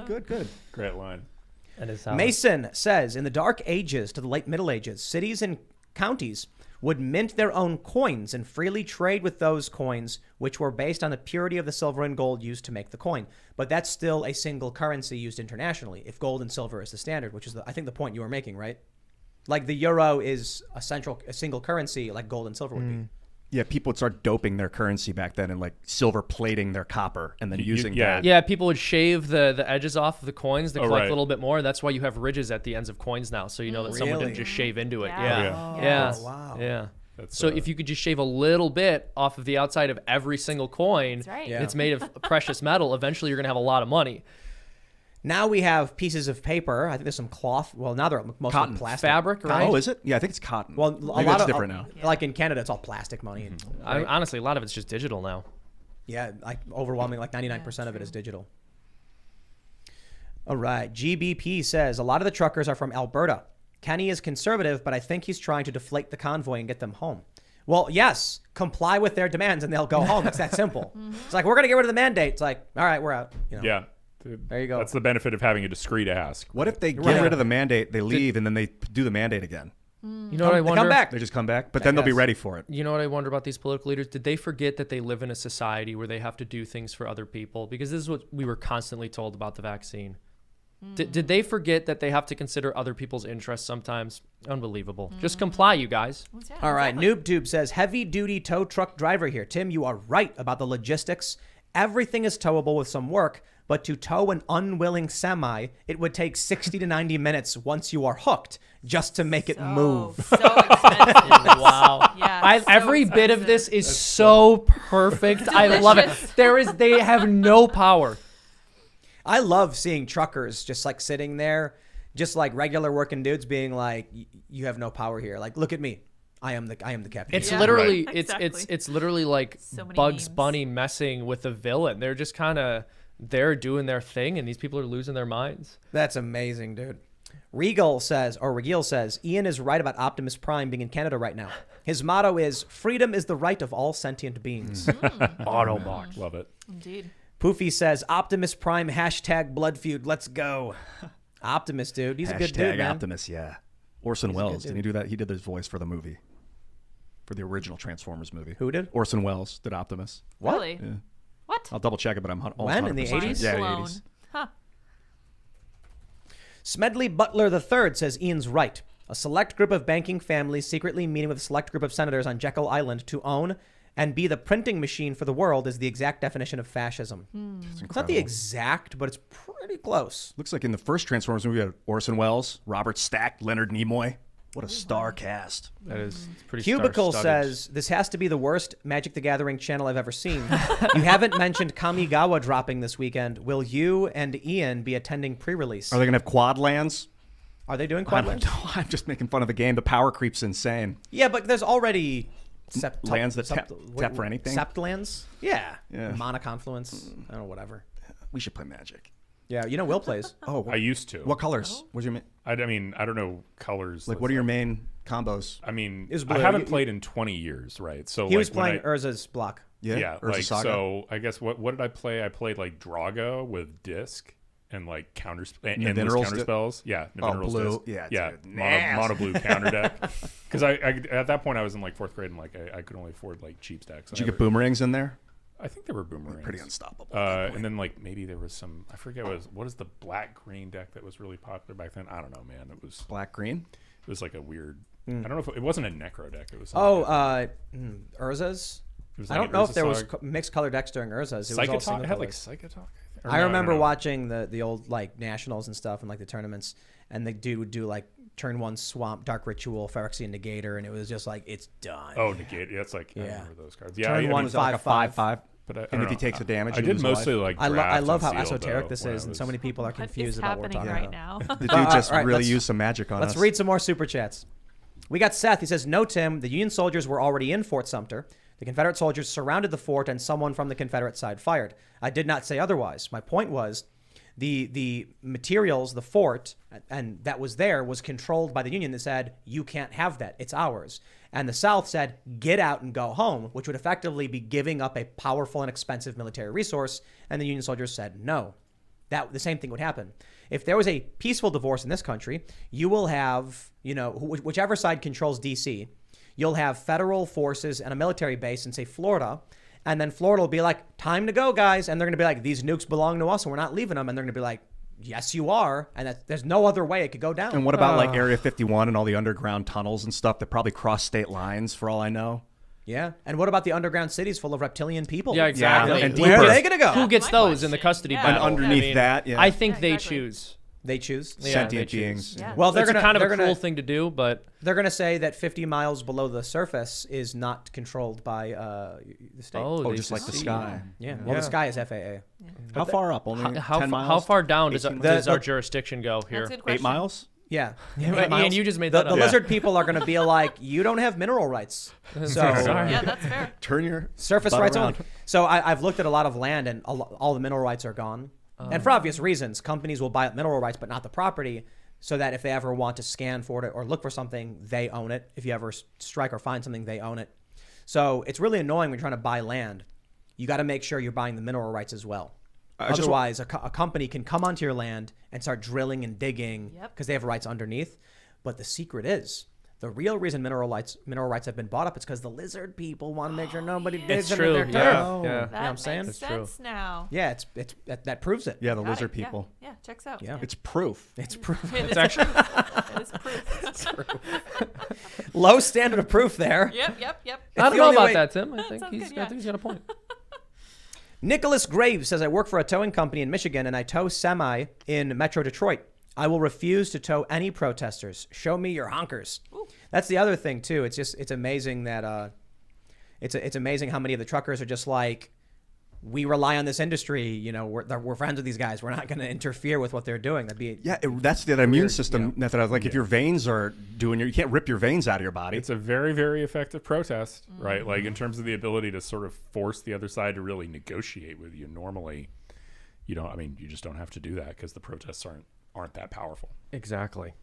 good. Good. Great line. That is how Mason says, in the Dark Ages to the late Middle Ages, cities and counties would mint their own coins and freely trade with those coins, which were based on the purity of the silver and gold used to make the coin. But that's still a single currency used internationally, if gold and silver is the standard, which is, I think, the point you were making, right? Like the euro is a single currency, like gold and silver would be. Yeah, people would start doping their currency back then and like silver plating their copper and then using that. Yeah, people would shave the edges off of the coins to collect right. a little bit more. That's why you have ridges at the ends of coins now, so you know that someone didn't Really? just shave into it. Yeah. Yeah. Yeah. Oh, wow. Yeah. That's, So if you could just shave a little bit off of the outside of every single coin, That's right. Yeah. it's made of precious metal. Eventually, you're gonna have a lot of money. Now we have pieces of paper. I think there's some cloth. Well, now they're mostly Cotton. plastic. Fabric, right? Oh, is it? Yeah, I think it's cotton. Well, a Maybe lot that's of different now. Like in Canada, it's all plastic money. And, Honestly, a lot of it's just digital now. yeah, like overwhelming, like 99% of it is digital. All right. GBP says, a lot of the truckers are from Alberta. Kenny is conservative, but I think he's trying to deflate the convoy and get them home. Well, yes, comply with their demands and they'll go home. It's that simple. It's like, we're going to get rid of the mandate. It's like, all right, we're out. You know? yeah. There you go. That's the benefit of having a discreet ask. What if they get Right. rid of the mandate, they leave, and then they do the mandate again? You know what I They wonder? come back. They just come back, but then they'll be guess. ready for it. You know what I wonder about these political leaders? Did they forget that they live in a society where they have to do things for other people? Because this is what we were constantly told about the vaccine. Did they forget that they have to consider other people's interests sometimes? Unbelievable. Just comply, you guys. All right. NoobTube says, heavy duty tow truck driver here. Tim, you are right about the logistics. Everything is towable with some work, but to tow an unwilling semi, it would take 60 to 90 minutes once you are hooked just to make it move. So expensive. Wow. Yeah. so Every bit of expensive. this is so perfect. I love it. They have no power. I love seeing truckers just like sitting there, just like regular working dudes being like, you have no power here. Like, look at me. I am the captain. It's Yeah. literally Right. it's Exactly. it's literally like So many Bugs memes. Bunny messing with the villain. They're just kind of there doing their thing, and these people are losing their minds. That's amazing, dude. Regil says, Ian is right about Optimus Prime being in Canada right now. His motto is, freedom is the right of all sentient beings. Autobot. Love it. Indeed. Poofy says, Optimus Prime, hashtag blood feud. Let's go. Optimus, dude. He's a good dude, Hashtag man. Optimus, yeah. Orson He's a good Welles, dude. didn't he do that? He did his voice for the movie, for the original Transformers movie. Who did? Orson Welles did Optimus. What? Really? Yeah. What? I'll double check it, but I'm almost When? In the 100% 80s? Yeah, the Blown. 80s. Huh. Smedley Butler III says Ian's right. A select group of banking families secretly meeting with a select group of senators on Jekyll Island to own and be the printing machine for the world is the exact definition of fascism. It's not the incredible. exact, but it's pretty close. Looks like in the first Transformers movie, we had Orson Welles, Robert Stack, Leonard Nimoy. What a star cast. That is pretty Cubicle star-studded. says, this has to be the worst Magic the Gathering channel I've ever seen. You haven't mentioned Kamigawa dropping this weekend. Will you and Ian be attending pre-release? Are they going to have quad lands? Are they doing I quad don't lands? know. I'm just making fun of the game. The power creep's insane. Yeah, but there's already Lands that tap for anything? Sept lands? Yeah. Yeah. Mana Confluence. I don't know, whatever. We should play Magic. Yeah, you know Will plays. Oh, I used to. what colors? What's your I mean, I don't know colors. like? What are your main combos? I mean, It was I blue. haven't You- played in 20 years, right? So He was when playing Urza's block. Yeah, Urza like Saga? so. I guess what did I play? I played like Drago with disc and like endless Minerals counter spells. Yeah, the Oh, minerals blue. disc. Yeah, yeah, dude. mono blue counter deck. Because I at that point I was in like 4th grade and like I could only afford like cheap stacks. Did you get boomerangs in there? I think there were boomerangs. Pretty unstoppable. at that point. And then like maybe there was some I forget what is the black green deck that was really popular back then. I don't know, man. It was Black green. like a weird. I don't know if it wasn't a necro deck. It was Oh, something Urza's? it was I like don't an know if there was Ursasag. mixed color decks during Urza's. It was all Psychotalk. single It had like colors. Psychotalk. Or I no, remember no. watching the old like nationals and stuff and like the tournaments, and the dude would do like turn 1 swamp, dark ritual, Phyrexian negator, and it was just like it's done. Oh, negate. Yeah, it's like I Yeah. remember those cards. Yeah, Turn I mean, one, Was it like a 5/5. 5/5? But I And don't if he know. takes the damage, I you did lose mostly life? like. I love how draft and sealed, esoteric though, this when I is, and so was- many people are What confused is about what we're happening talking right about. now? The dude just all right, really let's- used some magic on Let's us. read some more super chats. We got Seth. He says, "No, Tim. The Union soldiers were already in Fort Sumter. The Confederate soldiers surrounded the fort, and someone from the Confederate side fired. I did not say otherwise. My point was, the materials, the fort, and that was there was controlled by the Union that said, you can't have that. It's ours. And the South said, get out and go home, which would effectively be giving up a powerful and expensive military resource. And the Union soldiers said, no. That the same thing would happen. If there was a peaceful divorce in this country, you will have, whichever side controls D.C., you'll have federal forces and a military base in, say, Florida. And then Florida will be like, time to go, guys. And they're going to be like, these nukes belong to us and we're not leaving them. And they're going to be like, yes, you are. And there's no other way it could go down. And what about like Area 51 and all the underground tunnels and stuff that probably cross state lines for all I know? Yeah. And what about the underground cities full of reptilian people? Yeah, exactly. Yeah, and Where are deeper. they going to go? Who gets my those in the question. custody Yeah. battle? And underneath I mean, that, yeah. I think Yeah, they exactly. choose. They choose. Yeah, Sentient they choose. beings. Yeah. Well, they're It's going kind of they're a gonna, cruel thing to do, but They're going to say that 50 miles below the surface is not controlled by the state. Oh, they just like the secede. sky. Yeah. Well, the sky is FAA. How far up? Only How 10 fa- miles? how far down does, 18 does miles? our jurisdiction go here? That's a good question. 8 miles? Yeah. Right, Ian, you just made the, that the up. Yeah. lizard people are going to be like, you don't have mineral rights. So Sorry. Yeah, that's fair. Turn your surface butt rights around. only. So I've looked at a lot of land and all the mineral rights are gone. And for obvious reasons, companies will buy up mineral rights, but not the property, so that if they ever want to scan for it or look for something, they own it. If you ever strike or find something, they own it. So it's really annoying when you're trying to buy land. You got to make sure you're buying the mineral rights as well. Otherwise, a company can come onto your land and start drilling and digging because they have rights underneath. But the secret is, the real reason mineral rights have been bought up is because the lizard people want to make sure nobody digs It's into true. their turf. Yeah. You Yeah. know what I'm saying? Makes That's true. sense now. Yeah, that proves it. Yeah, the Got lizard it. Yeah. people. Yeah, checks out. Yeah. It's proof. It's proof. It is actually- proof. It is proof. Low standard of proof there. Yep. I the don't know only about way- that, Tim. I think sounds he's good, yeah. got a point. Nicholas Graves says, I work for a towing company in Michigan and I tow semi in Metro Detroit. I will refuse to tow any protesters. Show me your honkers. That's the other thing too. It's amazing that it's amazing how many of the truckers are just like, we rely on this industry. We're friends with these guys. We're not going to interfere with what they're doing. That'd be That's the immune Weird, system method. Like if your veins are doing you can't rip your veins out of your body. It's a very, very effective protest, right? Like in terms of the ability to sort of force the other side to really negotiate with you. Normally, you just don't have to do that because the protests aren't that powerful. Exactly.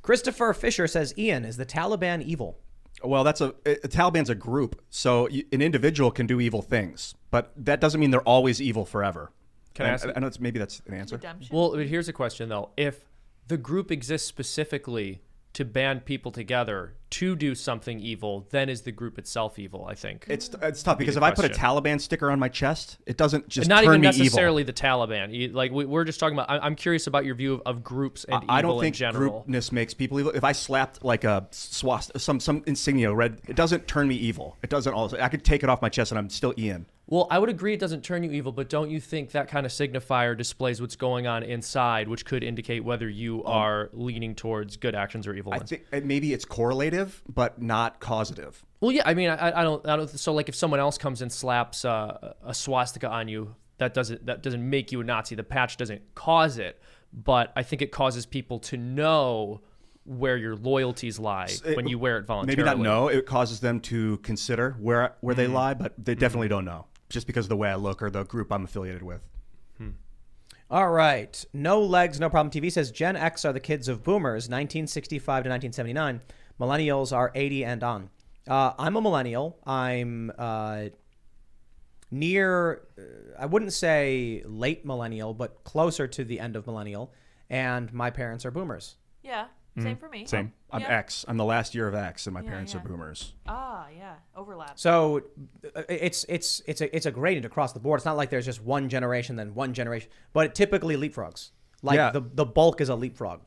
Christopher Fisher says, Ian, is the Taliban evil? Well, Taliban's a group, so an individual can do evil things, but that doesn't mean they're always evil forever. Can I ask? I know maybe that's an answer. Redemption. Well, but here's a question though: if the group exists specifically to band people together to do something evil, then is the group itself evil, I think. It's tough because if I put a Taliban sticker on my chest, it doesn't just Not turn even me evil. necessarily the Taliban. Like we're just talking about. I'm curious about your view of groups and I evil don't think in general. groupness makes people evil. If I slapped like a some insignia red, it doesn't turn me evil. It doesn't. Also, I could take it off my chest and I'm still Ian. Well, I would agree it doesn't turn you evil, but don't you think that kind of signifier displays what's going on inside, which could indicate whether you are leaning towards good actions or evil I ones? think maybe it's correlative, but not causative. Well, yeah, I mean, I don't. So, like, if someone else comes and slaps a swastika on you, that doesn't make you a Nazi. The patch doesn't cause it, but I think it causes people to know where your loyalties lie when you wear it voluntarily. Maybe not know. It causes them to consider where they lie, but they definitely don't know just because of the way I look or the group I'm affiliated with. All right. No Legs, No Problem TV says Gen X are the kids of boomers, 1965 to 1979. Millennials are 80 and on. I'm a millennial. I'm near, I wouldn't say late millennial, but closer to the end of millennial. And my parents are boomers. Yeah. Same for me. Same. I'm Yeah. X. I'm the last year of X, and my Yeah, parents are yeah. boomers. Ah, yeah. Overlap. So it's a gradient across the board. It's not like there's just one generation, then one generation, but it typically leapfrogs. Like Yeah. the bulk is a leapfrog.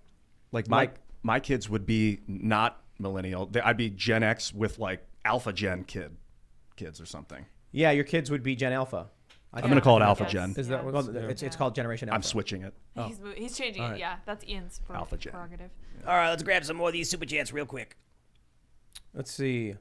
Like Like- my kids would be not millennial. I'd be Gen X with like Alpha Gen kids or something. Yeah, your kids would be Gen Alpha. I'm going to call it Yeah. Alpha Yes. Gen. Is that Yeah. what's- Well, it's called Generation Alpha. I'm switching it. He's changing All it. right. Yeah, that's Ian's Alpha Gen. prerogative. All right, let's grab some more of these super chats real quick. Let's see.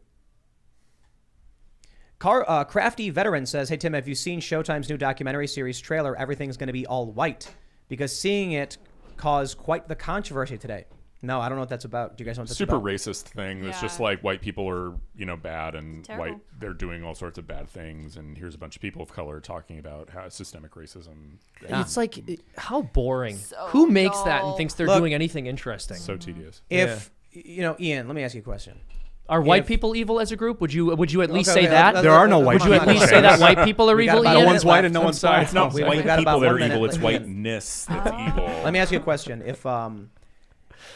Crafty Veteran says, "Hey Tim, have you seen Showtime's new documentary series trailer? Everything's going to be all white, because seeing it caused quite the controversy today." No, I don't know what that's about. Do you guys know what that's Super about? racist thing. It's just Yeah. like white people are, bad, and Terrible. they're doing all sorts of bad things. And here's a bunch of people of color talking about how systemic racism. It's like, how boring. So Who makes that and dull. thinks they're Look- doing anything interesting? So tedious. If Ian, let me ask you a question. Are white if- people evil as a group? Would you at least Okay, say okay, that? There are no white Would you at people. least say that white people are We got evil? about No Ian? one's white and no I'm one's sorry. black. It's not We've white got people about that are 1 minute. evil. It's Ian. whiteness that's evil. Let me ask you a question.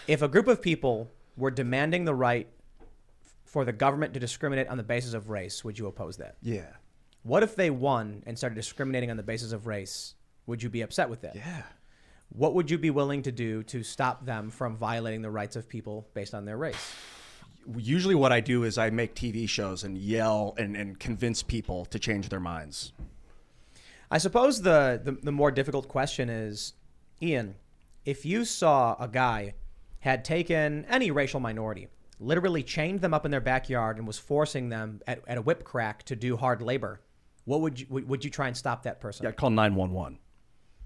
If a group of people were demanding the right for the government to discriminate on the basis of race, would you oppose that? Yeah. What if they won and started discriminating on the basis of race? Would you be upset with that? Yeah. What would you be willing to do to stop them from violating the rights of people based on their race? Usually what I do is I make TV shows and yell and convince people to change their minds. I suppose the more difficult question is, Ian, if you saw a guy had taken any racial minority, literally chained them up in their backyard and was forcing them at a whip crack to do hard labor, what would you try and stop that person? Yeah, I'd call 911.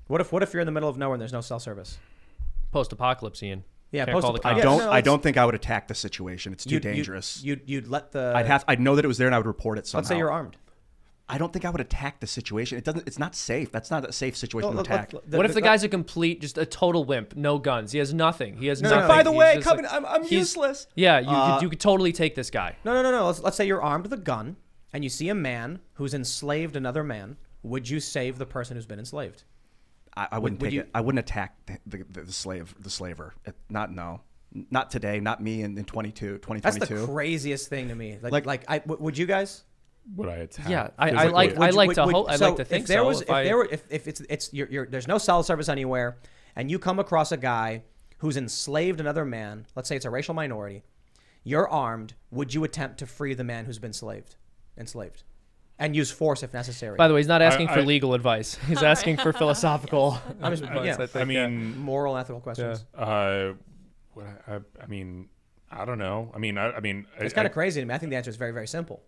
What if you're in the middle of nowhere and there's no cell service? Post-apocalypse, Ian. Yeah, Can't call the post-apocalypse. cops. Yeah, I don't think I would attack the situation. It's too dangerous. You'd let the. I'd know that it was there and I would report it somehow. Let's say you're armed. I don't think I would attack the situation. It's not safe. That's not a safe situation to attack. What if the guy's just a total wimp, no guns? He has nothing. He has No, nothing. By the He's way, just I'm he's- useless. Yeah, you could totally take this guy. No. Let's say you're armed with a gun and you see a man who's enslaved another man. Would you save the person who's been enslaved? I wouldn't would take you- it. I wouldn't attack the slaver. Not today. Not me in 2022. That's the craziest thing to me. Would you guys? Would I attack? Yeah, I physically? like to Would- hope. I so like to think if there so. was, if it's you're there's no cell service anywhere, and you come across a guy who's enslaved another man. Let's say it's a racial minority. You're armed. Would you attempt to free the man who's been enslaved, and use force if necessary? By the way, he's not asking for I- legal advice. He's asking for philosophical I'm just, advice. yeah, I think, I mean, moral and ethical questions. I mean, I don't know. I mean, It's kind of crazy to me. I think the answer is very, very simple.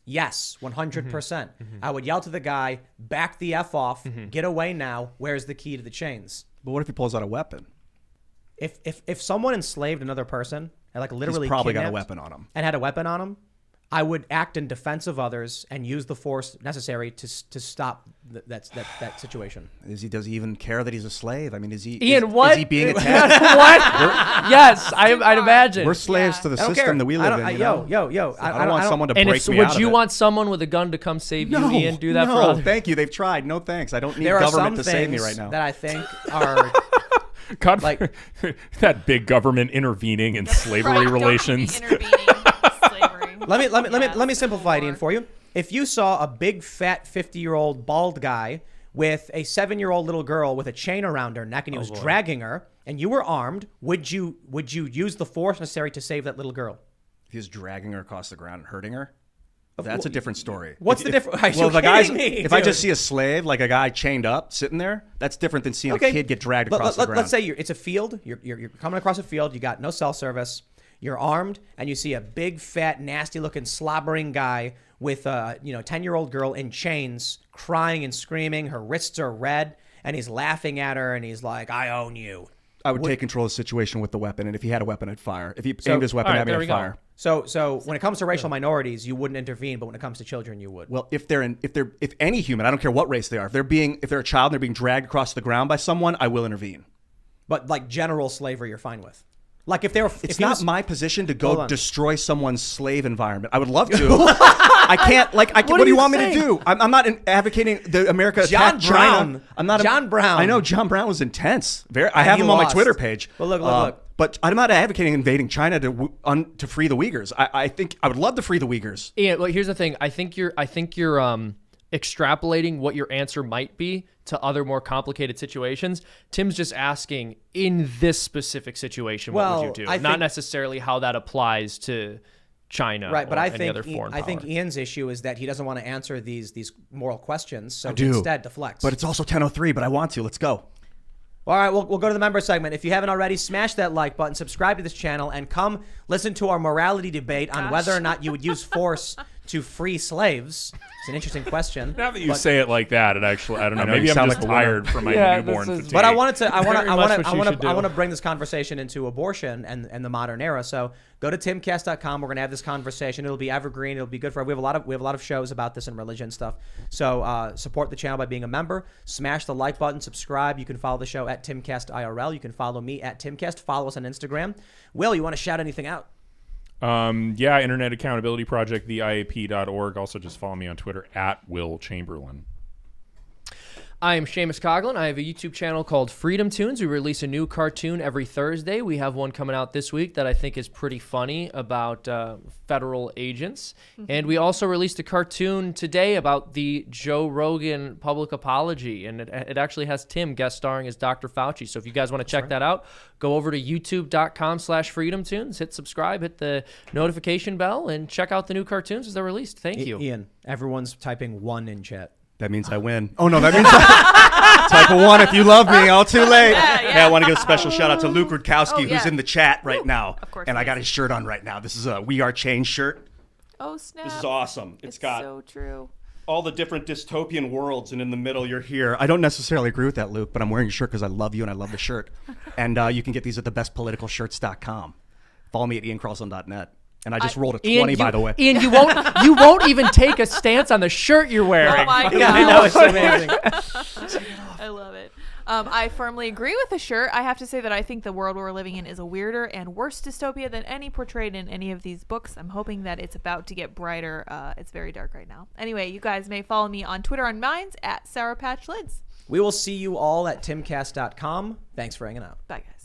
Yes, 100%. I would yell to the guy, back the F off, get away now. Where's the key to the chains? But what if he pulls out a weapon? If someone enslaved another person and literally He's probably got a kidnapped weapon on him. and had a weapon on him, I would act in defense of others and use the force necessary to stop that situation. Does he even care that he's a slave? I mean, Ian, is what? he being attacked? what? Yes, I'd imagine. We're slaves Yeah. to the I don't system care. that we I live don't- in. I- you know? Yo. I don't want someone to and break if me would out of you it. want someone with a gun to come save you, Ian? Do that for no, others. thank you. They've tried. No thanks. I don't need There are government some to save me things right now. that I think are God, Like- that big government intervening in slavery Right, don't relations. be intervening in slavery. Let me simplify it, Ian, Lord. for you. If you saw a big, fat, 50-year-old bald guy with a 7-year-old little girl with a chain around her neck and he was dragging her, and you were armed, would you use the force necessary to save that little girl? If he was dragging her across the ground and hurting her, that's a different story. What's the difference? Are you Well, kidding me, if I dude? just see a slave, like a guy chained up sitting there, that's different than seeing a kid get dragged across the ground. Let's say it's a field. You're coming across a field. You got no cell service. You're armed, and you see a big, fat, nasty-looking, slobbering guy with a 10-year-old girl in chains, crying and screaming. Her wrists are red, and he's laughing at her, and he's like, "I own you." I would take control of the situation with the weapon, and if he had a weapon, I'd fire. If he aimed his weapon all right, at me, there I'd we go. fire. So when it comes to racial minorities, you wouldn't intervene, but when it comes to children, you would. Well, if any human, I don't care what race they are, if they're a child and they're being dragged across the ground by someone, I will intervene. But like general slavery, you're fine with. Like if they were, It's not my position to Hold go on. destroy someone's slave environment. I would love to. I can't. Like, what do you want me to do? I'm not advocating the America John attack China. Brown. I'm not. John Brown. I know John Brown was intense. I have he him on my lost. Twitter page. Well, look. But I'm not advocating invading China to free the Uyghurs. I think I would love to free the Uyghurs. Yeah, well, here's the thing. I think you're extrapolating what your answer might be to other more complicated situations. Tim's just asking, in this specific situation, what Well, would you do? I Not think- necessarily how that applies to China, Right, but or I any think other foreign I think power. Ian's issue is that he doesn't want to answer these moral questions, so do. instead deflects. But it's also 10:03. But I want to. Let's go. All right, we'll go to the member segment. If you haven't already, smash that like button, subscribe to this channel, and come listen to our morality debate on whether or not you would use force to free slaves. It's an interesting question. Now that you say it like that, it actually, I don't know. I know, Maybe you I'm sound just like a winner. tired from my Yeah, newborn this is- fatigue. But I want to Very much what you should do. bring this conversation into abortion and the modern era. So go to timcast.com. We're gonna have this conversation. It'll be evergreen. It'll be good for. We have a lot of shows about this and religion stuff. So support the channel by being a member. Smash the like button. Subscribe. You can follow the show at Timcast IRL. You can follow me at Timcast. Follow us on Instagram. Will, you want to shout anything out? Yeah, Internet Accountability Project, theiap.org. Also, just follow me on Twitter at Will Chamberlain. I am Seamus Coughlin. I have a YouTube channel called Freedom Tunes. We release a new cartoon every Thursday. We have one coming out this week that I think is pretty funny about federal agents. And we also released a cartoon today about the Joe Rogan public apology. And it actually has Tim guest starring as Dr. Fauci. So if you guys want to check that out, go over to youtube.com/freedomtunes, hit subscribe, hit the notification bell, and check out the new cartoons as they're released. Thank you. Ian, everyone's typing 1 in chat. That means I win. Oh, no, that means type of 1 if you love me. All too late. Yeah. Hey, I want to give a special shout out to Luke Rudkowski, Oh, who's yeah. in the chat right now. Of course And he I got is. his shirt on right now. This is a We Are Change shirt. Oh, snap. This is awesome. It's got so true. all the different dystopian worlds, and in the middle, you're here. I don't necessarily agree with that, Luke, but I'm wearing your shirt because I love you and I love the shirt. And you can get these at thebestpoliticalshirts.com. Follow me at iancarlson.net. And I just rolled a 20, by the way. Ian, you won't even take a stance on the shirt you're wearing. Oh, my God. I know, it's amazing. I love it. I firmly agree with the shirt. I have to say that I think the world we're living in is a weirder and worse dystopia than any portrayed in any of these books. I'm hoping that it's about to get brighter. It's very dark right now. Anyway, you guys may follow me on Twitter on mine's at Sour Patch Lids. We will see you all at timcast.com. Thanks for hanging out. Bye, guys.